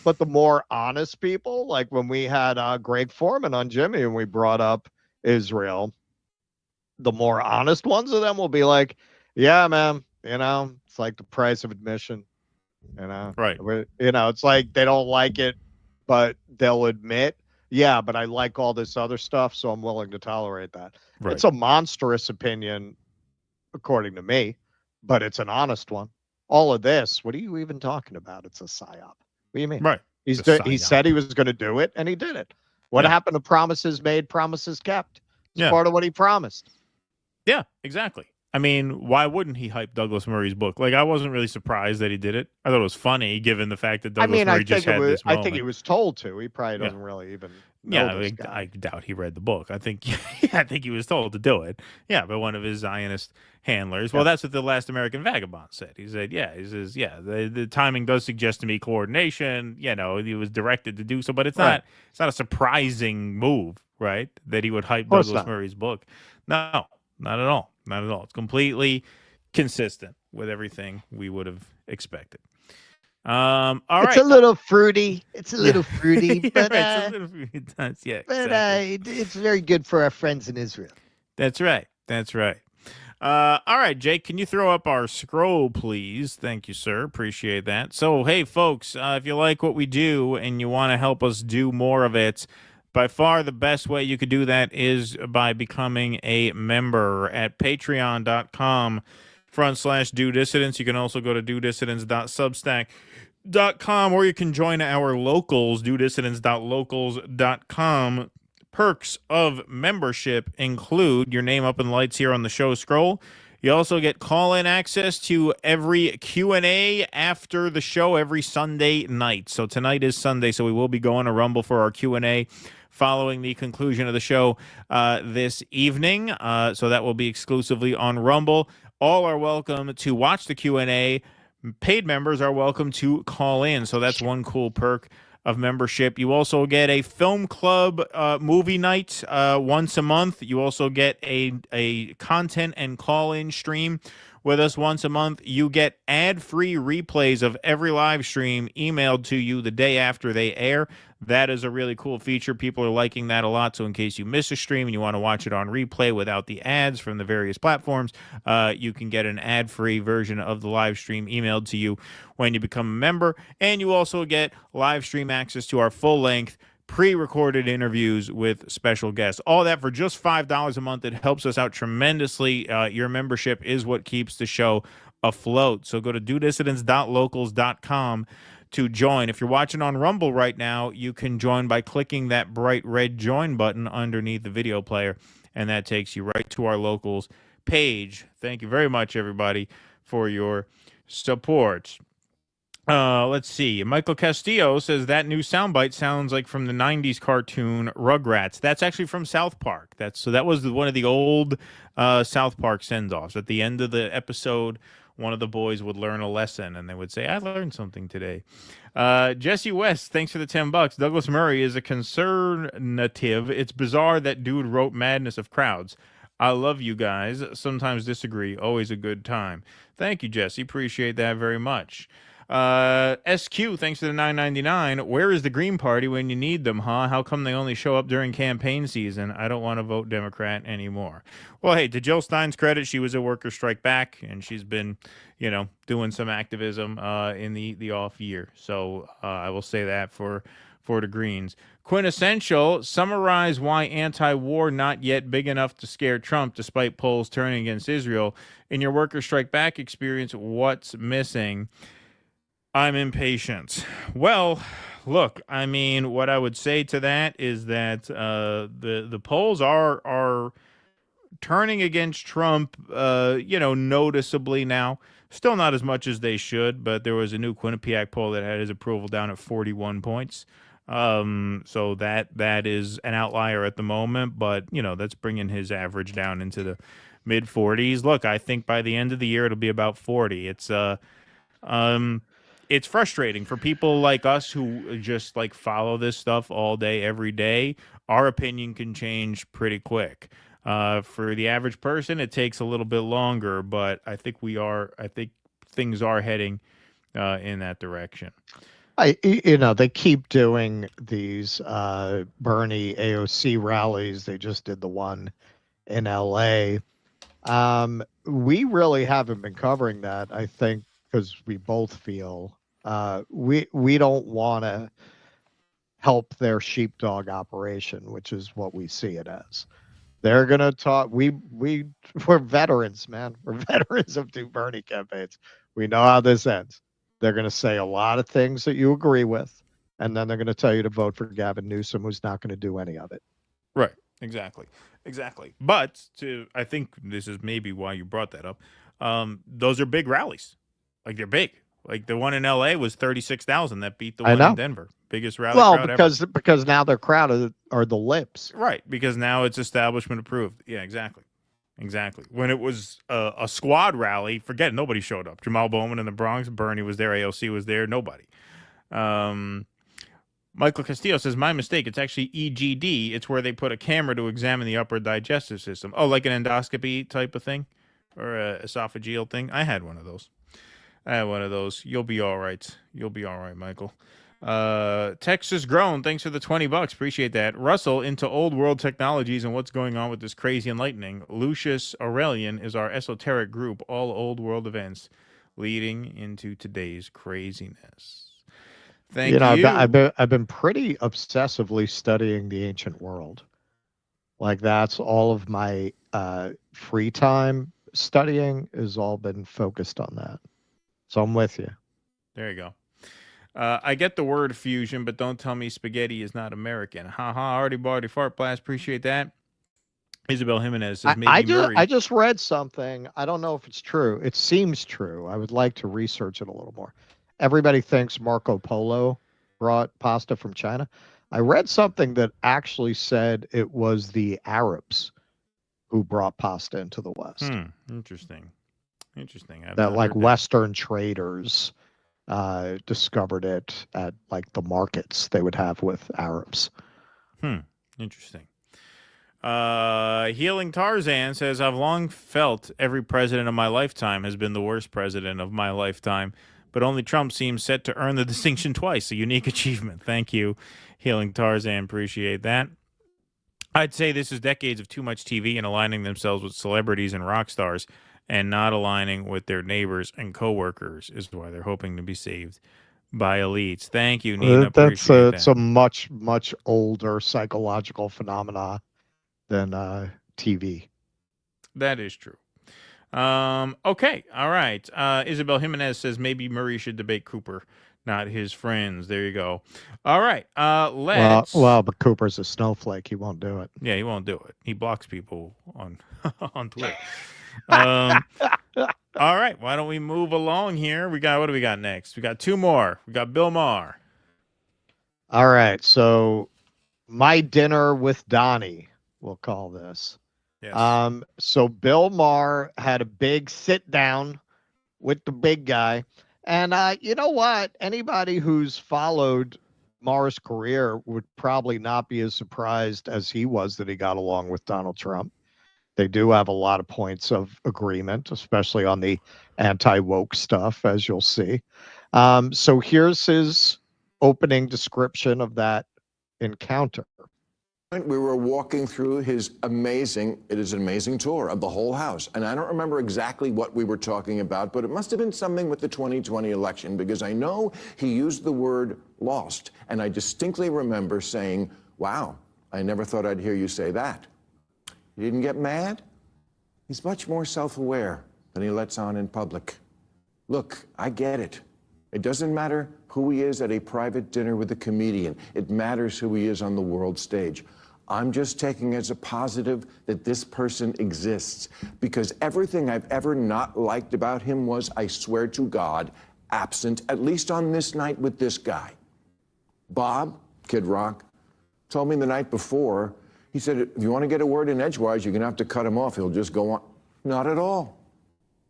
But the more honest people, like when we had Greg Foreman on Jimmy and we brought up Israel, the more honest ones of them will be like, Yeah, man. It's like the price of admission. Right. It's like they don't like it, but they'll admit, yeah, but I like all this other stuff, so I'm willing to tolerate that. Right. It's a monstrous opinion, according to me, but it's an honest one. All of this, what are you even talking about? It's a psyop. What do you mean? Right. He said he was going to do it, and he did it. What happened to promises made, promises kept? It's part of what he promised. Yeah, exactly. I mean, why wouldn't he hype Douglas Murray's book? Like, I wasn't really surprised that he did it. I thought it was funny, given the fact that Douglas Murray just had this moment. I think he was told to. He probably doesn't really even know this guy. I doubt he read the book. I think he was told to do it. Yeah, by one of his Zionist handlers. Well, that's what the Last American Vagabond said. He said, the timing does suggest to me coordination. He was directed to do so, but it's not a surprising move, right? That he would hype Douglas Murray's book. No, not at all. Not at all. It's completely consistent with everything we would have expected. All right. It's a little fruity. It's a little fruity, but it's a little fruity. Yeah, but it's very good for our friends in Israel. That's right. That's right. All right, Jake, can you throw up our scroll, please? Thank you, sir. Appreciate that. So, hey, folks, if you like what we do and you want to help us do more of it, by far the best way you could do that is by becoming a member at patreon.com/do dissidents. You can also go to dodissidents.substack.com, or you can join our locals, dodissidents.locals.com. Perks of membership include your name up in lights here on the show scroll. You also get call-in access to every Q&A after the show every Sunday night. So tonight is Sunday, so we will be going to Rumble for our Q&A following the conclusion of the show this evening. So that will be exclusively on Rumble. All are welcome to watch the Q&A. Paid members are welcome to call in. So that's one cool perk of membership. You also get a film club movie night once a month. You also get a content and call-in stream with us once a month. You get ad-free replays of every live stream emailed to you the day after they air. That is a really cool feature. People are liking that a lot. So in case you miss a stream and you want to watch it on replay without the ads from the various platforms, you can get an ad-free version of the live stream emailed to you when you become a member. And you also get live stream access to our full-length pre-recorded interviews with special guests. All that for just $5 a month. It helps us out tremendously. Your membership is what keeps the show afloat. So go to dodissidents.locals.com to join. If you're watching on Rumble right now, you can join by clicking that bright red join button underneath the video player, and that takes you right to our locals page. Thank you very much, everybody, for your support. Let's see. Michael Castillo says that new soundbite sounds like from the 90s cartoon Rugrats. That's actually from South Park. That was one of the old South Park send-offs. At the end of the episode, one of the boys would learn a lesson, and they would say, I learned something today. Jesse West, thanks for the $10. Douglas Murray is a conservative. It's bizarre that dude wrote Madness of Crowds. I love you guys. Sometimes disagree. Always a good time. Thank you, Jesse. Appreciate that very much. SQ, thanks for the $9.99. Where is the Green Party when you need them, huh? How come they only show up during campaign season? I don't want to vote Democrat anymore. Well, hey, to Jill Stein's credit, she was a worker strike back, and she's been, doing some activism in the off year. So I will say that for the Greens. Quintessential, summarize why anti-war not yet big enough to scare Trump despite polls turning against Israel. In your worker strike back experience, what's missing? I'm impatient. Well, look, I mean, what I would say to that is that the polls are turning against Trump, noticeably now. Still not as much as they should, but there was a new Quinnipiac poll that had his approval down at 41 points. So that is an outlier at the moment, but, that's bringing his average down into the mid-40s. Look, I think by the end of the year, it'll be about 40. It's frustrating for people like us who just follow this stuff all day, every day. Our opinion can change pretty quick. For the average person, it takes a little bit longer, but I think things are heading in that direction. They keep doing these Bernie AOC rallies. They just did the one in LA. We really haven't been covering that, I think, because we both feel we don't want to help their sheepdog operation, which is what we see it as. They're gonna talk. We're veterans, man. We're veterans of two Bernie campaigns. We know how this ends. They're gonna say a lot of things that you agree with, and then they're gonna tell you to vote for Gavin Newsom, who's not gonna do any of it. Right. Exactly. But I think this is maybe why you brought that up. Those are big rallies. Like, they're big. Like, the one in L.A. was 36,000. That beat the one in Denver. Biggest rally crowd ever. Because now their crowd are the lips. Right, because now it's establishment approved. Yeah, exactly. When it was a squad rally, forget it, nobody showed up. Jamal Bowman in the Bronx, Bernie was there, AOC was there, nobody. Michael Castillo says, my mistake, it's actually EGD. It's where they put a camera to examine the upper digestive system. Oh, like an endoscopy type of thing? Or a esophageal thing? I had one of those. You'll be all right. Michael. Texas Grown, thanks for the $20. Appreciate that. Russell, into old world technologies and what's going on with this crazy enlightening. Lucius Aurelian is our esoteric group, all old world events leading into today's craziness. Thank you. I've been pretty obsessively studying the ancient world. Like, that's all of my free time studying has all been focused on that. So I'm with you. There you go. I get the word fusion, but don't tell me spaghetti is not American. Artie Barty Fart Blast. Appreciate that. Isabel Jimenez says maybe I just read something. I don't know if it's true. It seems true. I would like to research it a little more. Everybody thinks Marco Polo brought pasta from China. I read something that actually said it was the Arabs who brought pasta into the West. Interesting. That like Western traders discovered it at like the markets they would have with Arabs. Interesting. Healing Tarzan says, I've long felt every president of my lifetime has been the worst president of my lifetime, but only Trump seems set to earn the distinction twice. A unique achievement. Thank you, Healing Tarzan. Appreciate that. I'd say this is decades of too much TV and aligning themselves with celebrities and rock stars and not aligning with their neighbors and coworkers is why they're hoping to be saved by elites. Thank you, Nina. It's a much, much older psychological phenomena than TV. That is true. Okay. All right. Isabel Jimenez says maybe Murray should debate Cooper, not his friends. There you go. All right. Let's. Well, but Cooper's a snowflake. He won't do it. Yeah, he won't do it. He blocks people on on Twitter. All right. Why don't we move along here? What do we got next? We got two more. We got Bill Maher. All right. So, my dinner with Donnie, we'll call this. Yes. So Bill Maher had a big sit down with the big guy. And you know what? Anybody who's followed Maher's career would probably not be as surprised as he was that he got along with Donald Trump. They do have a lot of points of agreement, especially on the anti-woke stuff, as you'll see. So here's his opening description of that encounter. We were walking through it is an amazing tour of the whole house. And I don't remember exactly what we were talking about, but it must have been something with the 2020 election, because I know he used the word lost. And I distinctly remember saying, wow, I never thought I'd hear you say that. He didn't get mad. He's much more self-aware than he lets on in public. Look, I get it. It doesn't matter who he is at a private dinner with a comedian. It matters who he is on the world stage. I'm just taking as a positive that this person exists, because everything I've ever not liked about him was, I swear to God, absent, at least on this night with this guy. Bob, Kid Rock, told me the night before, he said, if you want to get a word in edgewise, you're going to have to cut him off. He'll just go on. Not at all.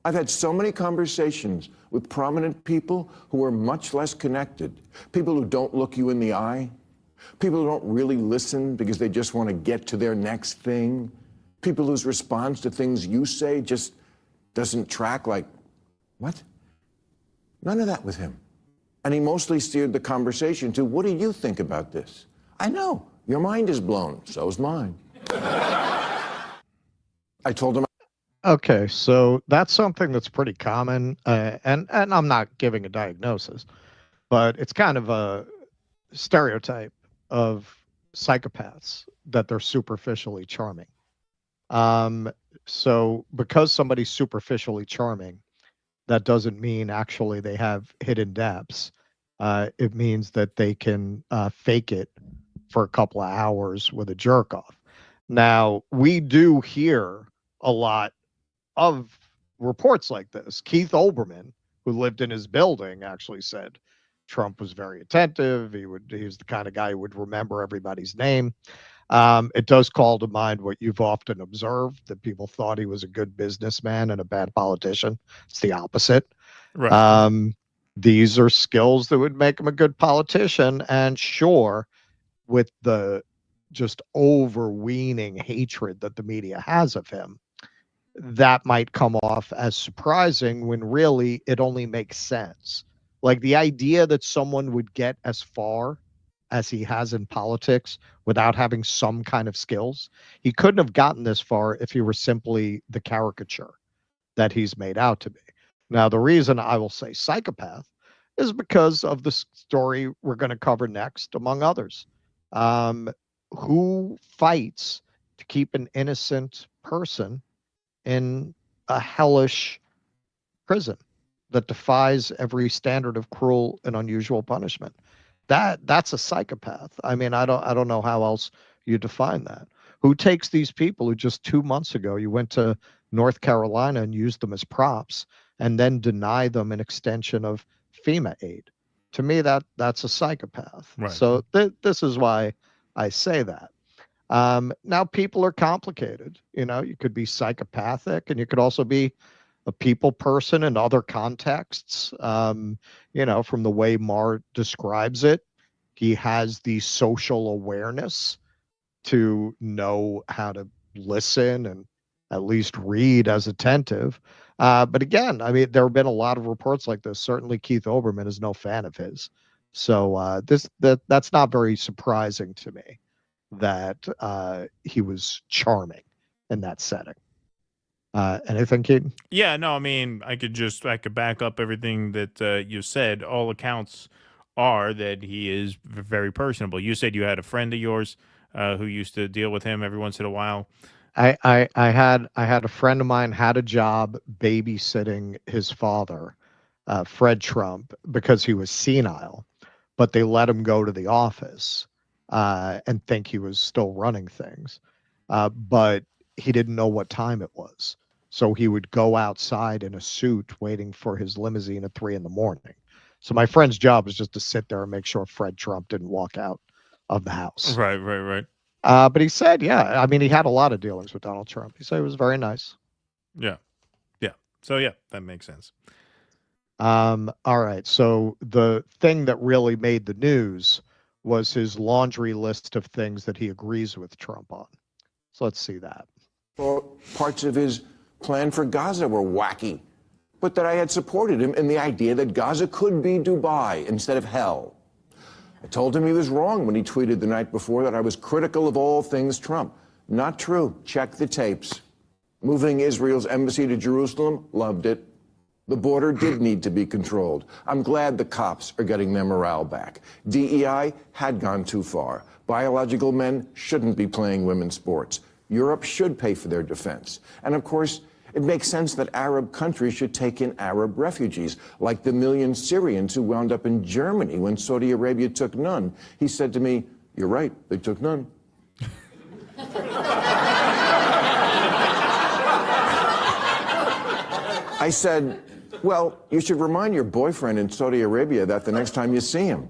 I've had so many conversations with prominent people who are much less connected, people who don't look you in the eye, people who don't really listen because they just want to get to their next thing, people whose response to things you say just doesn't track, like, what? None of that with him. And he mostly steered the conversation to, what do you think about this? I know, your mind is blown. So's mine. I told him. Okay, so that's something that's pretty common, and I'm not giving a diagnosis, but it's kind of a stereotype of psychopaths that they're superficially charming. So because somebody's superficially charming, that doesn't mean actually they have hidden depths. It means that they can fake it for a couple of hours with a jerk off. Now, we do hear a lot of reports like this. Keith Olbermann, who lived in his building, actually said Trump was very attentive. He was the kind of guy who would remember everybody's name. It does call to mind what you've often observed, that people thought he was a good businessman and a bad politician. It's the opposite. Right. These are skills that would make him a good politician. And sure, with the just overweening hatred that the media has of him, that might come off as surprising when really it only makes sense. Like the idea that someone would get as far as he has in politics without having some kind of skills. He couldn't have gotten this far if he were simply the caricature that he's made out to be. Now, the reason I will say psychopath is because of the story we're going to cover next, among others. Who fights to keep an innocent person in a hellish prison that defies every standard of cruel and unusual punishment? That's a psychopath. I mean, I don't know how else you define that. Who takes these people who just 2 months ago you went to North Carolina and used them as props and then deny them an extension of FEMA aid? To me, that's a psychopath. Right. So this is why I say that. Now, people are complicated. You know, you could be psychopathic, and you could also be a people person in other contexts. You know, from the way Maher describes it, he has the social awareness to know how to listen and at least read as attentive. But again, I mean, there have been a lot of reports like this. Certainly Keith Olbermann is no fan of his. So that's not very surprising to me that he was charming in that setting. Anything, Keaton? Yeah, no, I mean, I could back up everything that you said. All accounts are that he is very personable. You said you had a friend of yours who used to deal with him every once in a while. I had a friend of mine had a job babysitting his father, Fred Trump, because he was senile, but they let him go to the office and think he was still running things, but he didn't know what time it was. So he would go outside in a suit waiting for his limousine at 3 a.m. So my friend's job was just to sit there and make sure Fred Trump didn't walk out of the house. Right. But he said, yeah, I mean, he had a lot of dealings with Donald Trump. He said it was very nice. Yeah. So, yeah, that makes sense. All right. So the thing that really made the news was his laundry list of things that he agrees with Trump on. So let's see that. Well, parts of his plan for Gaza were wacky, but that I had supported him in the idea that Gaza could be Dubai instead of hell. I told him he was wrong when he tweeted the night before that I was critical of all things Trump. Not true. Check the tapes. Moving Israel's embassy to Jerusalem, loved it. The border did need to be controlled. I'm glad the cops are getting their morale back. DEI had gone too far. Biological men shouldn't be playing women's sports. Europe should pay for their defense. And of course, it makes sense that Arab countries should take in Arab refugees, like the million Syrians who wound up in Germany when Saudi Arabia took none. He said to me, "You're right, they took none." I said, "Well, you should remind your boyfriend in Saudi Arabia that the next time you see him."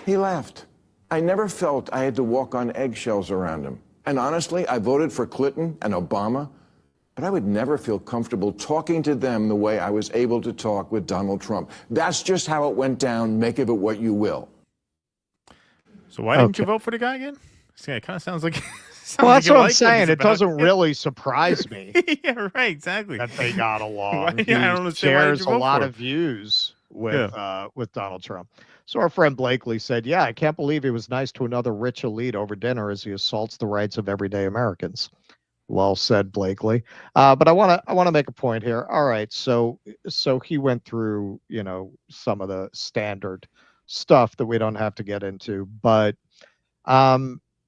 He laughed. I never felt I had to walk on eggshells around him. And honestly, I voted for Clinton and Obama, but I would never feel comfortable talking to them the way I was able to talk with Donald Trump. That's just how it went down. Make of it what you will. So why didn't you vote for the guy again? See, it kind of sounds like... Well, that's what I'm saying. It doesn't really surprise me. Yeah, right, exactly. That they got along. I don't He understand shares why a did you vote lot for of views with Donald Trump. So our friend Blakely said, "Yeah, I can't believe he was nice to another rich elite over dinner as he assaults the rights of everyday Americans." Well said, Blakely. But I want to make a point here. All right, so he went through some of the standard stuff that we don't have to get into, but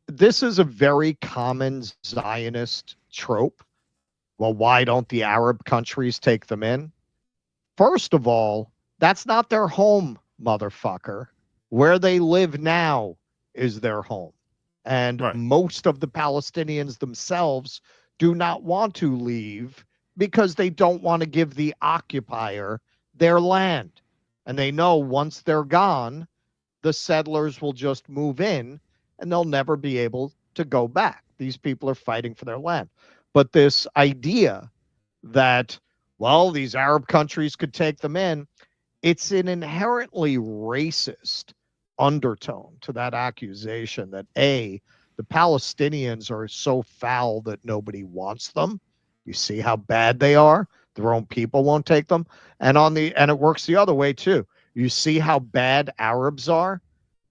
this is a very common Zionist trope. Well, why don't the Arab countries take them in? First of all, that's not their home, motherfucker. Where they live now is their home. And most of the Palestinians themselves do not want to leave because they don't want to give the occupier their land. And they know once they're gone, the settlers will just move in and they'll never be able to go back. These people are fighting for their land. But this idea that, well, these Arab countries could take them in, it's an inherently racist undertone to that accusation that the Palestinians are so foul that nobody wants them. You see how bad they are? Their own people won't take them. And it works the other way too. You see how bad Arabs are,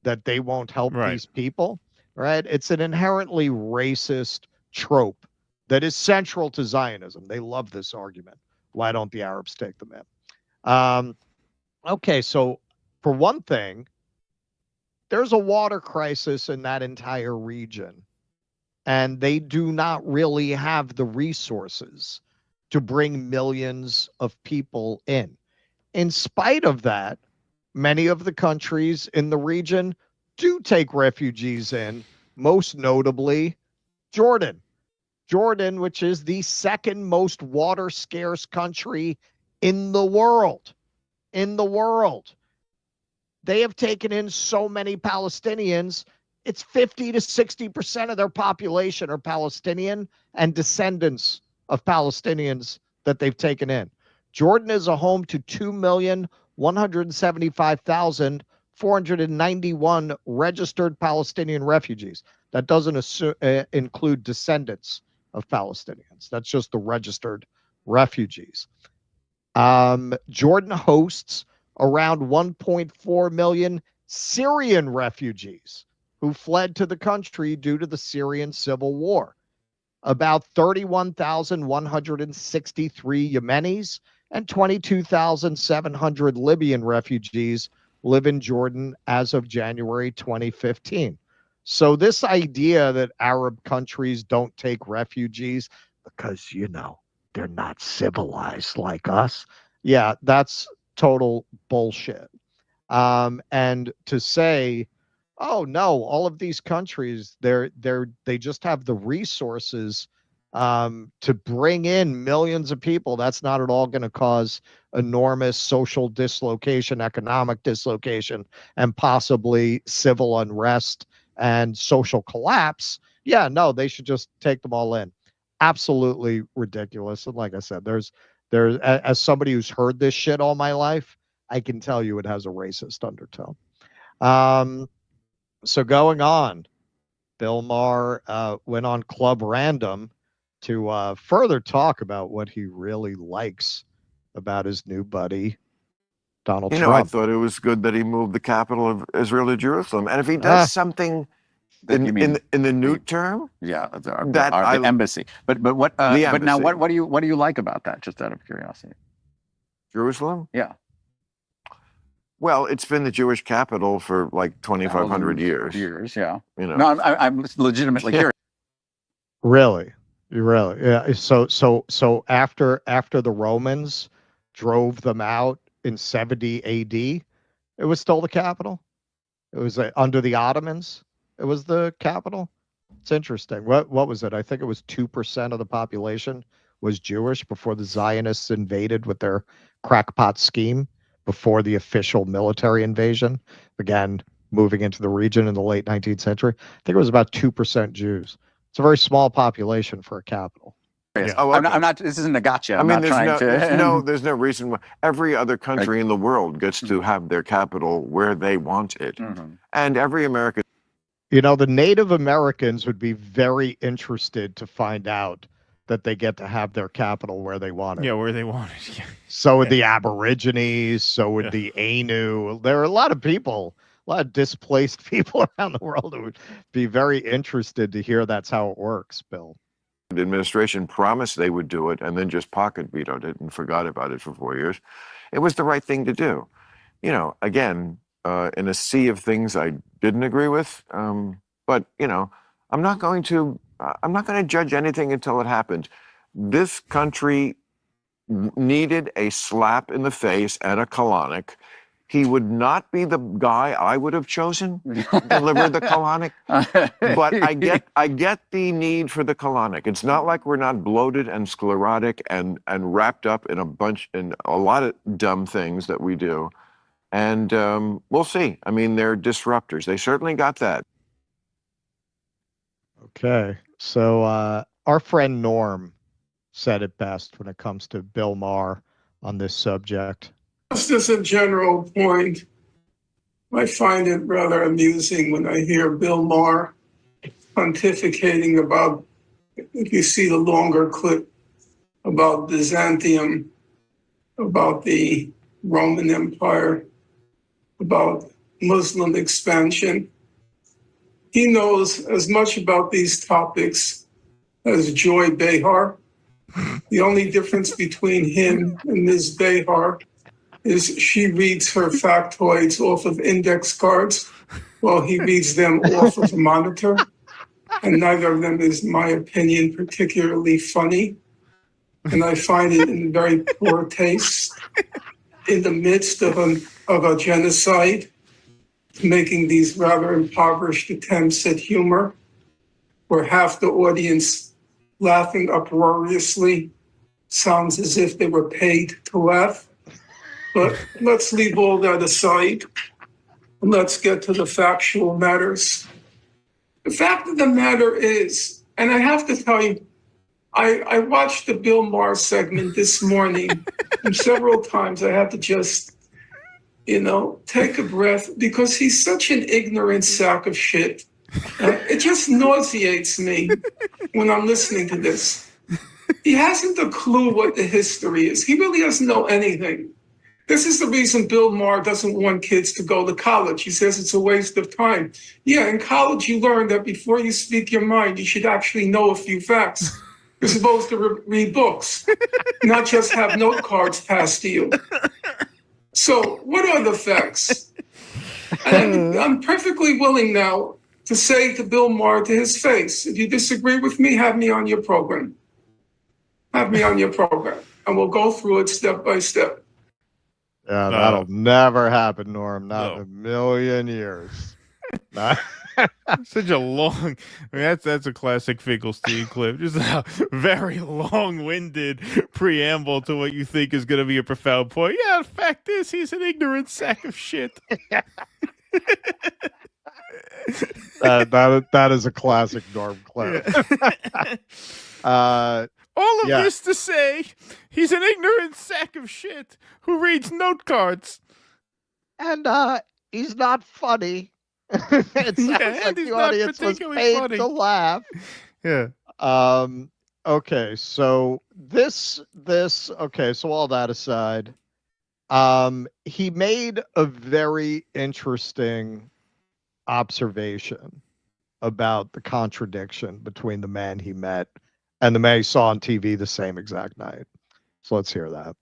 that they won't help these people, right? It's an inherently racist trope that is central to Zionism. They love this argument. Why don't the Arabs take them in? Okay, so for one thing, there's a water crisis in that entire region, and they do not really have the resources to bring millions of people in. In spite of that, many of the countries in the region do take refugees in, most notably Jordan. Jordan, which is the second most water scarce country in the world. They have taken in so many Palestinians. It's 50 to 60% of their population are Palestinian and descendants of Palestinians that they've taken in. Jordan is a home to 2,175,491 registered Palestinian refugees. That doesn't include descendants of Palestinians. That's just the registered refugees. Jordan hosts around 1.4 million Syrian refugees who fled to the country due to the Syrian civil war. About 31,163 Yemenis and 22,700 Libyan refugees live in Jordan as of January 2015. So this idea that Arab countries don't take refugees because, they're not civilized like us. Yeah, that's total bullshit. And to say, oh no, all of these countries, they just have the resources to bring in millions of people. That's not at all going to cause enormous social dislocation, economic dislocation, and possibly civil unrest and social collapse. Yeah, no, they should just take them all in. Absolutely ridiculous. And like I said, there's as somebody who's heard this shit all my life, I can tell you it has a racist undertone. So going on, Bill Maher went on Club Random to further talk about what he really likes about his new buddy, Donald Trump. I thought it was good that he moved the capital of Israel to Jerusalem. And if he does something in the new term, the embassy. But what? But now, what do you like about that? Just out of curiosity. Jerusalem? Yeah. Well, it's been the Jewish capital for like 2,500 years. Yeah. No, I'm legitimately curious. Really, yeah. So after the Romans drove them out in 70 A.D., it was still the capital. It was under the Ottomans. It was the capital. It's interesting. What was it? I think it was 2% of the population was Jewish before the Zionists invaded with their crackpot scheme, before the official military invasion began moving into the region in the late 19th century. I think it was about 2% Jews. It's a very small population for a capital. Yeah. Oh, okay. I'm not. This isn't a gotcha. There's no reason why every other country in the world gets to have their capital where they want it, and every American. The Native Americans would be very interested to find out that they get to have their capital where they want it. Yeah, where they want it. Yeah. So would the Aborigines, so would the Ainu. There are a lot of people, a lot of displaced people around the world who would be very interested to hear that's how it works, Bill. The administration promised they would do it and then just pocket vetoed it and forgot about it for 4 years. It was the right thing to do. You know, again, in a sea of things I didn't agree with, but, you know, I'm not going to judge anything until it happened. This country needed a slap in the face and a colonic. He would not be the guy I would have chosen to deliver the colonic, but I get the need for the colonic. It's not like we're not bloated and sclerotic and wrapped up in a lot of dumb things that we do. And we'll see. I mean, they're disruptors. They certainly got that. Okay. So our friend Norm said it best when it comes to Bill Maher on this subject. Just as a general point, I find it rather amusing when I hear Bill Maher pontificating about, if you see the longer clip, about Byzantium, about the Roman Empire, about Muslim expansion. He knows as much about these topics as Joy Behar. The only difference between him and Ms. Behar is she reads her factoids off of index cards while he reads them off of a monitor. And neither of them is, in my opinion, particularly funny. And I find it in very poor taste in the midst of a genocide, making these rather impoverished attempts at humor, where half the audience laughing uproariously sounds as if they were paid to laugh. But let's leave all that aside and let's get to the factual matters. The fact of the matter is, and I have to tell you, I watched the Bill Maher segment this morning, and several times I had to just, take a breath because he's such an ignorant sack of shit. It just nauseates me when I'm listening to this. He hasn't a clue what the history is. He really doesn't know anything. This is the reason Bill Maher doesn't want kids to go to college. He says it's a waste of time. Yeah, in college you learn that before you speak your mind, you should actually know a few facts. You're supposed to read books, not just have note cards passed to you. So what are the facts? And I'm perfectly willing now to say to Bill Maher to his face, if you disagree with me, have me on your program. Have me on your program, and we'll go through it step by step. Yeah, that'll never happen, Norm. Not in a million years. Such a long. I mean, that's a classic Finkelstein clip. Just a very long-winded preamble to what you think is going to be a profound point. Yeah, the fact is, he's an ignorant sack of shit. That is a classic Norm clip. All of this to say, he's an ignorant sack of shit who reads note cards. And he's not funny. It sounds like the audience was paid to laugh. Yeah. Okay, so so all that aside, he made a very interesting observation about the contradiction between the man he met and the man he saw on TV the same exact night. So let's hear that.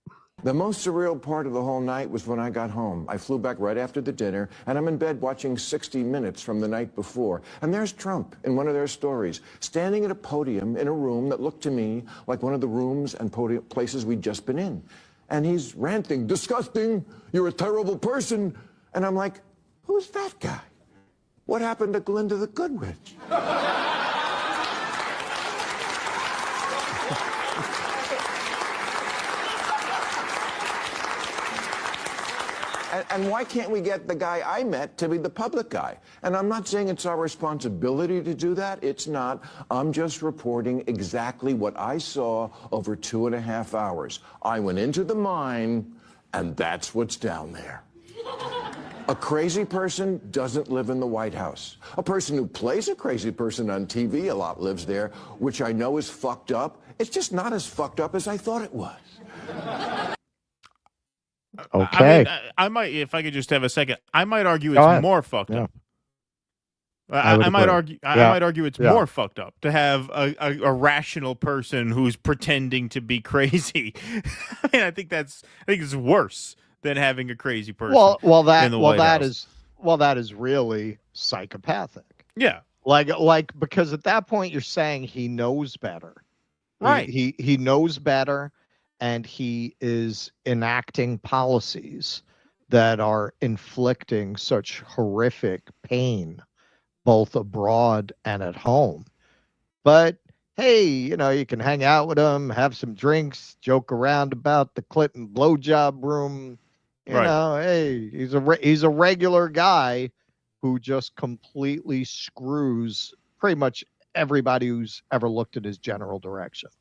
The most surreal part of the whole night was when I got home. I flew back right after the dinner, and I'm in bed watching 60 Minutes from the night before. And there's Trump in one of their stories, standing at a podium in a room that looked to me like one of the rooms and places we'd just been in. And he's ranting, disgusting, you're a terrible person. And I'm like, who's that guy? What happened to Glinda the Good Witch? And why can't we get the guy I met to be the public guy? And I'm not saying it's our responsibility to do that. It's not. I'm just reporting exactly what I saw over 2.5 hours. I went into the mine, and that's what's down there. A crazy person doesn't live in the White House. A person who plays a crazy person on TV a lot lives there, which I know is fucked up. It's just not as fucked up as I thought it was. Okay. I mean, I might, if I could just have a second, I might argue it's more fucked up. I might argue. I might argue it's more fucked up to have a rational person who's pretending to be crazy. I mean, I think it's worse than having a crazy person. That is really psychopathic. Yeah. Like because at that point you're saying he knows better. Right. He knows better, and he is enacting policies that are inflicting such horrific pain both abroad and at home. But hey, you can hang out with him, have some drinks, joke around about the Clinton blowjob room. Hey, he's a regular guy who just completely screws pretty much everybody who's ever looked at his general direction.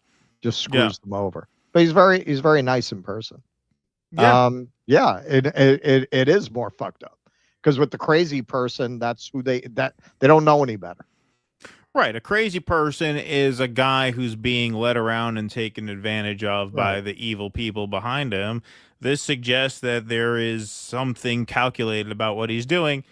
Just screws them over. But he's very nice in person. Yeah. It is more fucked up. Because with the crazy person, that's who they don't know any better. Right. A crazy person is a guy who's being led around and taken advantage of by the evil people behind him. This suggests that there is something calculated about what he's doing.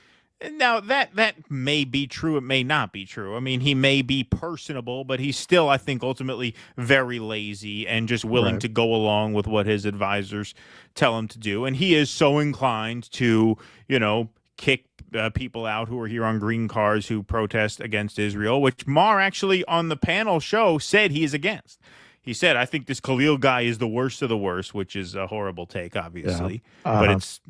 Now, that may be true. It may not be true. I mean, he may be personable, but he's still, I think, ultimately very lazy and just willing to go along with what his advisors tell him to do. And he is so inclined to, kick people out who are here on green cars who protest against Israel, which Maher actually on the panel show said he is against. He said, I think this Khalil guy is the worst of the worst, which is a horrible take, obviously. But it's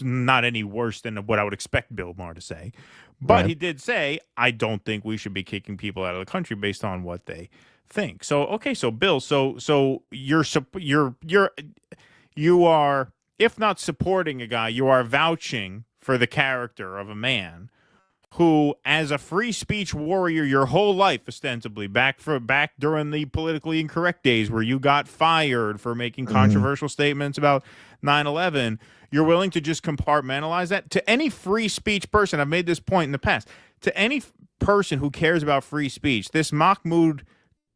not any worse than what I would expect Bill Maher to say. But he did say, I don't think we should be kicking people out of the country based on what they think. So, okay, so Bill, so you are, if not supporting a guy, you are vouching for the character of a man who, as a free speech warrior your whole life, ostensibly, back during the politically incorrect days where you got fired for making controversial statements about 9/11, you're willing to just compartmentalize that? To any free speech person, I've made this point in the past, to any person who cares about free speech, this Mahmoud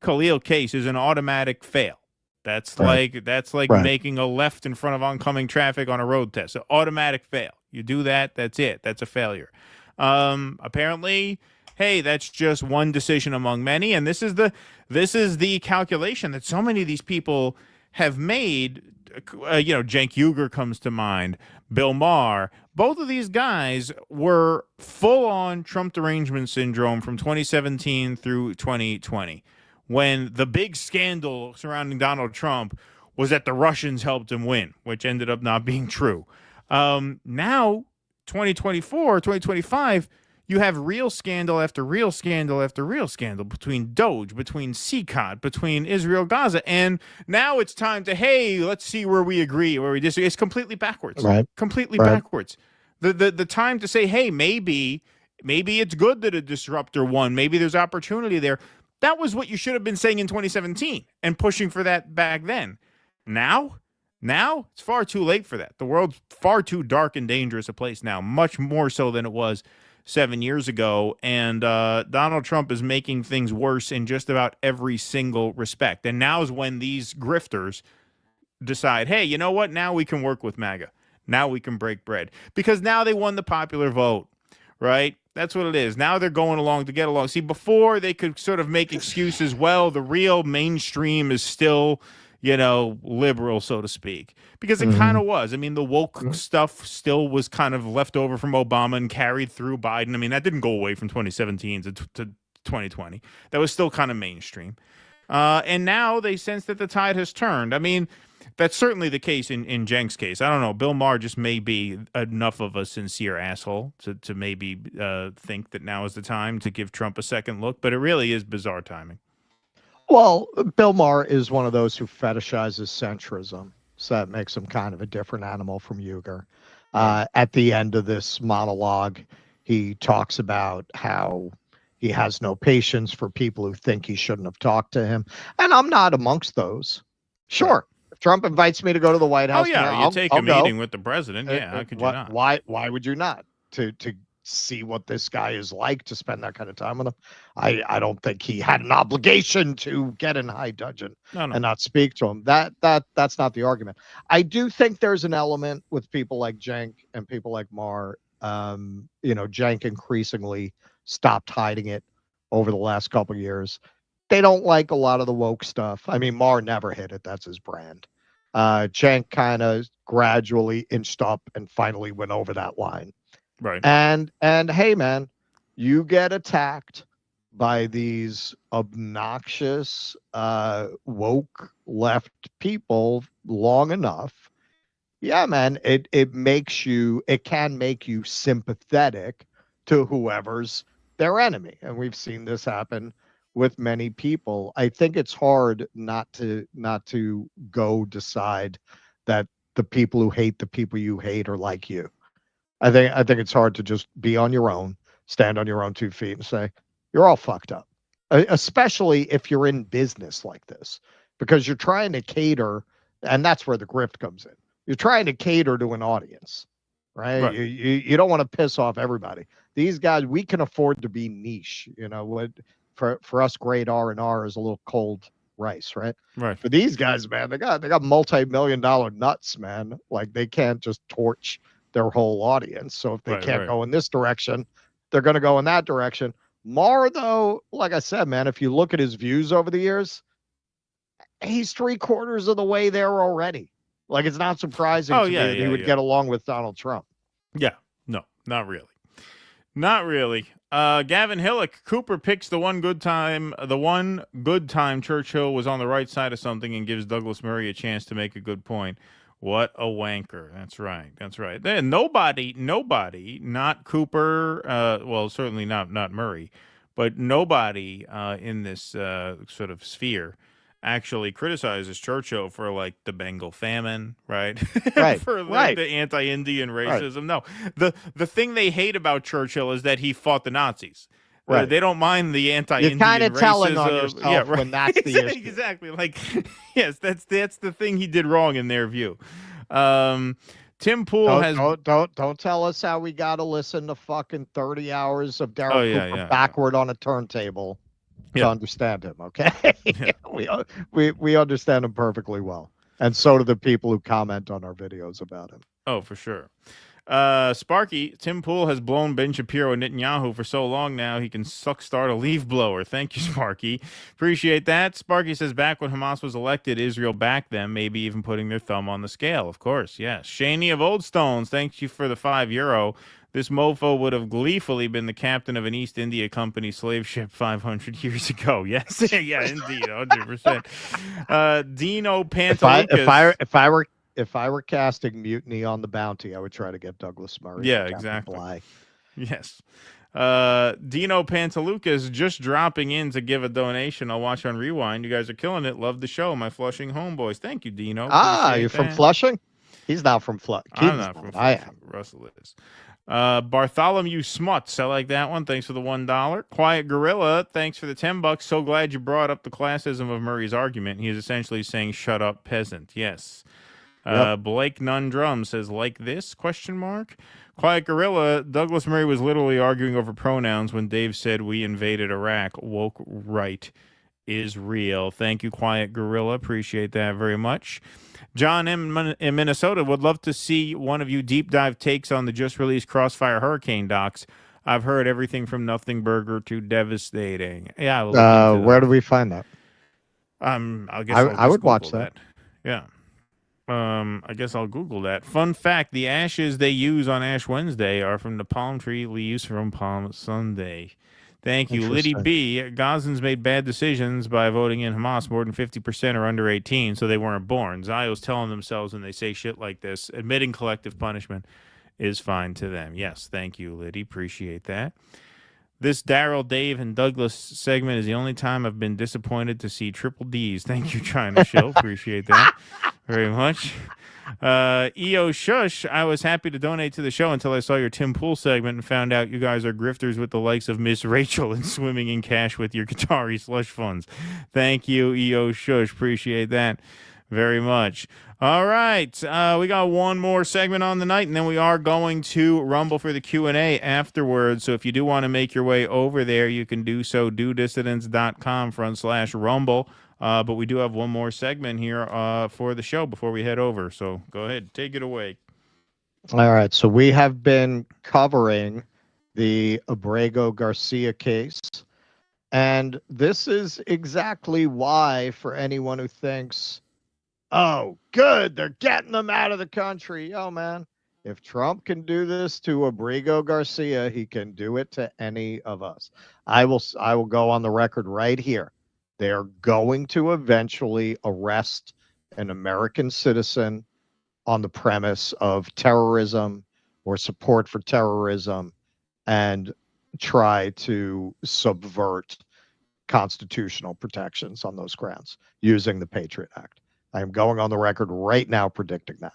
Khalil case is an automatic fail. That's like making a left in front of oncoming traffic on a road test. An automatic fail. You do that, that's it. That's a failure. Apparently, hey, that's just one decision among many, and this is the calculation that so many of these people have made. Cenk Uygur comes to mind, Bill Maher. Both of these guys were full-on Trump derangement syndrome from 2017 through 2020, when the big scandal surrounding Donald Trump was that the Russians helped him win, which ended up not being true. Now, 2024, 2025, you have real scandal after real scandal after real scandal between Doge, between CECOT, between Israel, Gaza, and now it's time to, hey, let's see where we agree, where we disagree. It's completely backwards. Completely backwards. The time to say, hey, maybe it's good that a disruptor won. Maybe there's opportunity there. That was what you should have been saying in 2017 and pushing for that back then. Now it's far too late for that. The world's far too dark and dangerous a place now, much more so than it was 7 years ago. And Donald Trump is making things worse in just about every single respect. And now is when these grifters decide, hey, you know what? Now we can work with MAGA. Now we can break bread. Because now they won the popular vote, right? That's what it is. Now they're going along to get along. See, before they could sort of make excuses, well, the real mainstream is still, liberal, so to speak. Because it kind of was. I mean, the woke stuff still was kind of left over from Obama and carried through Biden. I mean, that didn't go away from 2017 to 2020. That was still kind of mainstream. And now they sense that the tide has turned. I mean, that's certainly the case in Cenk's case. I don't know. Bill Maher just may be enough of a sincere asshole to maybe think that now is the time to give Trump a second look, but it really is bizarre timing. Well, Bill Maher is one of those who fetishizes centrism, so that makes him kind of a different animal from Uygur. At the end of this monologue, he talks about how he has no patience for people who think he shouldn't have talked to him, and I'm not amongst those. Sure. Trump invites me to go to the White House. Oh yeah, man, you take a meeting with the president. Yeah, how could you not? Why would you not? To see what this guy is like, to spend that kind of time with him. I don't think he had an obligation to get in high dudgeon and not speak to him. That's not the argument. I do think there's an element with people like Cenk and people like Maher. Cenk increasingly stopped hiding it over the last couple of years. They don't like a lot of the woke stuff. I mean, Maher never hit it. That's his brand. Cenk kind of gradually inched up and finally went over that line. Right. And hey, man, you get attacked by these obnoxious, woke left people long enough. Yeah, man, it can make you sympathetic to whoever's their enemy. And we've seen this happen with many people. I think it's hard not to go decide that the people who hate the people you hate are like you. I think it's hard to just be on your own, stand on your own 2 feet and say, you're all fucked up, especially if you're in business like this, because you're trying to cater, and that's where the grift comes in. You're trying to cater to an audience, right? You don't want to piss off everybody. These guys, we can afford to be niche. For us, great R&R is a little cold rice, right? Right. For these guys, man, they got multi-million-dollar nuts, man. Like, they can't just torch their whole audience. So if they can't go in this direction, they're going to go in that direction. Maher, though, like I said, man, if you look at his views over the years, he's 3/4 of the way there already. Like, it's not surprising to me that he would get along with Donald Trump. Yeah, no, not really. Not really. Gavin Hillock, Cooper picks the one good time Churchill was on the right side of something and gives Douglas Murray a chance to make a good point. What a wanker. That's right. That's right. Then nobody, not Cooper, well, certainly not Murray, but nobody in this sort of sphere actually criticizes Churchill for, like, the Bengal famine, right? For like, the anti-Indian racism. Right. No, the thing they hate about Churchill is that he fought the Nazis. Right. They don't mind the anti-Indian racism. You're kind of telling on yourself when that's the issue. Exactly. Like, yes, that's the thing he did wrong in their view. Tim Pool don't tell us how we got to listen to fucking 30 hours of Daryl Cooper backward on a turntable to understand him. Okay, we understand him perfectly well, and so do the people who comment on our videos about him. Oh, for sure. Sparky, Tim Pool has blown Ben Shapiro and Netanyahu for so long now he can start a leaf blower. Thank you, Sparky. Appreciate that. Sparky says back when Hamas was elected, Israel backed them, maybe even putting their thumb on the scale. Of course, yes. Shaney of Old Stones, thank you for the €5. This mofo would have gleefully been the captain of an East India Company slave ship 500 years ago. Yes, yeah, indeed, 100%. Dino Pantalucas. If I were casting Mutiny on the Bounty, I would try to get Douglas Murray. Yeah, exactly. Bly. Yes. Dino Pantalucas just dropping in to give a donation. I'll watch on Rewind. You guys are killing it. Love the show. My Flushing homeboys. Thank you, Dino. You're from Flushing? He's not from Flushing. I'm not from Flushing. I am. Russell is. Bartholomew Smuts. I like that one. Thanks for the $1. Quiet Gorilla. Thanks for the $10. So glad you brought up the classism of Murray's argument. He is essentially saying, shut up, peasant. Yes. Blake Nunn Drum says, like this, ? Quiet Gorilla, Douglas Murray was literally arguing over pronouns when Dave said we invaded Iraq. Woke right is real. Thank you, Quiet Gorilla. Appreciate that very much. John M. in Minnesota would love to see one of you deep dive takes on the just released Crossfire Hurricane docs. I've heard everything from nothing burger to devastating. Yeah. Where do we find that? I guess I would watch that. Yeah. I guess I'll Google that. Fun fact, the ashes they use on Ash Wednesday are from the palm tree leaves from Palm Sunday. Thank you. Liddy B. Gazans made bad decisions by voting in Hamas. More than 50% are under 18, so they weren't born. Zio's telling themselves when they say shit like this, admitting collective punishment is fine to them. Yes, thank you, Liddy. Appreciate that. This Daryl, Dave, and Douglas segment is the only time I've been disappointed to see triple Ds. Thank you, China Shill. Appreciate that very much. EO Shush, I was happy to donate to the show until I saw your Tim Pool segment and found out you guys are grifters with the likes of Miss Rachel and swimming in cash with your Qatari slush funds. Thank you, EO Shush. Appreciate that very much. All right, we got one more segment on the night, and then we are going to Rumble for the Q&A afterwards. So if you do want to make your way over there, you can do so, dudissidents.com/Rumble. But we do have one more segment here for the show before we head over. So go ahead, take it away. All right, so we have been covering the Abrego Garcia case. And this is exactly why, for anyone who thinks, oh, good, they're getting them out of the country. Yo, man, if Trump can do this to Abrego Garcia, he can do it to any of us. I will go on the record right here. They're going to eventually arrest an American citizen on the premise of terrorism or support for terrorism and try to subvert constitutional protections on those grounds using the Patriot Act. I am going on the record right now predicting that.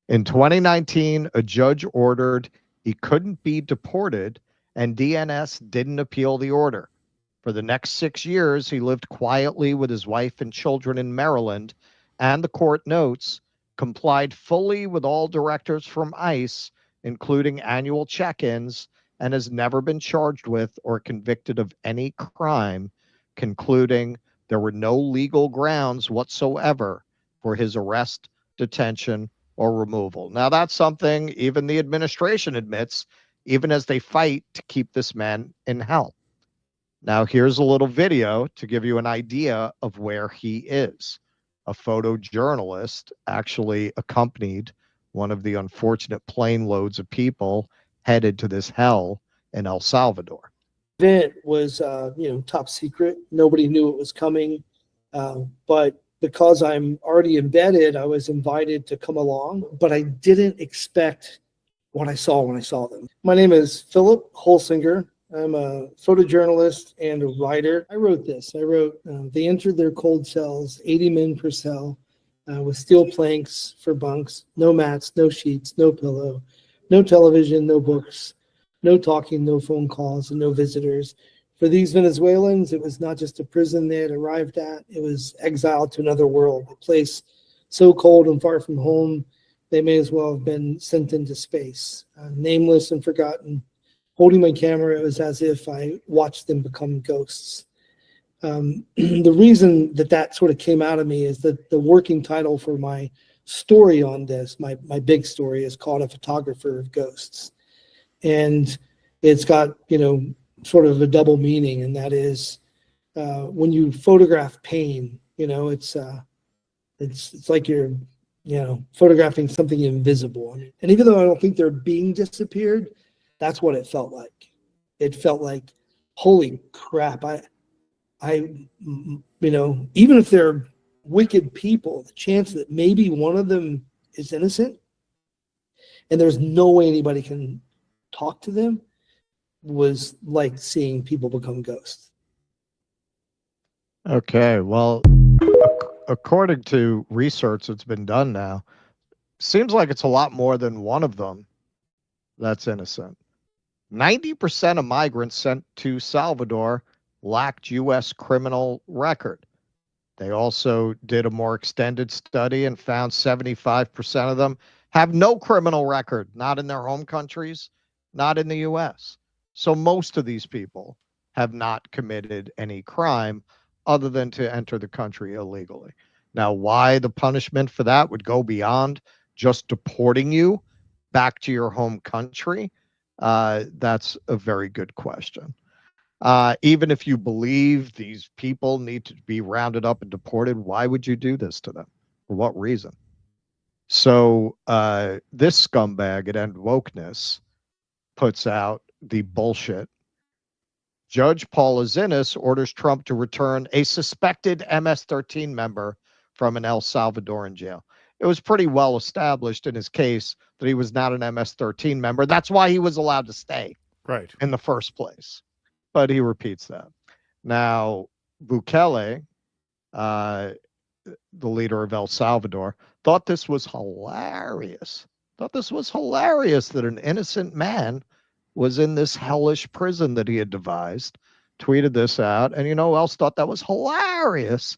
In 2019, a judge ordered he couldn't be deported, and DNS didn't appeal the order. For the next 6 years, he lived quietly with his wife and children in Maryland, and the court notes, complied fully with all directives from ICE, including annual check-ins, and has never been charged with or convicted of any crime, concluding there were no legal grounds whatsoever for his arrest, detention, or removal. Now, that's something even the administration admits, even as they fight to keep this man in hell. Now, here's a little video to give you an idea of where he is. A photojournalist actually accompanied one of the unfortunate plane loads of people headed to this hell in El Salvador. Event was, top secret. Nobody knew it was coming. But because I'm already embedded, I was invited to come along, but I didn't expect what I saw when I saw them. My name is Philip Holsinger. I'm a photojournalist and a writer. I wrote this. They entered their cold cells, 80 men per cell, with steel planks for bunks, no mats, no sheets, no pillow, no television, no books, no talking, no phone calls, and no visitors. For these Venezuelans, it was not just a prison they had arrived at, it was exile to another world, a place so cold and far from home, they may as well have been sent into space. Nameless and forgotten, holding my camera, it was as if I watched them become ghosts. The reason that sort of came out of me is that the working title for my story on this, my big story, is called A Photographer of Ghosts. And it's got, sort of a double meaning, and that is when you photograph pain, it's like you're, photographing something invisible. And even though I don't think they're being disappeared, that's what it felt like. It felt like, holy crap, even if they're wicked people, the chance that maybe one of them is innocent and there's no way anybody can talk to them was like seeing people become ghosts. Okay, well, according to research that's been done now, seems like it's a lot more than one of them that's innocent. 90% of migrants sent to Salvador lacked U.S. criminal record. They also did a more extended study and found 75% of them have no criminal record, not in their home countries, not in the U.S. So most of these people have not committed any crime other than to enter the country illegally. Now, why the punishment for that would go beyond just deporting you back to your home country? That's a very good question. Even if you believe these people need to be rounded up and deported, why would you do this to them? For what reason? So this scumbag at End Wokeness puts out the bullshit. Judge Paul Azinas orders Trump to return a suspected MS-13 member from an El Salvadoran jail. It was pretty well established in his case that he was not an MS-13 member. That's why he was allowed to stay in the first place. But he repeats that. Now, Bukele, the leader of El Salvador, thought this was hilarious. That an innocent man was in this hellish prison that he had devised, tweeted this out, and who else thought that was hilarious?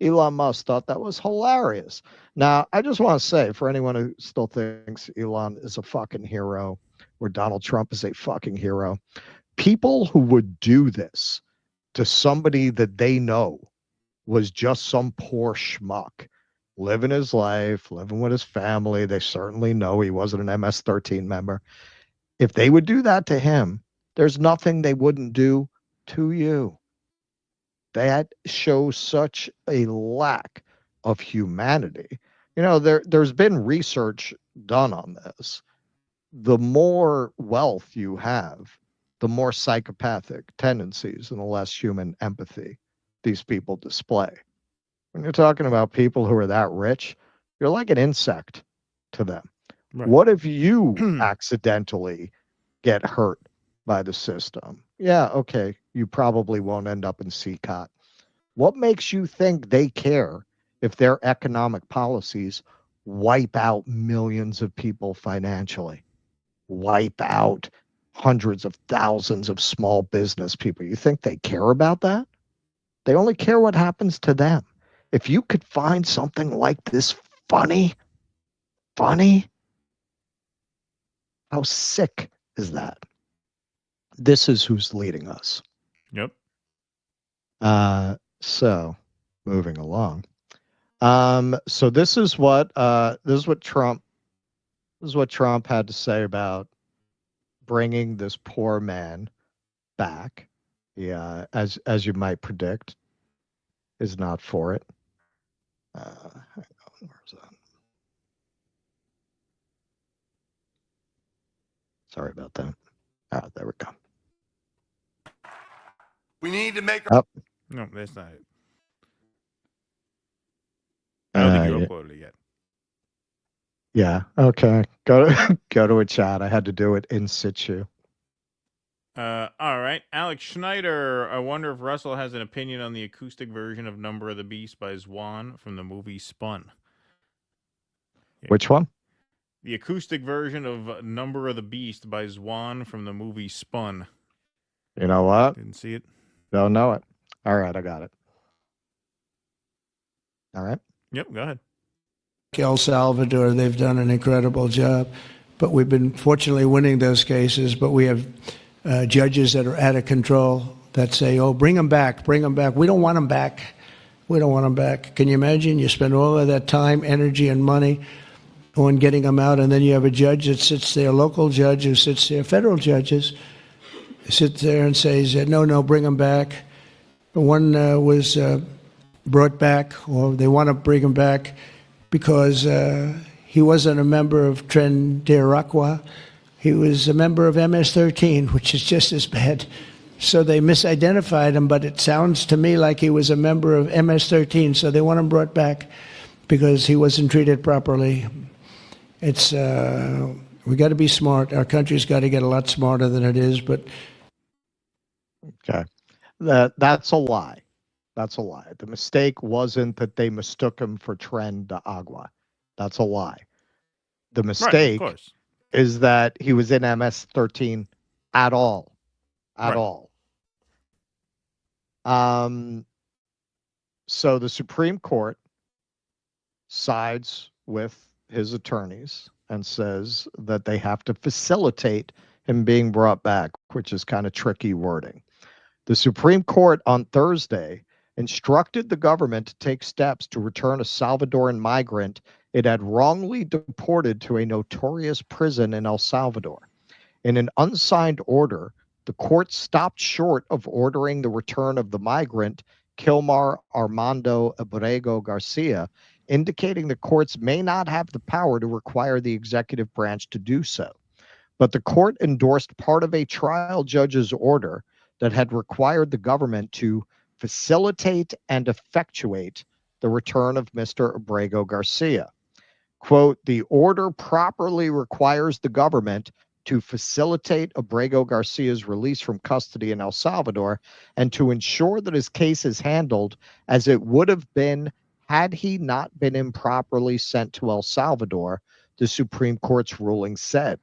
Elon Musk thought that was hilarious. Now, I just want to say, for anyone who still thinks Elon is a fucking hero or Donald Trump is a fucking hero, people who would do this to somebody that they know was just some poor schmuck living his life, living with his family. They certainly know he wasn't an MS-13 member. If they would do that to him, there's nothing they wouldn't do to you. That shows such a lack of humanity. You know, there's been research done on this. The more wealth you have, the more psychopathic tendencies and the less human empathy these people display. When you're talking about people who are that rich, you're like an insect to them. Right. What if you accidentally get hurt by the system? Yeah, okay, you probably won't end up in CECOT. What makes you think they care if their economic policies wipe out millions of people financially, wipe out hundreds of thousands of small business people? You think they care about that? They only care what happens to them. If you could find something like this funny, how sick is that? This is who's leading us. Yep. So moving along. So this is what Trump had to say about bringing this poor man back. Yeah, as you might predict, is not for it. Hang on, where's that? Sorry about that. There we go. We need to make. Oh. No, that's not it. I don't think you uploaded it yet. Yeah. Okay. Go to a chat. I had to do it in situ. All right. Alex Schneider. I wonder if Russell has an opinion on the acoustic version of Number of the Beast by Zwan from the movie Spun. Yeah. Which one? The acoustic version of Number of the Beast by Zwan from the movie Spun. You know what? Didn't see it. Don't know it. All right. I got it. All right. Yep. Go ahead. El Salvador, they've done an incredible job, but we've been fortunately winning those cases, but we have judges that are out of control that say, oh, bring them back. We don't want them back. Can you imagine? You spend all of that time, energy, and money on getting them out, and then you have a judge that sits there, a local judge who sits there, federal judges sit there and says, no, bring them back. One was brought back, or they want to bring him back because he wasn't a member of Tren de Aragua. He was a member of MS-13, which is just as bad. So they misidentified him, but it sounds to me like he was a member of MS-13, so they want him brought back because he wasn't treated properly. It's we got to be smart. Our country's got to get a lot smarter than it is, but... Okay. That's a lie. That's a lie. The mistake wasn't that they mistook him for Tren de Agua. That's a lie. The mistake is that he was in MS-13 at all. At all. So the Supreme Court sides with his attorneys and says that they have to facilitate him being brought back, which is kind of tricky wording. The Supreme Court on Thursday instructed the government to take steps to return a Salvadoran migrant it had wrongly deported to a notorious prison in El Salvador. In an unsigned order, the court stopped short of ordering the return of the migrant, Kilmar Armando Abrego Garcia, indicating the courts may not have the power to require the executive branch to do so. But the court endorsed part of a trial judge's order that had required the government to facilitate and effectuate the return of Mr. Abrego Garcia. Quote, the order properly requires the government to facilitate Abrego Garcia's release from custody in El Salvador and to ensure that his case is handled as it would have been had he not been improperly sent to El Salvador, the Supreme Court's ruling said.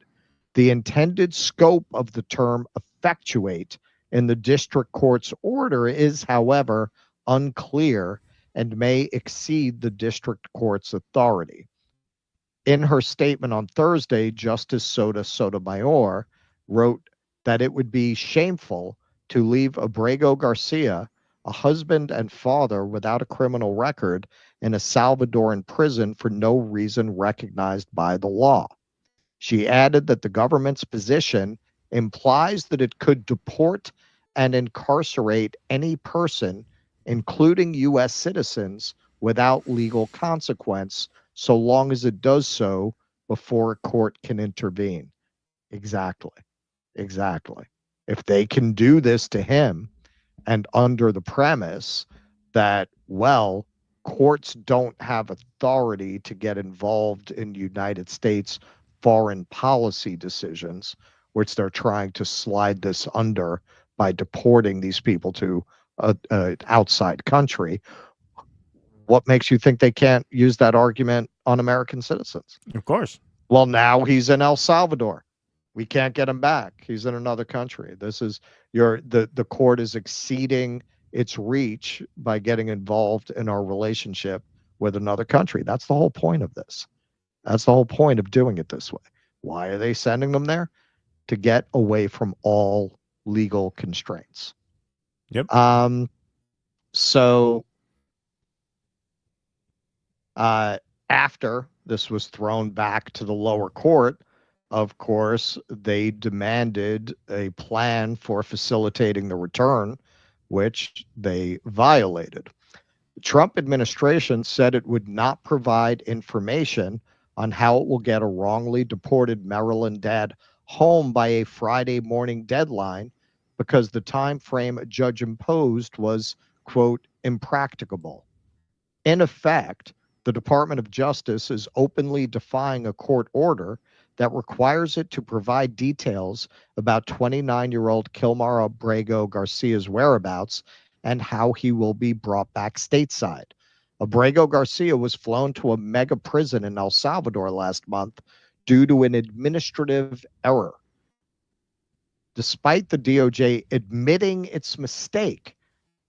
The intended scope of the term effectuate in the district court's order is, however, unclear and may exceed the district court's authority. In her statement on Thursday, Justice Sotomayor wrote that it would be shameful to leave Abrego Garcia, a husband and father without a criminal record, in a Salvadoran prison for no reason recognized by the law. She added that the government's position implies that it could deport and incarcerate any person, including U.S. citizens, without legal consequence, so long as it does so before a court can intervene. Exactly. If they can do this to him, and under the premise that, well, courts don't have authority to get involved in United States foreign policy decisions, which they're trying to slide this under by deporting these people to an outside country, what makes you think they can't use that argument on American citizens? Of course. Well, now he's in El Salvador. We can't get him back. He's in another country. This is the court is exceeding its reach by getting involved in our relationship with another country. That's the whole point of this. That's the whole point of doing it this way. Why are they sending them there? To get away from all legal constraints. Yep. So after this was thrown back to the lower court, of course, they demanded a plan for facilitating the return, which they violated. The Trump administration said it would not provide information on how it will get a wrongly deported Maryland dad home by a Friday morning deadline because the time frame a judge imposed was, quote, impracticable. In effect, the Department of Justice is openly defying a court order that requires it to provide details about 29-year-old Kilmar Abrego Garcia's whereabouts and how he will be brought back stateside. Abrego Garcia was flown to a mega prison in El Salvador last month due to an administrative error. Despite the DOJ admitting its mistake,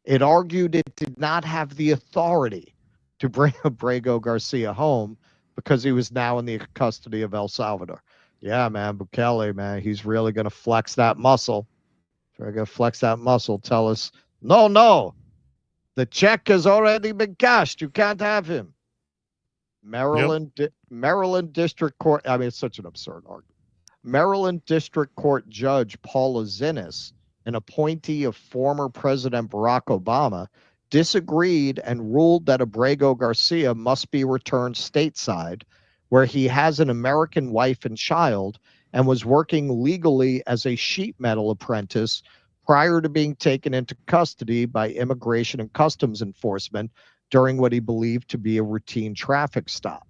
it argued it did not have the authority to bring Abrego Garcia home because he was now in the custody of El Salvador. Yeah, man, Bukele, man, he's really going to flex that muscle. Tell us, no, the check has already been cashed. You can't have him. Maryland District Court, I mean, it's such an absurd argument. Maryland District Court Judge Paula Zinnes, an appointee of former President Barack Obama, disagreed and ruled that Abrego Garcia must be returned stateside, where he has an American wife and child and was working legally as a sheet metal apprentice prior to being taken into custody by Immigration and Customs Enforcement during what he believed to be a routine traffic stop.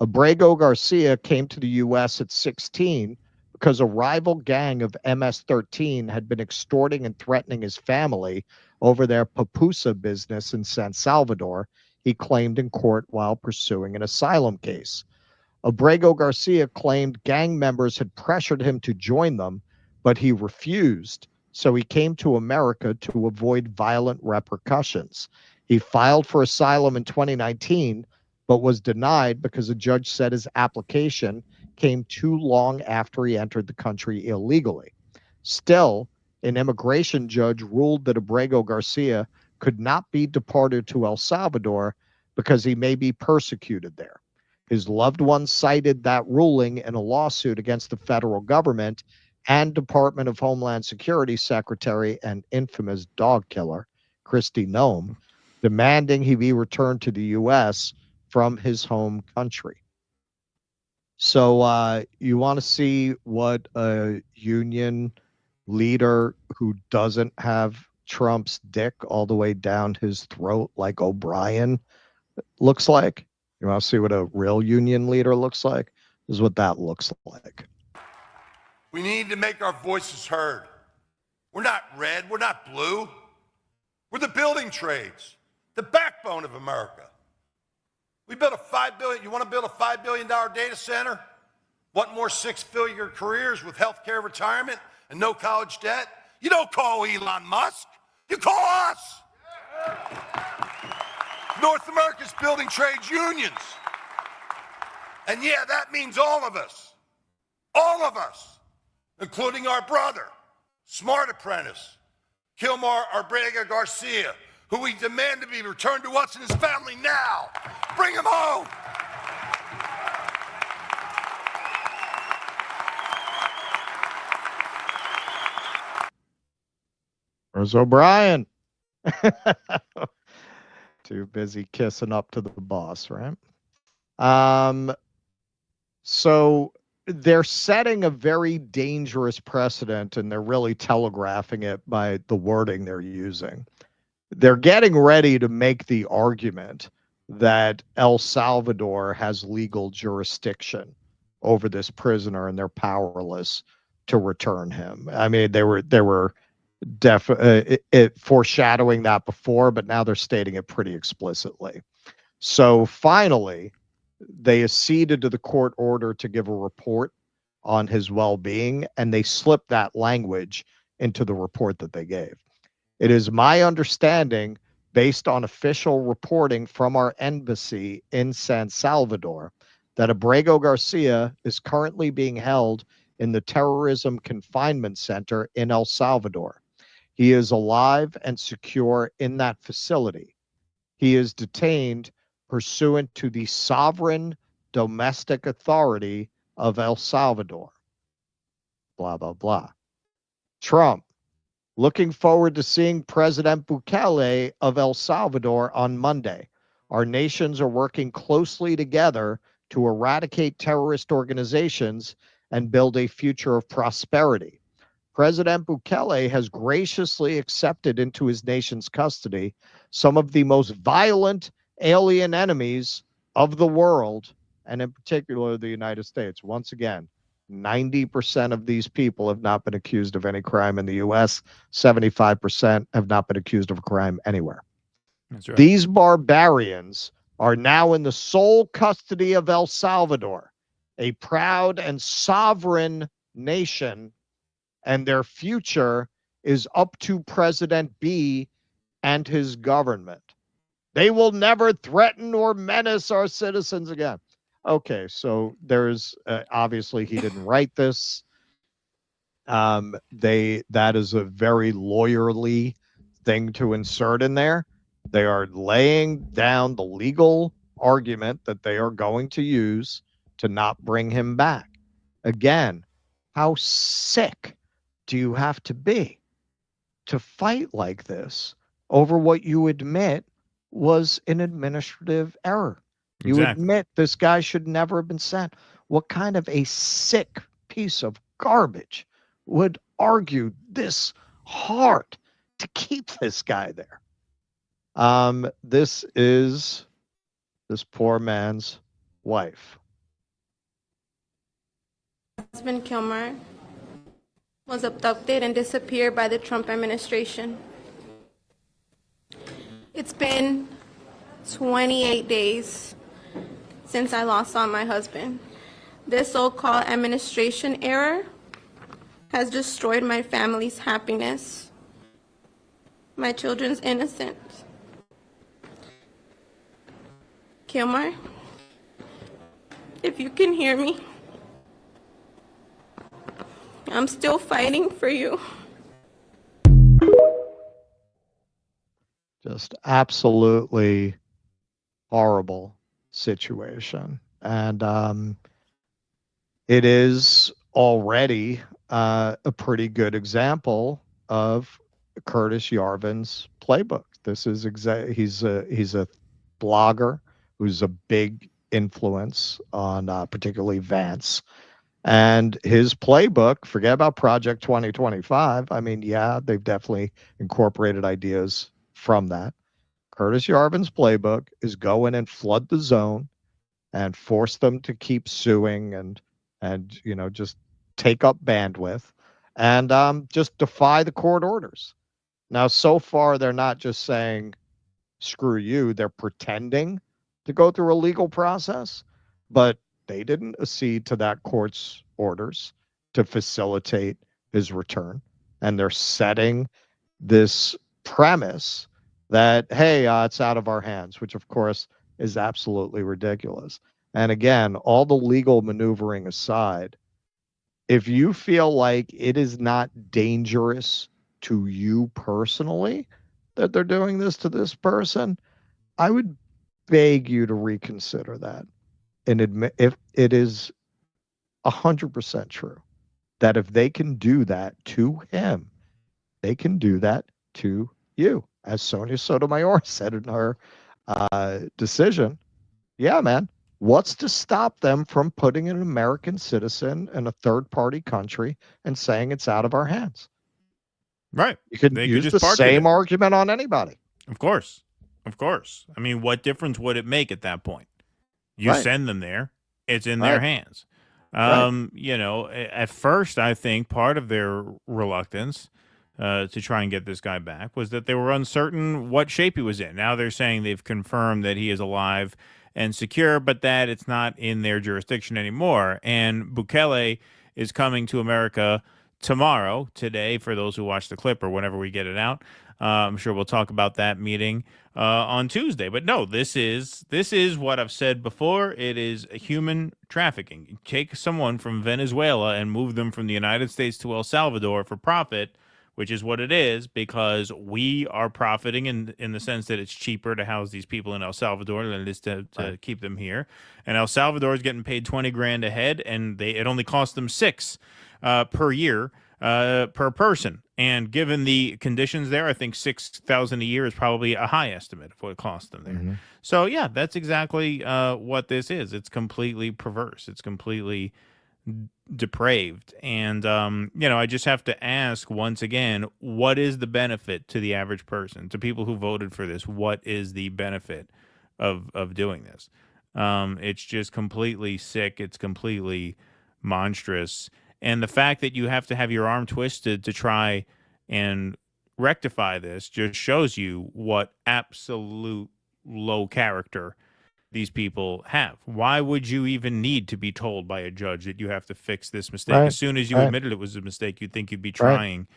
Abrego Garcia came to the U.S. at 16 because a rival gang of MS-13 had been extorting and threatening his family over their pupusa business in San Salvador, he claimed in court while pursuing an asylum case. Abrego Garcia claimed gang members had pressured him to join them, but he refused, so he came to America to avoid violent repercussions. He filed for asylum in 2019, but was denied because a judge said his application came too long after he entered the country illegally. Still, an immigration judge ruled that Abrego Garcia could not be deported to El Salvador because he may be persecuted there. His loved ones cited that ruling in a lawsuit against the federal government and Department of Homeland Security Secretary and infamous dog killer, Kristi Noem, demanding he be returned to the U.S. from his home country. So you want to see what a union leader who doesn't have Trump's dick all the way down his throat like O'Brien looks like? You want to see what a real union leader looks like? This is what that looks like. We need to make our voices heard. We're not red. We're not blue. We're the building trades, the backbone of America. We built a $5 billion. You want to build a $5 billion data center? Want more six-figure careers with health care, retirement, and no college debt? You don't call Elon Musk. You call us. North America's building trade unions. And yeah, that means all of us, including our brother, Smart Apprentice, Kilmar Arbrega Garcia, who we demand to be returned to us and his family now. Bring him home. Where's O'Brien? Too busy kissing up to the boss, right? So they're setting a very dangerous precedent, and they're really telegraphing it by the wording they're using. They're getting ready to make the argument that El Salvador has legal jurisdiction over this prisoner, and they're powerless to return him. I mean, they were foreshadowing that before, but now they're stating it pretty explicitly. So finally, they acceded to the court order to give a report on his well-being, and they slipped that language into the report that they gave. It is my understanding, based on official reporting from our embassy in San Salvador, that Abrego Garcia is currently being held in the Terrorism Confinement Center in El Salvador. He is alive and secure in that facility. He is detained pursuant to the sovereign domestic authority of El Salvador. Blah, blah, blah. Trump, looking forward to seeing President Bukele of El Salvador on Monday. Our nations are working closely together to eradicate terrorist organizations and build a future of prosperity. President Bukele has graciously accepted into his nation's custody some of the most violent alien enemies of the world, and in particular the United States. Once again, 90% of these people have not been accused of any crime in the U.S. 75% have not been accused of a crime anywhere. That's right. These barbarians are now in the sole custody of El Salvador, a proud and sovereign nation, and their future is up to President B and his government. They will never threaten or menace our citizens again. Okay, so there's obviously he didn't write this. That is a very lawyerly thing to insert in there. They are laying down the legal argument that they are going to use to not bring him back. Again, how sick do you have to be to fight like this over what you admit was an administrative error? You Exactly. admit this guy should never have been sent. What kind of a sick piece of garbage would argue this hard to keep this guy there? This is this poor man's wife. Husband Kilmer was abducted and disappeared by the Trump administration. It's been 28 days since I lost on my husband. This so-called administration error has destroyed my family's happiness, my children's innocence. Kilmer, if you can hear me, I'm still fighting for you. Just absolutely horrible situation. And it is already a pretty good example of Curtis Yarvin's playbook. This is he's a blogger who's a big influence on particularly Vance. And his playbook, forget about Project 2025. I mean, yeah, they've definitely incorporated ideas from that. Curtis Yarvin's playbook is go in and flood the zone and force them to keep suing and you know, just take up bandwidth and just defy the court orders. Now, so far, they're not just saying, screw you. They're pretending to go through a legal process, but they didn't accede to that court's orders to facilitate his return. And they're setting this premise that, hey, it's out of our hands, which of course is absolutely ridiculous. And again, all the legal maneuvering aside, if you feel like it is not dangerous to you personally that they're doing this to this person, I would beg you to reconsider that and admit if it is 100% true that if they can do that to him, they can do that to you. As Sonia Sotomayor said in her decision, yeah, man, what's to stop them from putting an American citizen in a third-party country and saying it's out of our hands? Right. You can They use could the just same argument on anybody. Of course. Of course. I mean, what difference would it make at that point? You Right. send them there. It's in their Right. hands. Right. You know, at first, I think part of their reluctance to try and get this guy back was that they were uncertain what shape he was in. Now they're saying they've confirmed that he is alive and secure, but that it's not in their jurisdiction anymore. And Bukele is coming to America today, for those who watch the clip or whenever we get it out. I'm sure we'll talk about that meeting on Tuesday. But no, this is what I've said before. It is human trafficking. You take someone from Venezuela and move them from the United States to El Salvador for profit, which is what it is, because we are profiting in the sense that it's cheaper to house these people in El Salvador than it is to keep them here. And El Salvador is getting paid $20,000 a head, and it only costs them $6,000 per year per person. And given the conditions there, I think $6,000 a year is probably a high estimate of what it costs them there. Mm-hmm. So yeah, that's exactly what this is. It's completely perverse. It's completely depraved. And you know, I just have to ask once again, what is the benefit to the average person, to people who voted for this? What is the benefit of doing this? It's just completely sick. It's completely monstrous. And the fact that you have to have your arm twisted to try and rectify this just shows you what absolute low character these people have. Why would you even need to be told by a judge that you have to fix this mistake? Right. As soon as you Right. admitted it was a mistake, you'd think you'd be Right. trying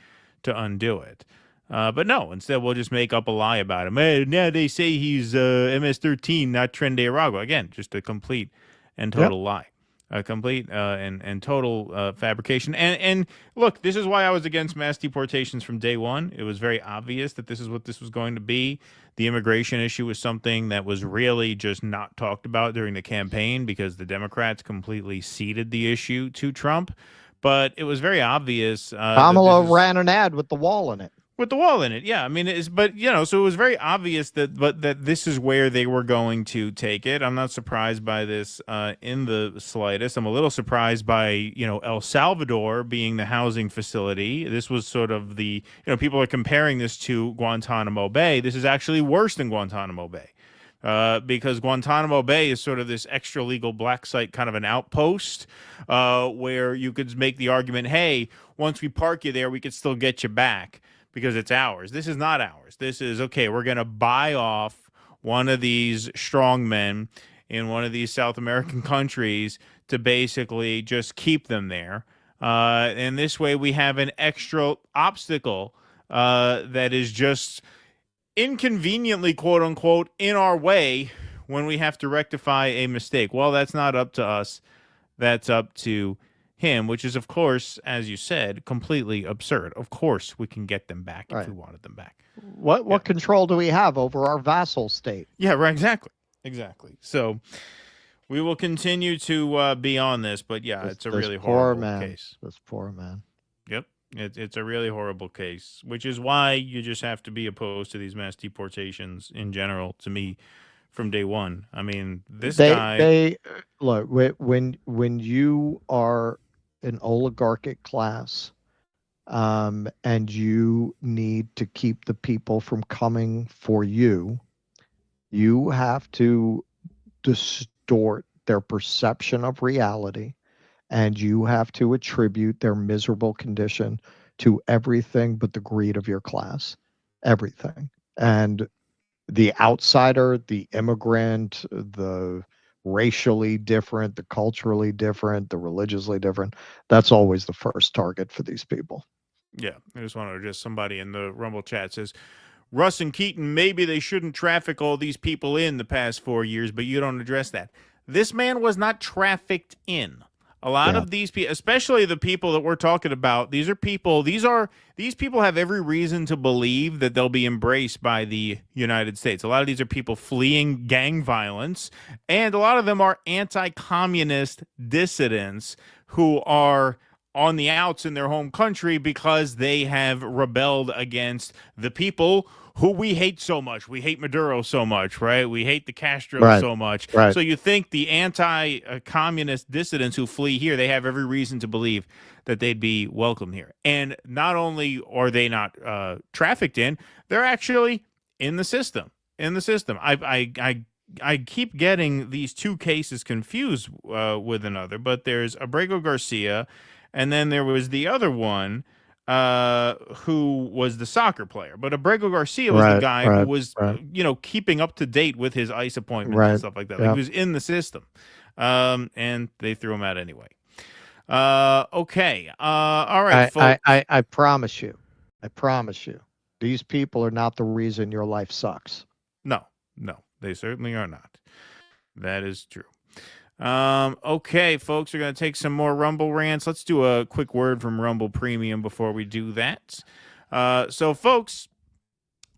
to undo it. But no, instead we'll just make up a lie about him. Hey, now they say he's MS-13, not Tren de Aragua. Again, just a complete and total lie. A complete and total fabrication. And look, this is why I was against mass deportations from day one. It was very obvious that this is what this was going to be. The immigration issue was something that was really just not talked about during the campaign because the Democrats completely ceded the issue to Trump. But it was very obvious. Kamala ran an ad with the wall in it. With the wall in it, yeah. I mean, but you know, so it was very obvious that this is where they were going to take it. I'm not surprised by this in the slightest. I'm a little surprised by, you know, El Salvador being the housing facility. This was sort of the, you know, people are comparing this to Guantanamo Bay. This is actually worse than Guantanamo Bay. Because Guantanamo Bay is sort of this extra legal black site, kind of an outpost where you could make the argument, hey, once we park you there, we could still get you back because it's ours. This is not ours. This is, okay, we're going to buy off one of these strong men in one of these South American countries to basically just keep them there. And this way we have an extra obstacle that is just inconveniently, quote unquote, in our way when we have to rectify a mistake. Well, that's not up to us. That's up to him, which is, of course, as you said, completely absurd. Of course, we can get them back if we wanted them back. What control do we have over our vassal state? Yeah, right. Exactly. So we will continue to be on this, but yeah, it's a really horrible case. This poor man. Yep. It's a really horrible case, which is why you just have to be opposed to these mass deportations in general, to me, from day one. I mean, They look, when you are an oligarchic class, and you need to keep the people from coming for you, you have to distort their perception of reality, and you have to attribute their miserable condition to everything but the greed of your class. Everything. And the outsider, the immigrant, the racially different, the culturally different, the religiously different, that's always the first target for these people. Yeah, I just want to somebody in the Rumble chat says, Russ and Keaton, maybe they shouldn't traffic all these people in the past 4 years, but you don't address that. This man was not trafficked in. A lot of these people, especially the people that we're talking about, these people have every reason to believe that they'll be embraced by the United States. A lot of these are people fleeing gang violence, and a lot of them are anti-communist dissidents who are on the outs in their home country because they have rebelled against the people who we hate so much. We hate Maduro so much, right? We hate the Castro so much. Right. So you think the anti-communist dissidents who flee here, they have every reason to believe that they'd be welcome here. And not only are they not trafficked in, they're actually in the system. I keep getting these two cases confused with another, but there's Abrego Garcia, and then there was the other one who was the soccer player. But Abrego Garcia was the guy who was, keeping up to date with his ICE appointments and stuff like that. Like, he was in the system, and they threw him out anyway. Okay. All right, folks. I promise you, these people are not the reason your life sucks. No, they certainly are not. That is true. Okay, folks, we're going to take some more Rumble rants. Let's do a quick word from Rumble Premium before we do that. So, folks,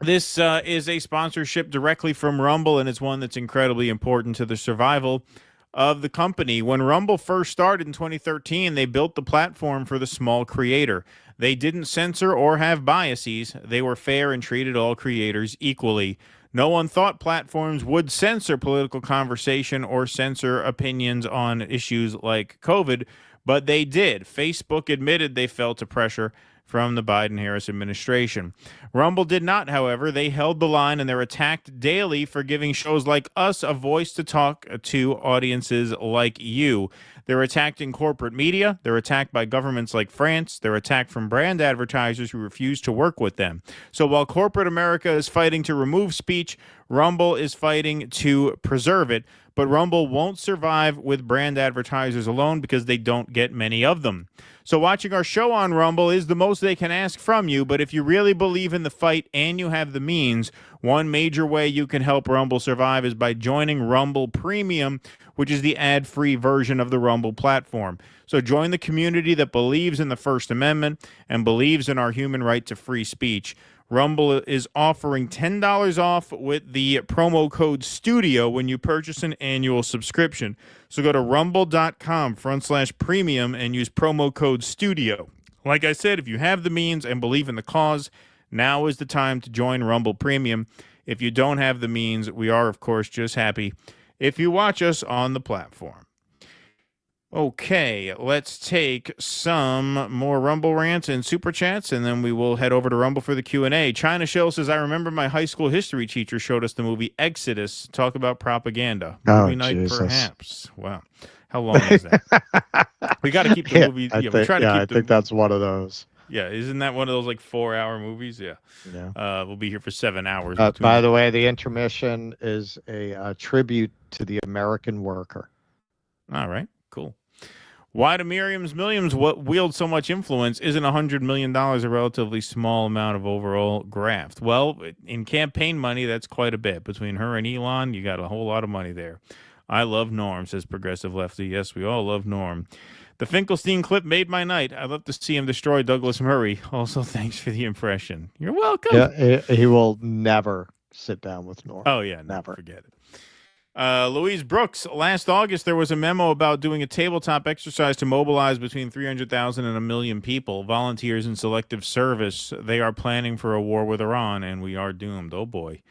this is a sponsorship directly from Rumble, and it's one that's incredibly important to the survival of the company. When Rumble first started in 2013, they built the platform for the small creator. They didn't censor or have biases. They were fair and treated all creators equally. No one thought platforms would censor political conversation or censor opinions on issues like COVID, but they did. Facebook admitted they fell to pressure from the Biden-Harris administration. Rumble did not, however. They held the line, and they're attacked daily for giving shows like us a voice to talk to audiences like you. They're attacked in corporate media. They're attacked by governments like France. They're attacked from brand advertisers who refuse to work with them. So while corporate America is fighting to remove speech, Rumble is fighting to preserve it. But Rumble won't survive with brand advertisers alone because they don't get many of them. So watching our show on Rumble is the most they can ask from you, but if you really believe in the fight and you have the means, one major way you can help Rumble survive is by joining Rumble Premium, which is the ad-free version of the Rumble platform. So join the community that believes in the First Amendment and believes in our human right to free speech. Rumble is offering $10 off with the promo code STUDIO when you purchase an annual subscription. So go to rumble.com/premium and use promo code STUDIO. Like I said, if you have the means and believe in the cause, now is the time to join Rumble Premium. If you don't have the means, we are, of course, just happy if you watch us on the platform. Okay, let's take some more Rumble rants and Super Chats, and then we will head over to Rumble for the Q&A. China Shell says, I remember my high school history teacher showed us the movie Exodus. Talk about propaganda. Movie night, Jesus. Perhaps. Wow. How long is that? We got to keep the movie. I think that's one of those. Yeah, isn't that one of those like 4-hour movies? Yeah. We'll be here for 7 hours. By the way, the intermission is a tribute to the American worker. All right, cool. Why do Miriam's Millions wield so much influence? Isn't $100 million a relatively small amount of overall graft? Well, in campaign money, that's quite a bit. Between her and Elon, you got a whole lot of money there. I love Norm, says Progressive Lefty. Yes, we all love Norm. The Finkelstein clip made my night. I'd love to see him destroy Douglas Murray. Also, thanks for the impression. You're welcome. Yeah, he will never sit down with Norm. Oh, yeah, never. Forget it. Louise Brooks, last August there was a memo about doing a tabletop exercise to mobilize between 300,000 and 1 million people, volunteers in selective service. They are planning for a war with Iran, and we are doomed. Oh, boy.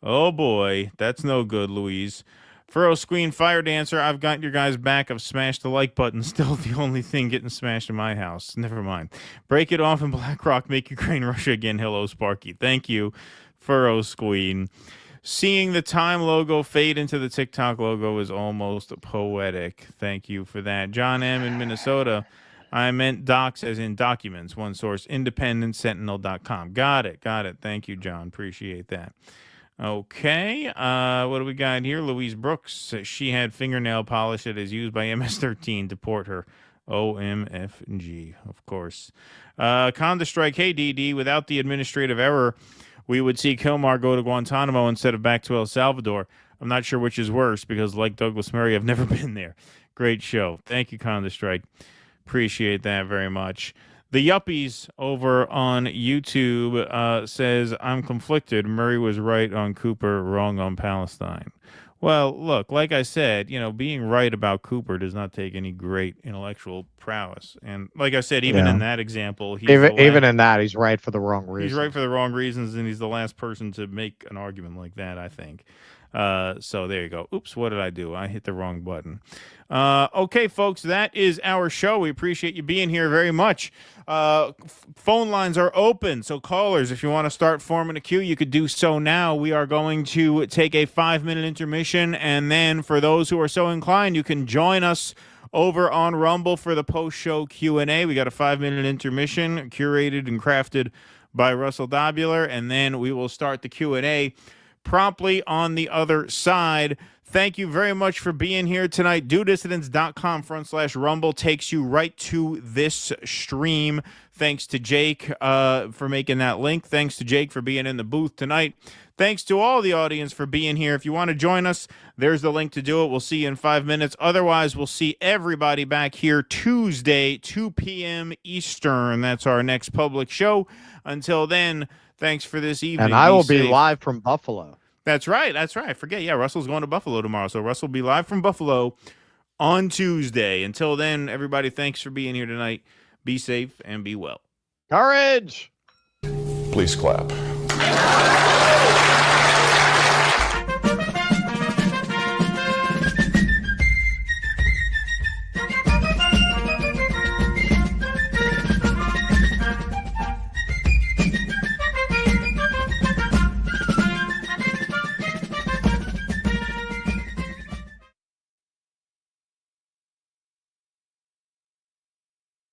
Oh, boy. That's no good, Louise. Furrow Queen Fire Dancer, I've got your guys' back. I've smashed the like button. Still the only thing getting smashed in my house. Never mind. Break it off in BlackRock. Make Ukraine Russia again. Hello, Sparky. Thank you, Furrow Queen. Seeing the Time logo fade into the TikTok logo is almost poetic. Thank you for that. John M. in Minnesota. I meant docs as in documents. One source, independentsentinel.com. Got it. Thank you, John. Appreciate that. Okay. What do we got here? Louise Brooks. She had fingernail polish that is used by MS-13. Deport her. OMFG, of course. Conda Strike. Hey, DD. Without the administrative error, we would see Kilmar go to Guantanamo instead of back to El Salvador. I'm not sure which is worse because, like Douglas Murray, I've never been there. Great show. Thank you, Counter-Strike. Appreciate that very much. The Yuppies over on YouTube says, I'm conflicted. Murray was right on Cooper, wrong on Palestine. Well, look, like I said, being right about Cooper does not take any great intellectual prowess. And like I said, even in that example, even in that, he's right for the wrong reasons. He's right for the wrong reasons, and he's the last person to make an argument like that, I think. So there you go. Oops, what did I do? I hit the wrong button. Okay, folks, that is our show. We appreciate you being here very much. Phone lines are open, so callers, if you want to start forming a queue, you could do so now. We are going to take a 5-minute intermission, and then for those who are so inclined, you can join us over on Rumble for the post-show Q&A. We got a 5-minute intermission curated and crafted by Russell Dobular, and then we will start the Q&A promptly on the other side. Thank you very much for being here tonight. DueDissidents.com/Rumble takes you right to this stream. Thanks to Jake for making that link. Thanks to Jake for being in the booth tonight. Thanks to all the audience for being here. If you want to join us, there's the link to do it. We'll see you in 5 minutes. Otherwise, we'll see everybody back here Tuesday, 2 p.m. Eastern. That's our next public show. Until then, thanks for this evening. And I will be live from Buffalo. That's right. That's right. I forget. Yeah, Russell's going to Buffalo tomorrow. So Russell will be live from Buffalo on Tuesday. Until then, everybody, thanks for being here tonight. Be safe and be well. Courage! Please clap.